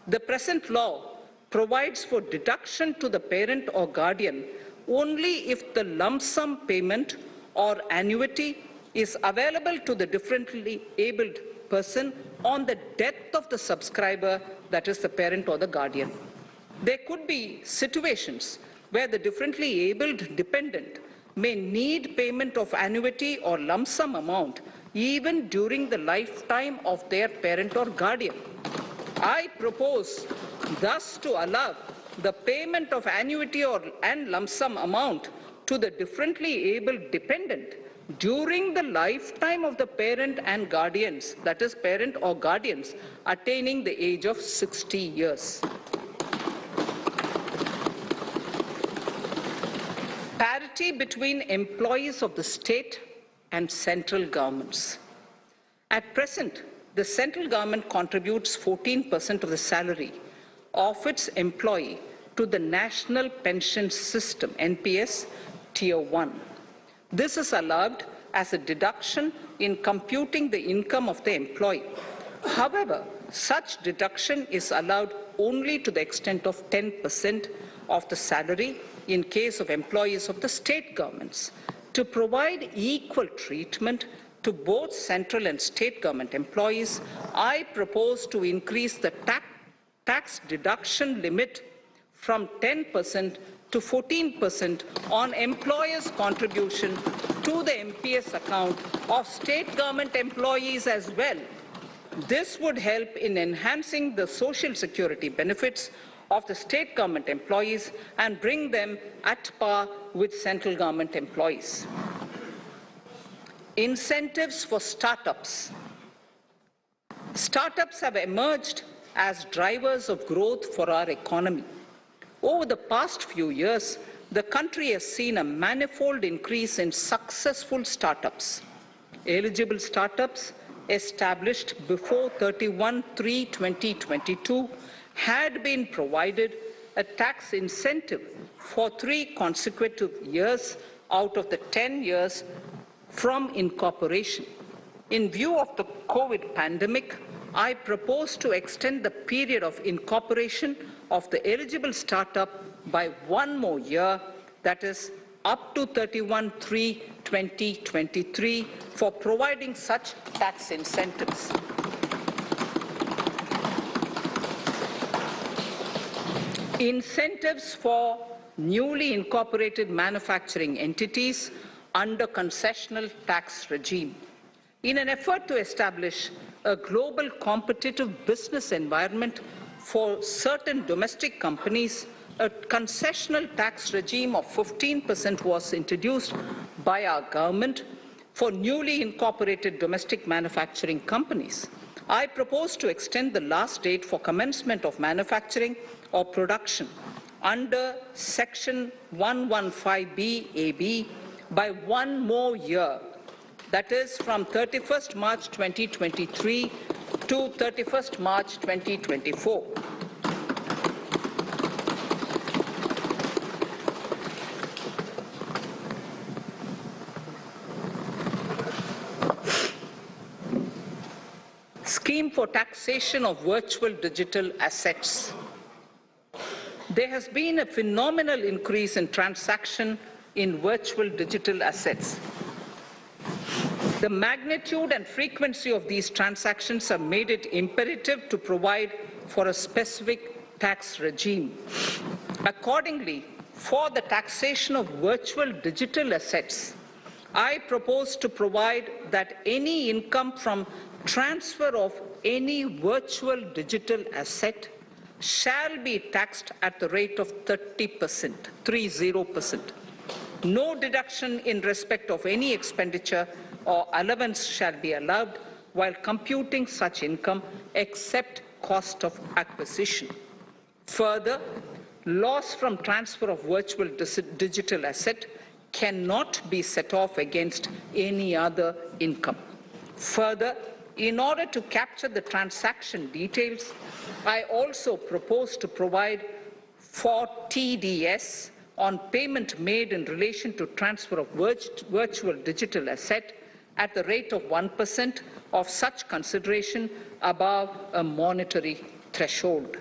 The present law provides for deduction to the parent or guardian only if the lump sum payment or annuity is available to the differently abled person on the death of the subscriber, that is the parent or the guardian. There could be situations where the differently abled dependent may need payment of annuity or lump sum amount even during the lifetime of their parent or guardian. I propose thus to allow the payment of annuity and lump sum amount to the differently abled dependent during the lifetime of the parent and guardians, that is parent or guardians, attaining the age of 60 years. Parity between employees of the state and central governments. At present, the central government contributes 14% of the salary of its employee to the National Pension System, NPS, Tier 1. This is allowed as a deduction in computing the income of the employee. However, such deduction is allowed only to the extent of 10% of the salary in case of employees of the state governments. To provide equal treatment to both central and state government employees, I propose to increase the tax deduction limit from 10% to 14% on employers' contribution to the MPS account of state government employees as well. This would help in enhancing the social security benefits of the state government employees and bring them at par with central government employees. Incentives for startups. Startups have emerged as drivers of growth for our economy. Over the past few years, the country has seen a manifold increase in successful startups. Eligible startups established before 31/3/2022 had been provided a tax incentive for 3 consecutive years out of the 10 years from incorporation. In view of the COVID pandemic, I propose to extend the period of incorporation of the eligible startup by 1 more year, that is up to 31/3/2023, for providing such tax incentives. Incentives for newly incorporated manufacturing entities under concessional tax regime. In an effort to establish a global competitive business environment for certain domestic companies, a concessional tax regime of 15% was introduced by our government for newly incorporated domestic manufacturing companies. I propose to extend the last date for commencement of manufacturing or production under Section 115B(ab) by 1 more year, that is from 31st March 2023 to 31st March 2024. Scheme for taxation of virtual digital assets. There has been a phenomenal increase in transaction in virtual digital assets. The magnitude and frequency of these transactions have made it imperative to provide for a specific tax regime. Accordingly, for the taxation of virtual digital assets, I propose to provide that any income from transfer of any virtual digital asset shall be taxed at the rate of 30%, 30%. No deduction in respect of any expenditure or allowance shall be allowed while computing such income except cost of acquisition. Further, loss from transfer of virtual digital asset cannot be set off against any other income. Further, in order to capture the transaction details, I also propose to provide for TDS on payment made in relation to transfer of virtual digital asset at the rate of 1% of such consideration above a monetary threshold.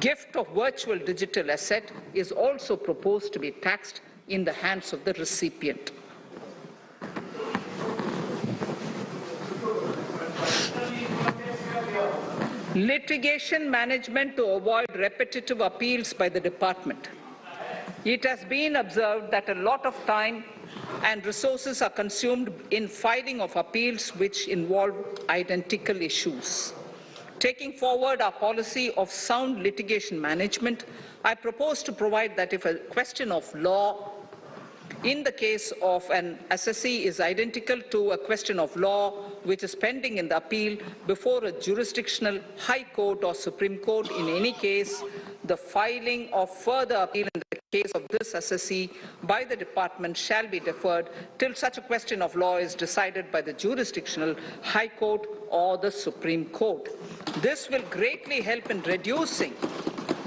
Gift of virtual digital asset is also proposed to be taxed in the hands of the recipient. Litigation management to avoid repetitive appeals by the department. It has been observed that a lot of time and resources are consumed in filing of appeals which involve identical issues. Taking forward our policy of sound litigation management, I propose to provide that if a question of law in the case of an assessee is identical to a question of law which is pending in the appeal before a jurisdictional high court or Supreme Court, in any case, the filing of further appeal in the case of this assessee by the department shall be deferred till such a question of law is decided by the jurisdictional high court or the Supreme Court. This will greatly help in reducing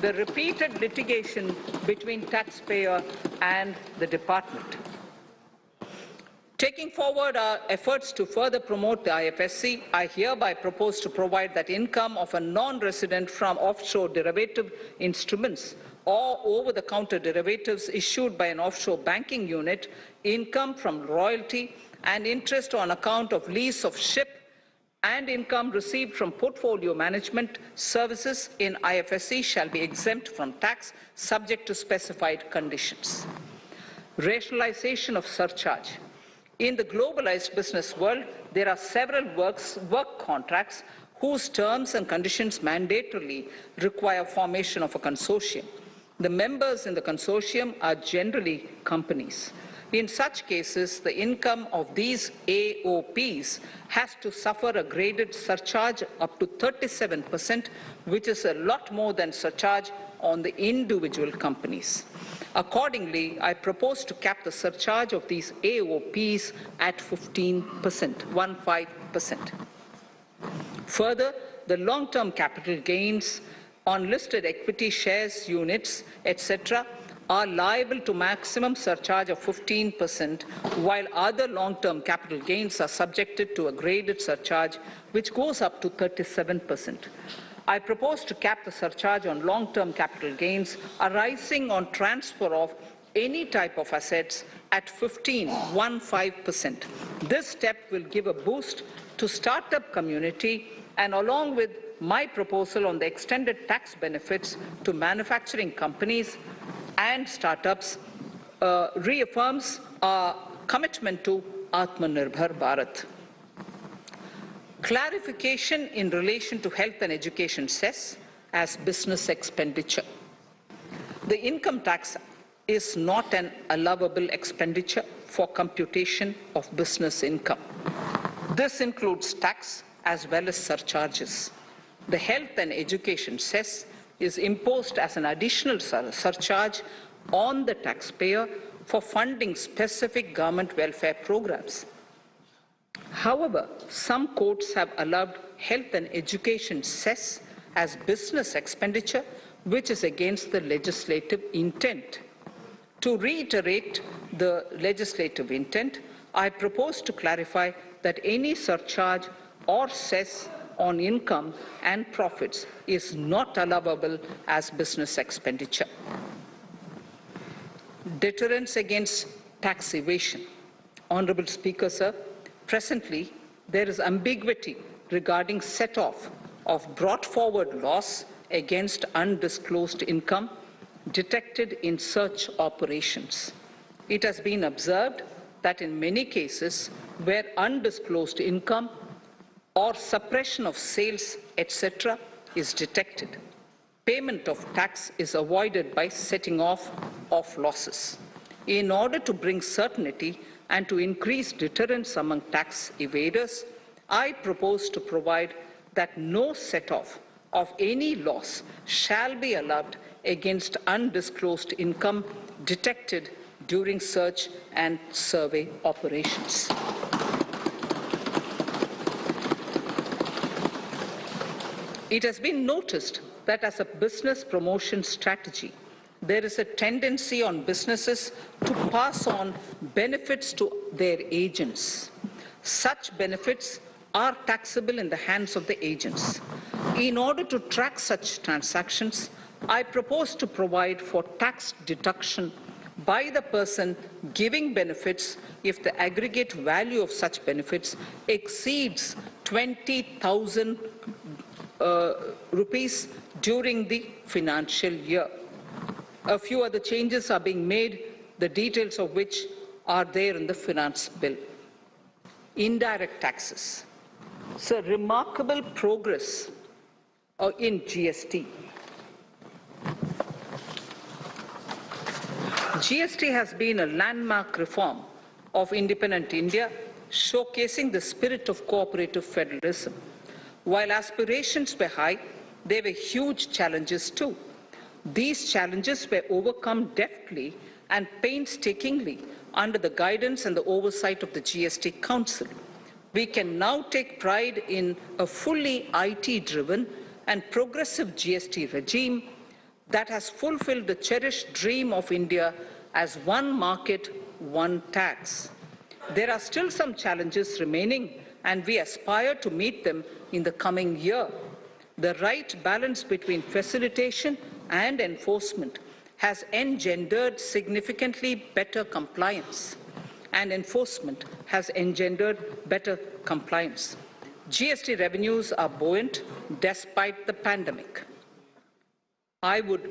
the repeated litigation between taxpayer and the department. Taking forward our efforts to further promote the IFSC, I hereby propose to provide that income of a non-resident from offshore derivative instruments or over-the-counter derivatives issued by an offshore banking unit, income from royalty and interest on account of lease of ship, and income received from portfolio management services in IFSC shall be exempt from tax subject to specified conditions. Rationalization of surcharge. In the globalized business world, there are several work contracts whose terms and conditions mandatorily require formation of a consortium. The members in the consortium are generally companies. In such cases, the income of these AOPs has to suffer a graded surcharge up to 37%, which is a lot more than surcharge on the individual companies. Accordingly, I propose to cap the surcharge of these AOPs at 15%, 15%. Further, the long-term capital gains on listed equity shares, units, etc., are liable to maximum surcharge of 15%, while other long-term capital gains are subjected to a graded surcharge, which goes up to 37%. I propose to cap the surcharge on long-term capital gains arising on transfer of any type of assets at 15%. This step will give a boost to startup community, and along with my proposal on the extended tax benefits to manufacturing companies and startups, reaffirms our commitment to Atmanirbhar Bharat. Clarification in relation to health and education cess as business expenditure. The income tax is not an allowable expenditure for computation of business income. This includes tax as well as surcharges. The health and education cess is imposed as an additional surcharge on the taxpayer for funding specific government welfare programs. However, some courts have allowed health and education cess as business expenditure, which is against the legislative intent. To reiterate the legislative intent, I propose to clarify that any surcharge or cess on income and profits is not allowable as business expenditure. Deterrence against tax evasion. Honorable Speaker, sir, Presently, there is ambiguity regarding set-off of brought forward loss against undisclosed income detected in search operations. It has been observed that in many cases where undisclosed income or suppression of sales, etc., is detected, payment of tax is avoided by setting off of losses. In order to bring certainty and to increase deterrence among tax evaders, I propose to provide that no set-off of any loss shall be allowed against undisclosed income detected during search and survey operations. It has been noticed that as a business promotion strategy, there is a tendency on businesses to pass on benefits to their agents. Such benefits are taxable in the hands of the agents. In order to track such transactions, I propose to provide for tax deduction by the person giving benefits if the aggregate value of such benefits exceeds 20,000 rupees during the financial year. A few other changes are being made, the details of which are there in the finance bill. Indirect taxes. So remarkable progress in GST. GST has been a landmark reform of independent India, showcasing the spirit of cooperative federalism. While aspirations were high, there were huge challenges too. These challenges were overcome deftly and painstakingly under the guidance and the oversight of the GST Council. We can now take pride in a fully IT-driven and progressive GST regime that has fulfilled the cherished dream of India as one market, one tax. There are still some challenges remaining, and we aspire to meet them in the coming year. The right balance between facilitation and enforcement has engendered significantly better compliance, and enforcement has engendered better compliance. GST revenues are buoyant despite the pandemic. I would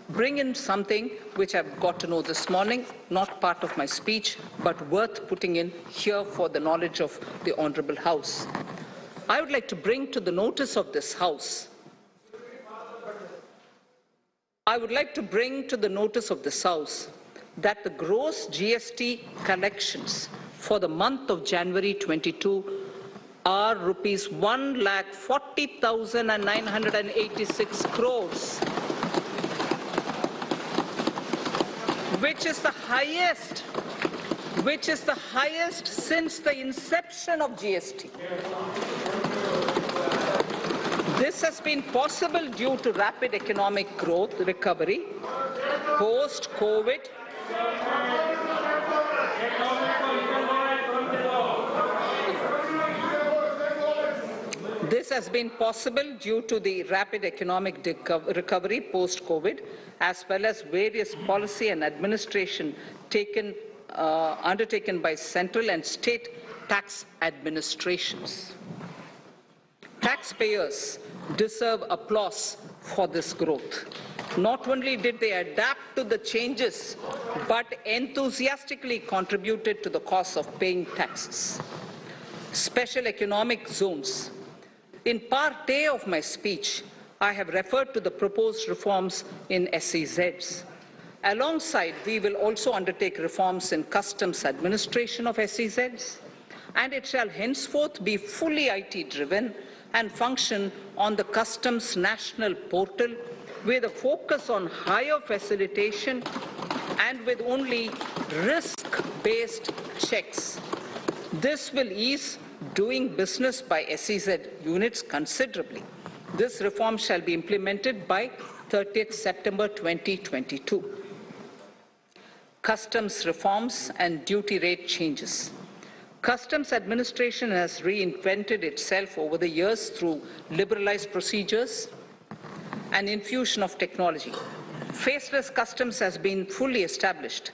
bring in something which I've got to know this morning, not part of my speech, but worth putting in here for the knowledge of the Honorable House. I would like to bring to the notice of this House that the gross GST collections for the month of January 22 are rupees 1,40,986 crores, which is the highest since the inception of GST. This has been possible due to rapid economic growth, recovery, post-COVID, recovery post-COVID, as well as various policy and administration undertaken by central and state tax administrations. Taxpayers deserve applause for this growth. Not only did they adapt to the changes, but enthusiastically contributed to the cost of paying taxes. Special economic zones. In part A of my speech, I have referred to the proposed reforms in SEZs. Alongside, we will also undertake reforms in customs administration of SEZs, and it shall henceforth be fully IT-driven and function on the customs national portal with a focus on higher facilitation and with only risk-based checks. This will ease doing business by SEZ units considerably. This reform shall be implemented by 30th September 2022. Customs reforms and duty rate changes. Customs administration has reinvented itself over the years through liberalized procedures and infusion of technology. Faceless customs has been fully established.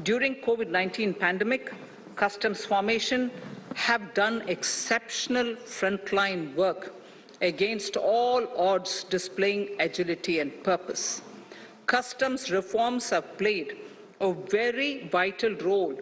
During COVID-19 pandemic, Customs Formation have done exceptional frontline work against all odds, displaying agility and purpose. Customs reforms have played a very vital role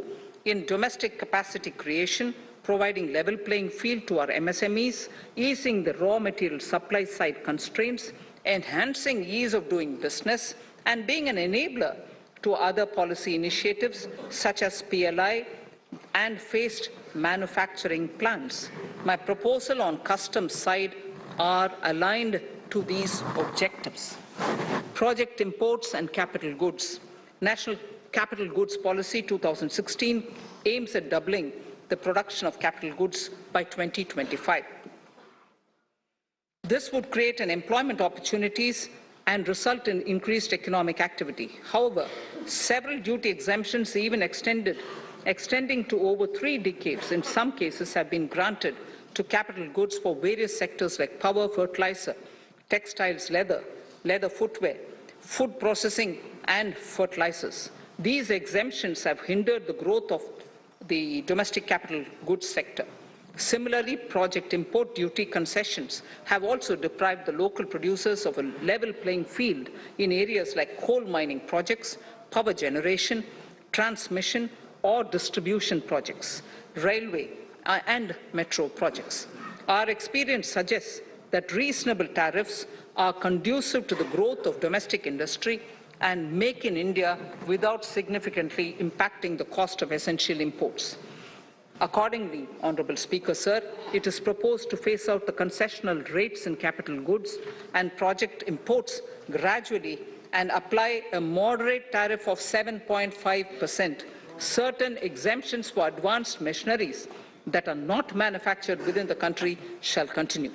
in domestic capacity creation, providing level playing field to our MSMEs, easing the raw material supply side constraints, enhancing ease of doing business, and being an enabler to other policy initiatives such as PLI and phased manufacturing plans. My proposal on customs side are aligned to these objectives. Project imports and capital goods. National Capital Goods Policy 2016 aims at doubling the production of capital goods by 2025. This would create an employment opportunities and result in increased economic activity. However, several duty exemptions, even extending to over 3 decades, in some cases have been granted to capital goods for various sectors like power, fertilizer, textiles, leather footwear, food processing, and fertilizers. These exemptions have hindered the growth of the domestic capital goods sector. Similarly, project import duty concessions have also deprived the local producers of a level playing field in areas like coal mining projects, power generation, transmission or distribution projects, railway and metro projects. Our experience suggests that reasonable tariffs are conducive to the growth of domestic industry and make in India without significantly impacting the cost of essential imports. Accordingly, Honourable Speaker, Sir, it is proposed to phase out the concessional rates in capital goods and project imports gradually and apply a moderate tariff of 7.5%. Certain exemptions for advanced machineries that are not manufactured within the country shall continue.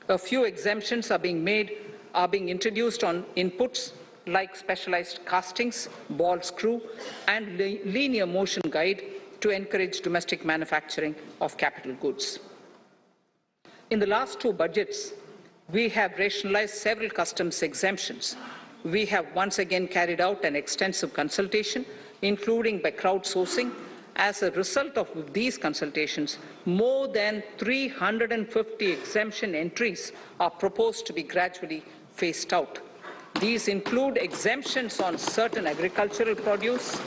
A few exemptions are being introduced on inputs like specialized castings, ball screw, and linear motion guide to encourage domestic manufacturing of capital goods. In the last 2 budgets, we have rationalized several customs exemptions. We have once again carried out an extensive consultation, including by crowdsourcing. As a result of these consultations, more than 350 exemption entries are proposed to be gradually phased out. These include exemptions on certain agricultural produce,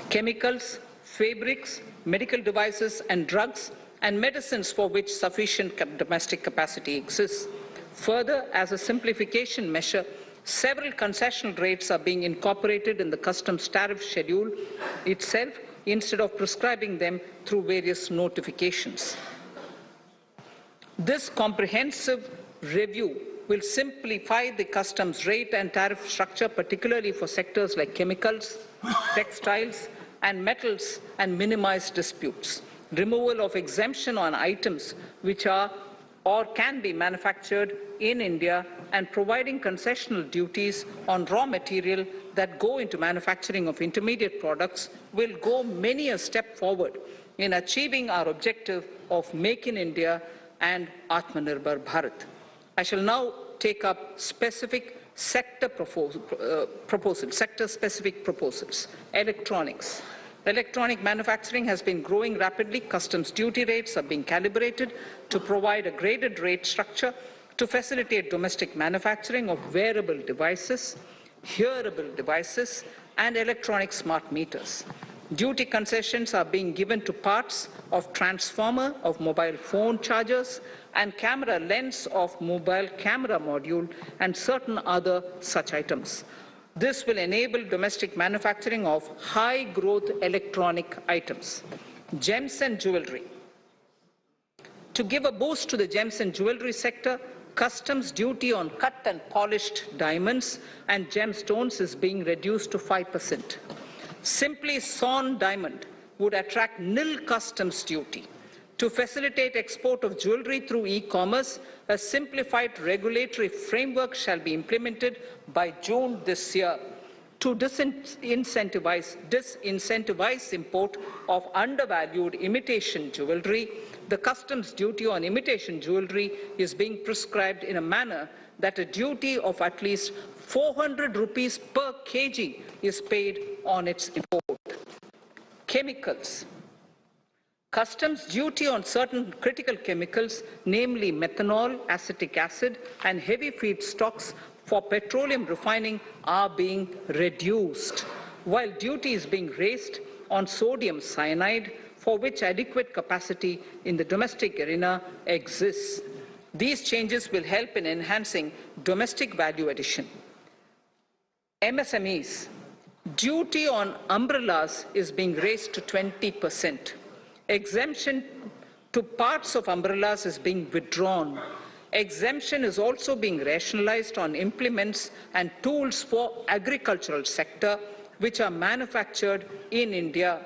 chemicals, fabrics, medical devices and drugs, and medicines for which sufficient domestic capacity exists. Further, as a simplification measure, several concessional rates are being incorporated in the customs tariff schedule itself instead of prescribing them through various notifications. This comprehensive review will simplify the customs rate and tariff structure, particularly for sectors like chemicals, textiles, and metals, and minimize disputes. Removal of exemption on items which are or can be manufactured in India and providing concessional duties on raw material that go into manufacturing of intermediate products will go many a step forward in achieving our objective of Make in India and Atmanirbhar Bharat. I shall now take up specific sector-specific proposals. Electronics. Electronic manufacturing has been growing rapidly. Customs duty rates are being calibrated to provide a graded rate structure to facilitate domestic manufacturing of wearable devices, hearable devices, and electronic smart meters. Duty concessions are being given to parts of transformer of mobile phone chargers and camera lens of mobile camera module and certain other such items. This will enable domestic manufacturing of high-growth electronic items. Gems and jewelry. To give a boost to the gems and jewelry sector, customs duty on cut and polished diamonds and gemstones is being reduced to 5%. Simply sawn diamond would attract nil customs duty. To facilitate export of jewelry through e-commerce, a simplified regulatory framework shall be implemented by June this year. To disincentivize import of undervalued imitation jewelry, the customs duty on imitation jewelry is being prescribed in a manner that a duty of at least 400 rupees per kg is paid on its import. Chemicals. Customs duty on certain critical chemicals, namely methanol, acetic acid, and heavy feedstocks for petroleum refining are being reduced, while duty is being raised on sodium cyanide, for which adequate capacity in the domestic arena exists. These changes will help in enhancing domestic value addition. MSMEs. Duty on umbrellas is being raised to 20%. Exemption to parts of umbrellas is being withdrawn. Exemption is also being rationalized on implements and tools for agricultural sector which are manufactured in India.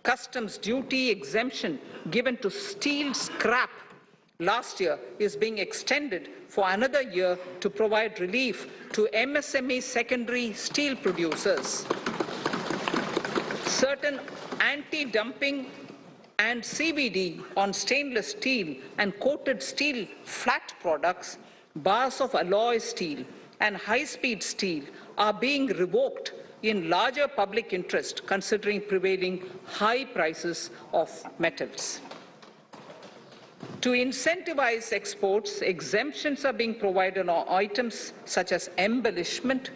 Customs duty exemption given to steel scrap last year is being extended for another year to provide relief to MSME secondary steel producers. Certain anti-dumping and CVD on stainless steel and coated steel flat products, bars of alloy steel and high-speed steel are being revoked in larger public interest considering prevailing high prices of metals. To incentivize exports, exemptions are being provided on items such as embellishment,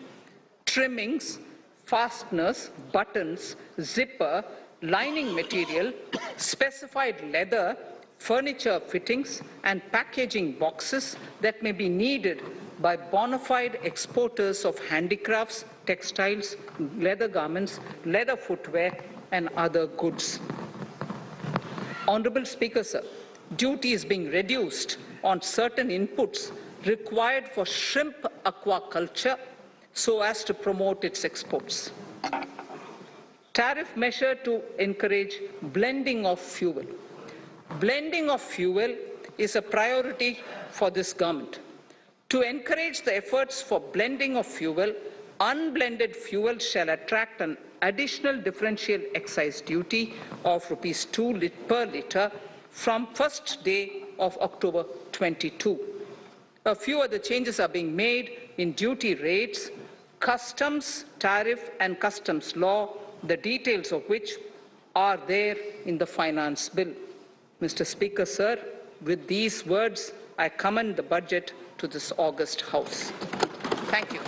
trimmings, fasteners, buttons, zipper, lining material, specified leather, furniture fittings, and packaging boxes that may be needed by bona fide exporters of handicrafts, textiles, leather garments, leather footwear, and other goods. Honorable Speaker, sir, duty is being reduced on certain inputs required for shrimp aquaculture so as to promote its exports. Tariff measure to encourage blending of fuel. Blending of fuel is a priority for this government. To encourage the efforts for blending of fuel, unblended fuel shall attract an additional differential excise duty of rupees 2 per litre from first day of October 22. A few other changes are being made in duty rates, customs, tariff and customs law, the details of which are there in the finance bill. Mr. Speaker, sir, with these words, I commend the budget to this august House. Thank you.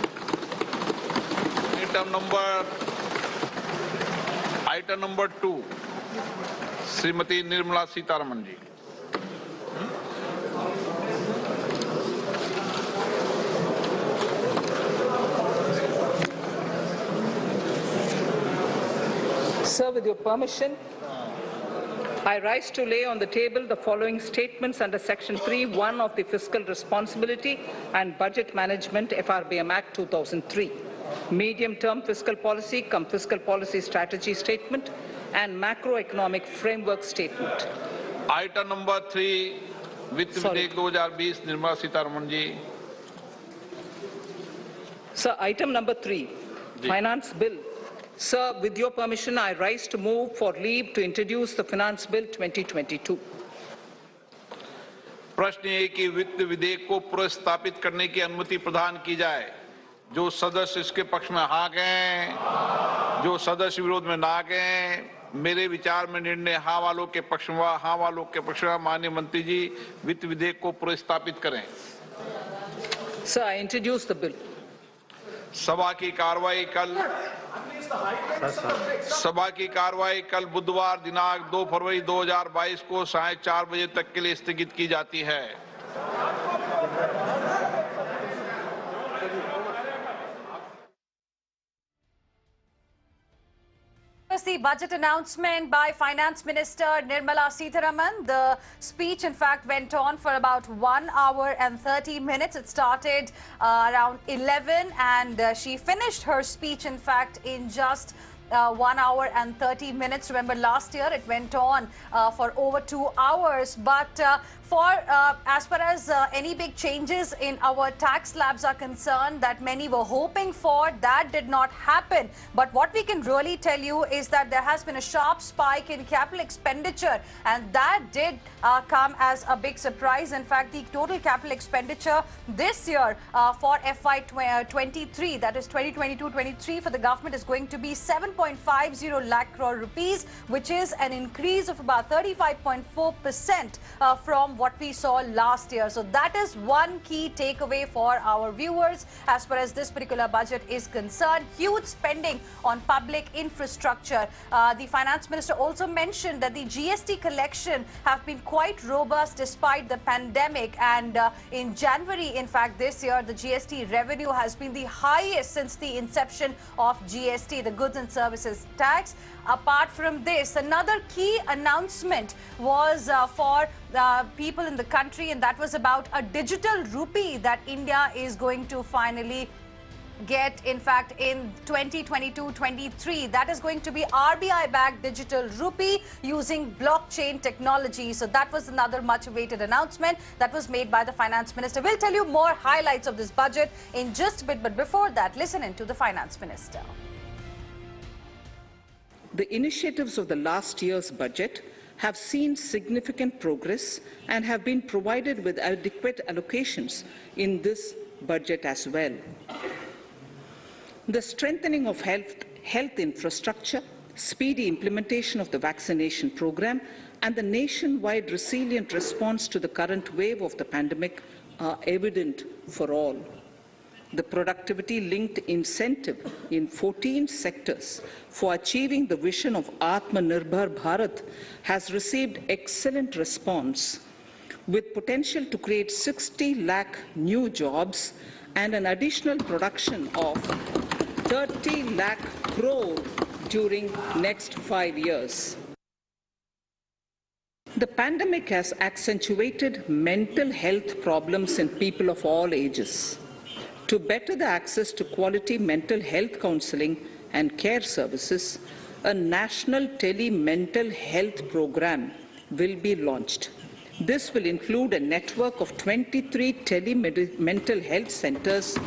Item number 2, Srimati Nirmala Sitharaman ji. Sir, with your permission, I rise to lay on the table the following statements under Section 3(1) of the Fiscal Responsibility and Budget Management FRBM Act 2003. Medium-term fiscal policy cum fiscal policy strategy statement and macroeconomic framework statement. Item number 3, Vitt Videk 2020, Nirmala Sitharaman ji. Sir, item number 3, Finance Bill. Sir, with your permission, I rise to move for leave to introduce the Finance Bill 2022. प्रश्न ये कि वित्त विधेयक को पुनर्स्थापित करने की अनुमति प्रदान की जाए। जो सदस्य इसके पक्ष में हाँ गए, जो सदस्य विरोध में ना गए, मेरे विचार में निर्णय हाँ वालों के पक्ष में, हाँ वालों के पक्ष में माननीय मंत्री जी वित्त विधेयक को पुनर्स्थापित करें। Sir, I introduce the bill. सभा की कार्रवाई कल बुधवार दिनांक 2 फरवरी 2022 को 4:30 बजे तक के लिए स्थगित की जाती है। The budget announcement by Finance Minister Nirmala Sitharaman. The speech, in fact, went on for about 1 hour and 30 minutes. It started around 11 and she finished her speech, in fact, in just 1 hour and 30 minutes. Remember, last year it went on for over 2 hours. But as far as any big changes in our tax slabs are concerned that many were hoping for, that did not happen. But what we can really tell you is that there has been a sharp spike in capital expenditure, and that did come as a big surprise. In fact, the total capital expenditure this year for FY23, that is 2022-23, for the government is going to be 7.50 lakh crore rupees, which is an increase of about 35.4% from what we saw last year. So that is one key takeaway for our viewers as far as this particular budget is concerned. Huge spending on public infrastructure. The finance minister also mentioned that the GST collection have been quite robust despite the pandemic, and in January, in fact, this year, the GST revenue has been the highest since the inception of GST, the goods and services tax. Apart from this, another key announcement was for people in the country, and that was about a digital rupee that India is going to finally get, in fact, in 2022-23. That is going to be RBI-backed digital rupee using blockchain technology. So that was another much-awaited announcement that was made by the finance minister. We'll tell you more highlights of this budget in just a bit, but before that, listen in to the finance minister. The initiatives of the last year's budget have seen significant progress and have been provided with adequate allocations in this budget as well. The strengthening of health infrastructure, speedy implementation of the vaccination program, and the nationwide resilient response to the current wave of the pandemic are evident for all. The productivity-linked incentive in 14 sectors for achieving the vision of Atmanirbhar Bharat has received excellent response, with potential to create 60 lakh new jobs and an additional production of 30 lakh crore during next 5 years. The pandemic has accentuated mental health problems in people of all ages. To better the access to quality mental health counseling and care services, a national tele-mental health program will be launched. This will include a network of 23 tele-mental health centers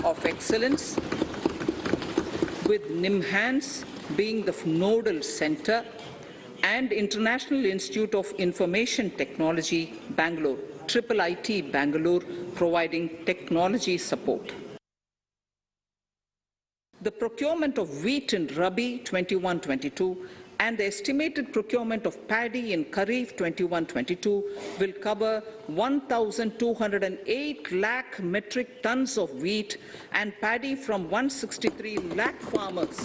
of excellence, with NIMHANS being the nodal center, and International Institute of Information Technology, Bangalore, IIIT Bangalore, providing technology support. The procurement of wheat in Rabi 21-22 and the estimated procurement of paddy in Kharif 21-22 will cover 1,208 lakh metric tons of wheat and paddy from 163 lakh farmers,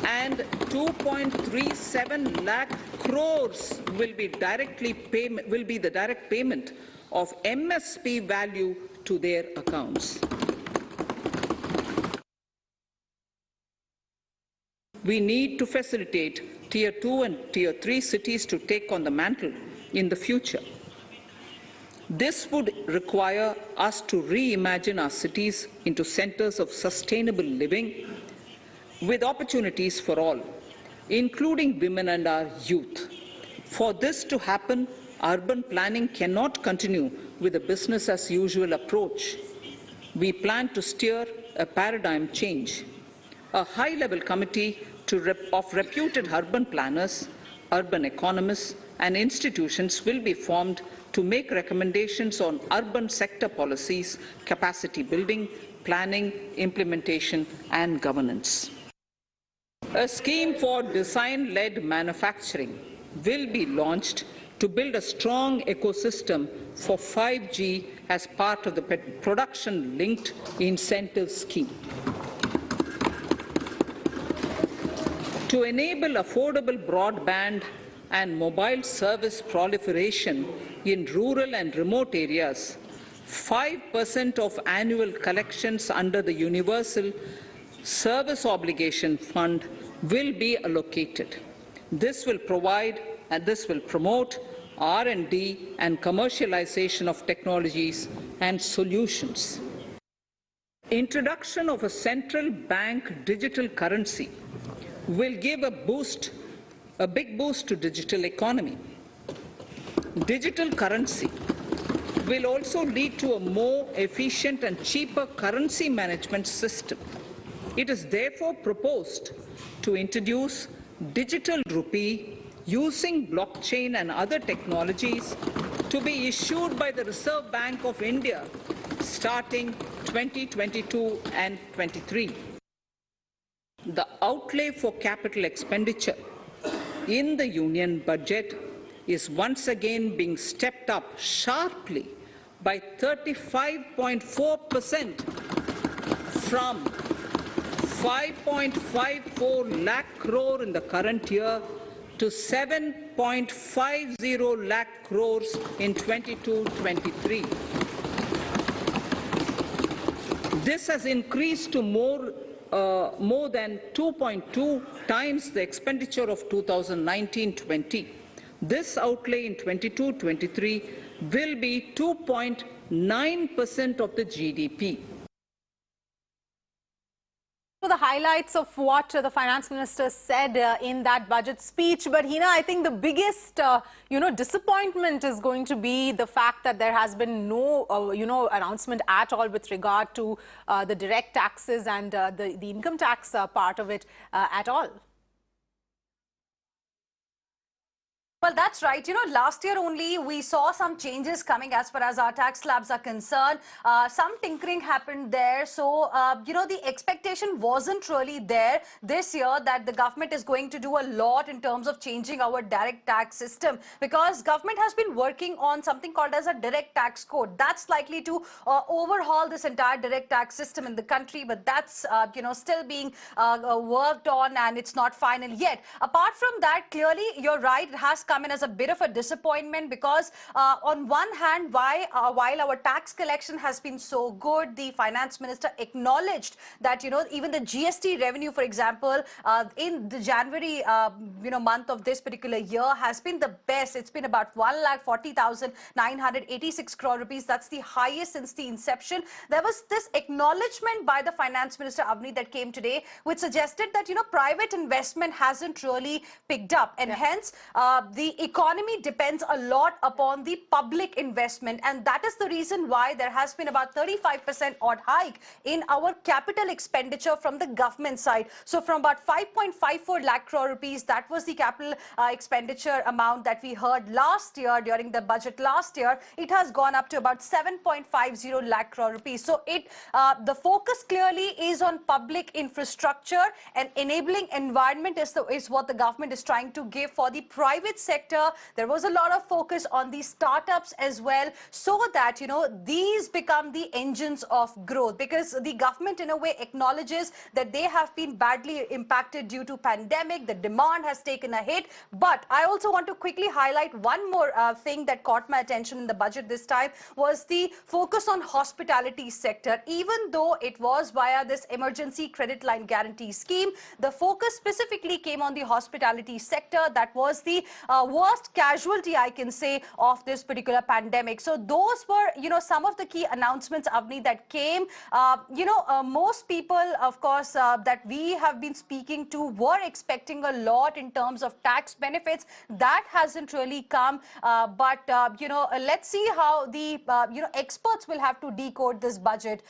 and 2.37 lakh crores will be the direct payment of MSP value to their accounts. We need to facilitate Tier 2 and Tier 3 cities to take on the mantle in the future. This would require us to reimagine our cities into centers of sustainable living with opportunities for all, including women and our youth. For this to happen, urban planning cannot continue with a business-as-usual approach. We plan to steer a paradigm change. A high-level committee of reputed urban planners, urban economists, and institutions will be formed to make recommendations on urban sector policies, capacity building, planning, implementation, and governance. A scheme for design-led manufacturing will be launched to build a strong ecosystem for 5G as part of the production-linked incentive scheme. To enable affordable broadband and mobile service proliferation in rural and remote areas, 5% of annual collections under the Universal Service Obligation Fund will be allocated. This will provide and this will promote R&D and commercialization of technologies and solutions. Introduction of a central bank digital currency will give a big boost to digital economy. Digital currency will also lead to a more efficient and cheaper currency management system. It is therefore proposed to introduce digital rupee using blockchain and other technologies to be issued by the Reserve Bank of India starting 2022 and 23. The outlay for capital expenditure in the union budget is once again being stepped up sharply by 35.4% from 5.54 lakh crore in the current year to 7.50 lakh crores in 22-23. This has increased to more than 2.2 times the expenditure of 2019-20. This outlay in 22-23 will be 2.9% of the GDP. The highlights of what the finance minister said in that budget speech. But Hina, I think the biggest, disappointment is going to be the fact that there has been no, announcement at all with regard to the direct taxes and the income tax part of it at all. Well, that's right. Last year only we saw some changes coming as far as our tax slabs are concerned. Some tinkering happened there. So, the expectation wasn't really there this year that the government is going to do a lot in terms of changing our direct tax system, because government has been working on something called as a direct tax code. That's likely to overhaul this entire direct tax system in the country. But that's, still being worked on, and it's not final yet. Apart from that, clearly, you're right, it has come in as a bit of a disappointment, because on one hand, while our tax collection has been so good, the finance minister acknowledged that even the GST revenue, for example, in the January month of this particular year has been the best. It's been about 1,40,986 crore rupees. That's the highest since the inception. There was this acknowledgement by the finance minister Avni that came today, which suggested that private investment hasn't really picked up, and hence the economy depends a lot upon the public investment, and that is the reason why there has been about 35% odd hike in our capital expenditure from the government side. So from about 5.54 lakh crore rupees, that was the capital expenditure amount that we heard last year during the budget last year, it has gone up to about 7.50 lakh crore rupees. So the focus clearly is on public infrastructure, and enabling environment is what the government is trying to give for the private sector. There was a lot of focus on the startups as well, so that these become the engines of growth, because the government in a way acknowledges that they have been badly impacted due to pandemic. The demand has taken a hit. But I also want to quickly highlight one more thing that caught my attention in the budget this time, was the focus on hospitality sector. Even though it was via this emergency credit line guarantee scheme, the focus specifically came on the hospitality sector. That was the worst casualty, I can say, of this particular pandemic. So those were, some of the key announcements, Avni, that came. Most people, of course, that we have been speaking to were expecting a lot in terms of tax benefits. That hasn't really come. But let's see how the, experts will have to decode this budget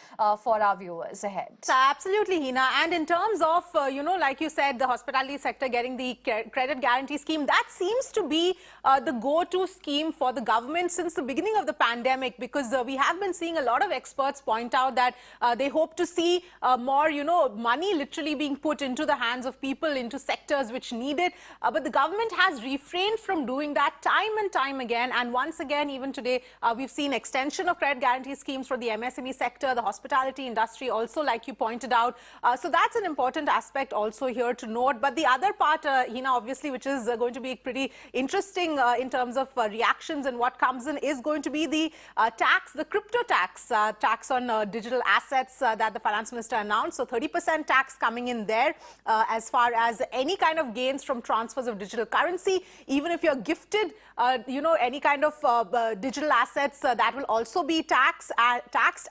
for our viewers ahead. Absolutely, Hina. And in terms of, like you said, the hospitality sector getting the credit guarantee scheme, that seems to be the go-to scheme for the government since the beginning of the pandemic, because we have been seeing a lot of experts point out that they hope to see more, money literally being put into the hands of people, into sectors which need it. But the government has refrained from doing that time and time again. And once again, even today, we've seen extension of credit guarantee schemes for the MSME sector, the hospitality industry also, like you pointed out. So that's an important aspect also here to note. But the other part, Hina, obviously, which is going to be pretty interesting in terms of reactions and what comes in is going to be the tax, the crypto tax, tax on digital assets that the finance minister announced. So 30% tax coming in there as far as any kind of gains from transfers of digital currency. Even if you're gifted, any kind of digital assets, that will also be taxed,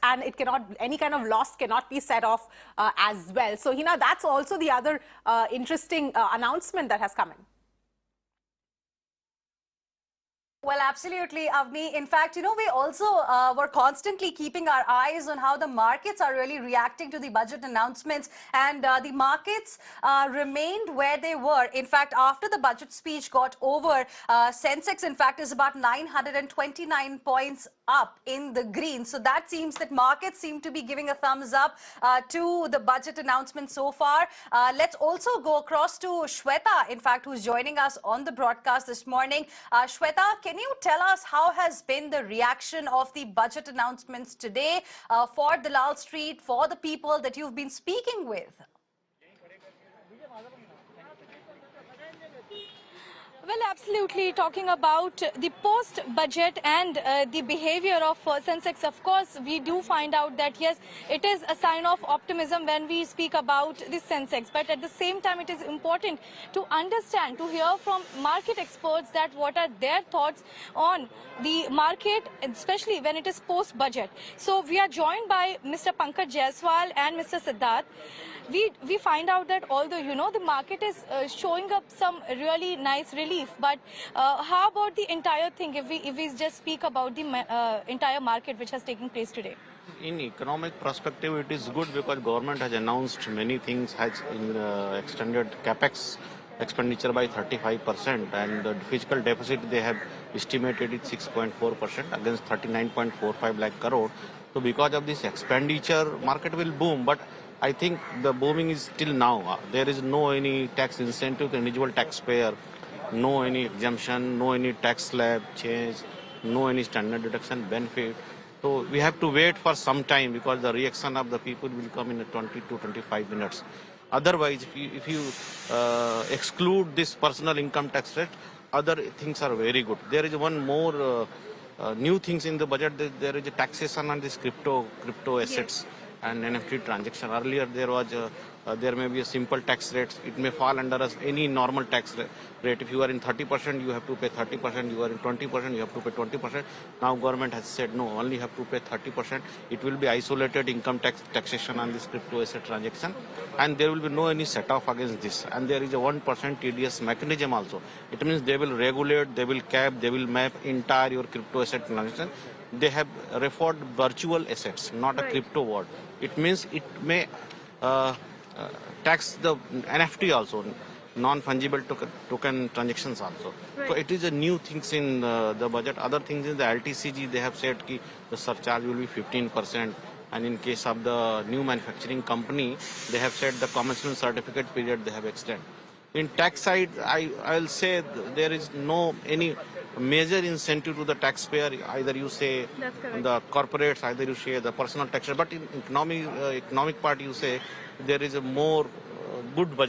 and it cannot, any kind of loss cannot be set off as well. So Hina, that's also the other interesting announcement that has come in. Well, absolutely, Avni. In fact, we also were constantly keeping our eyes on how the markets are really reacting to the budget announcements, and the markets remained where they were. In fact, after the budget speech got over, Sensex, in fact, is about 929 points up in the green. So that seems that markets seem to be giving a thumbs up to the budget announcement so far. Let's also go across to Shweta, in fact, who's joining us on the broadcast this morning. Shweta, can you tell us how has been the reaction of the budget announcements today for Dalal Street, for the people that you've been speaking with? Well, absolutely. Talking about the post-budget and the behavior of Sensex, of course, we do find out that, yes, it is a sign of optimism when we speak about the Sensex. But at the same time, it is important to understand, to hear from market experts that what are their thoughts on the market, especially when it is post-budget. So we are joined by Mr. Pankaj Jaiswal and Mr. Siddharth. We find out that although, the market is showing up some really nice relief, but how about the entire thing if we just speak about the entire market which has taken place today? In economic perspective, it is good because government has announced many things, has extended capex expenditure by 35%, and the fiscal deficit they have estimated it 6.4% against 39.45 lakh crore. So because of this expenditure, market will boom, but I think the booming is till now. There is no any tax incentive to individual taxpayer, no any exemption, no any tax slab change, no any standard deduction benefit. So we have to wait for some time because the reaction of the people will come in 20 to 25 minutes. Otherwise, if you exclude this personal income tax rate, other things are very good. There is one more new things in the budget. There is a taxation on this crypto assets. Yes. And NFT transaction. Earlier there may be a simple tax rate. It may fall under any normal tax rate. If you are in 30%, you have to pay 30%. You are in 20%, you have to pay 20%. Now government has said no, only have to pay 30%. It will be isolated income taxation on this crypto asset transaction, and there will be no any set off against this. And there is a 1% TDS mechanism also. It means they will regulate, they will cap, they will map entire your crypto asset transaction. They have referred virtual assets, not a crypto word. It means it may tax the NFT also, non-fungible token transactions also. Right. So it is a new things in the budget. Other things in the LTCG, they have said that the surcharge will be 15%. And in case of the new manufacturing company, they have said the commencement certificate period they have extended. In tax side, I'll say there is no any major incentive to the taxpayer. Either you say the corporates, either you say the personal taxpayer. But in economic part, you say there is a more good budget.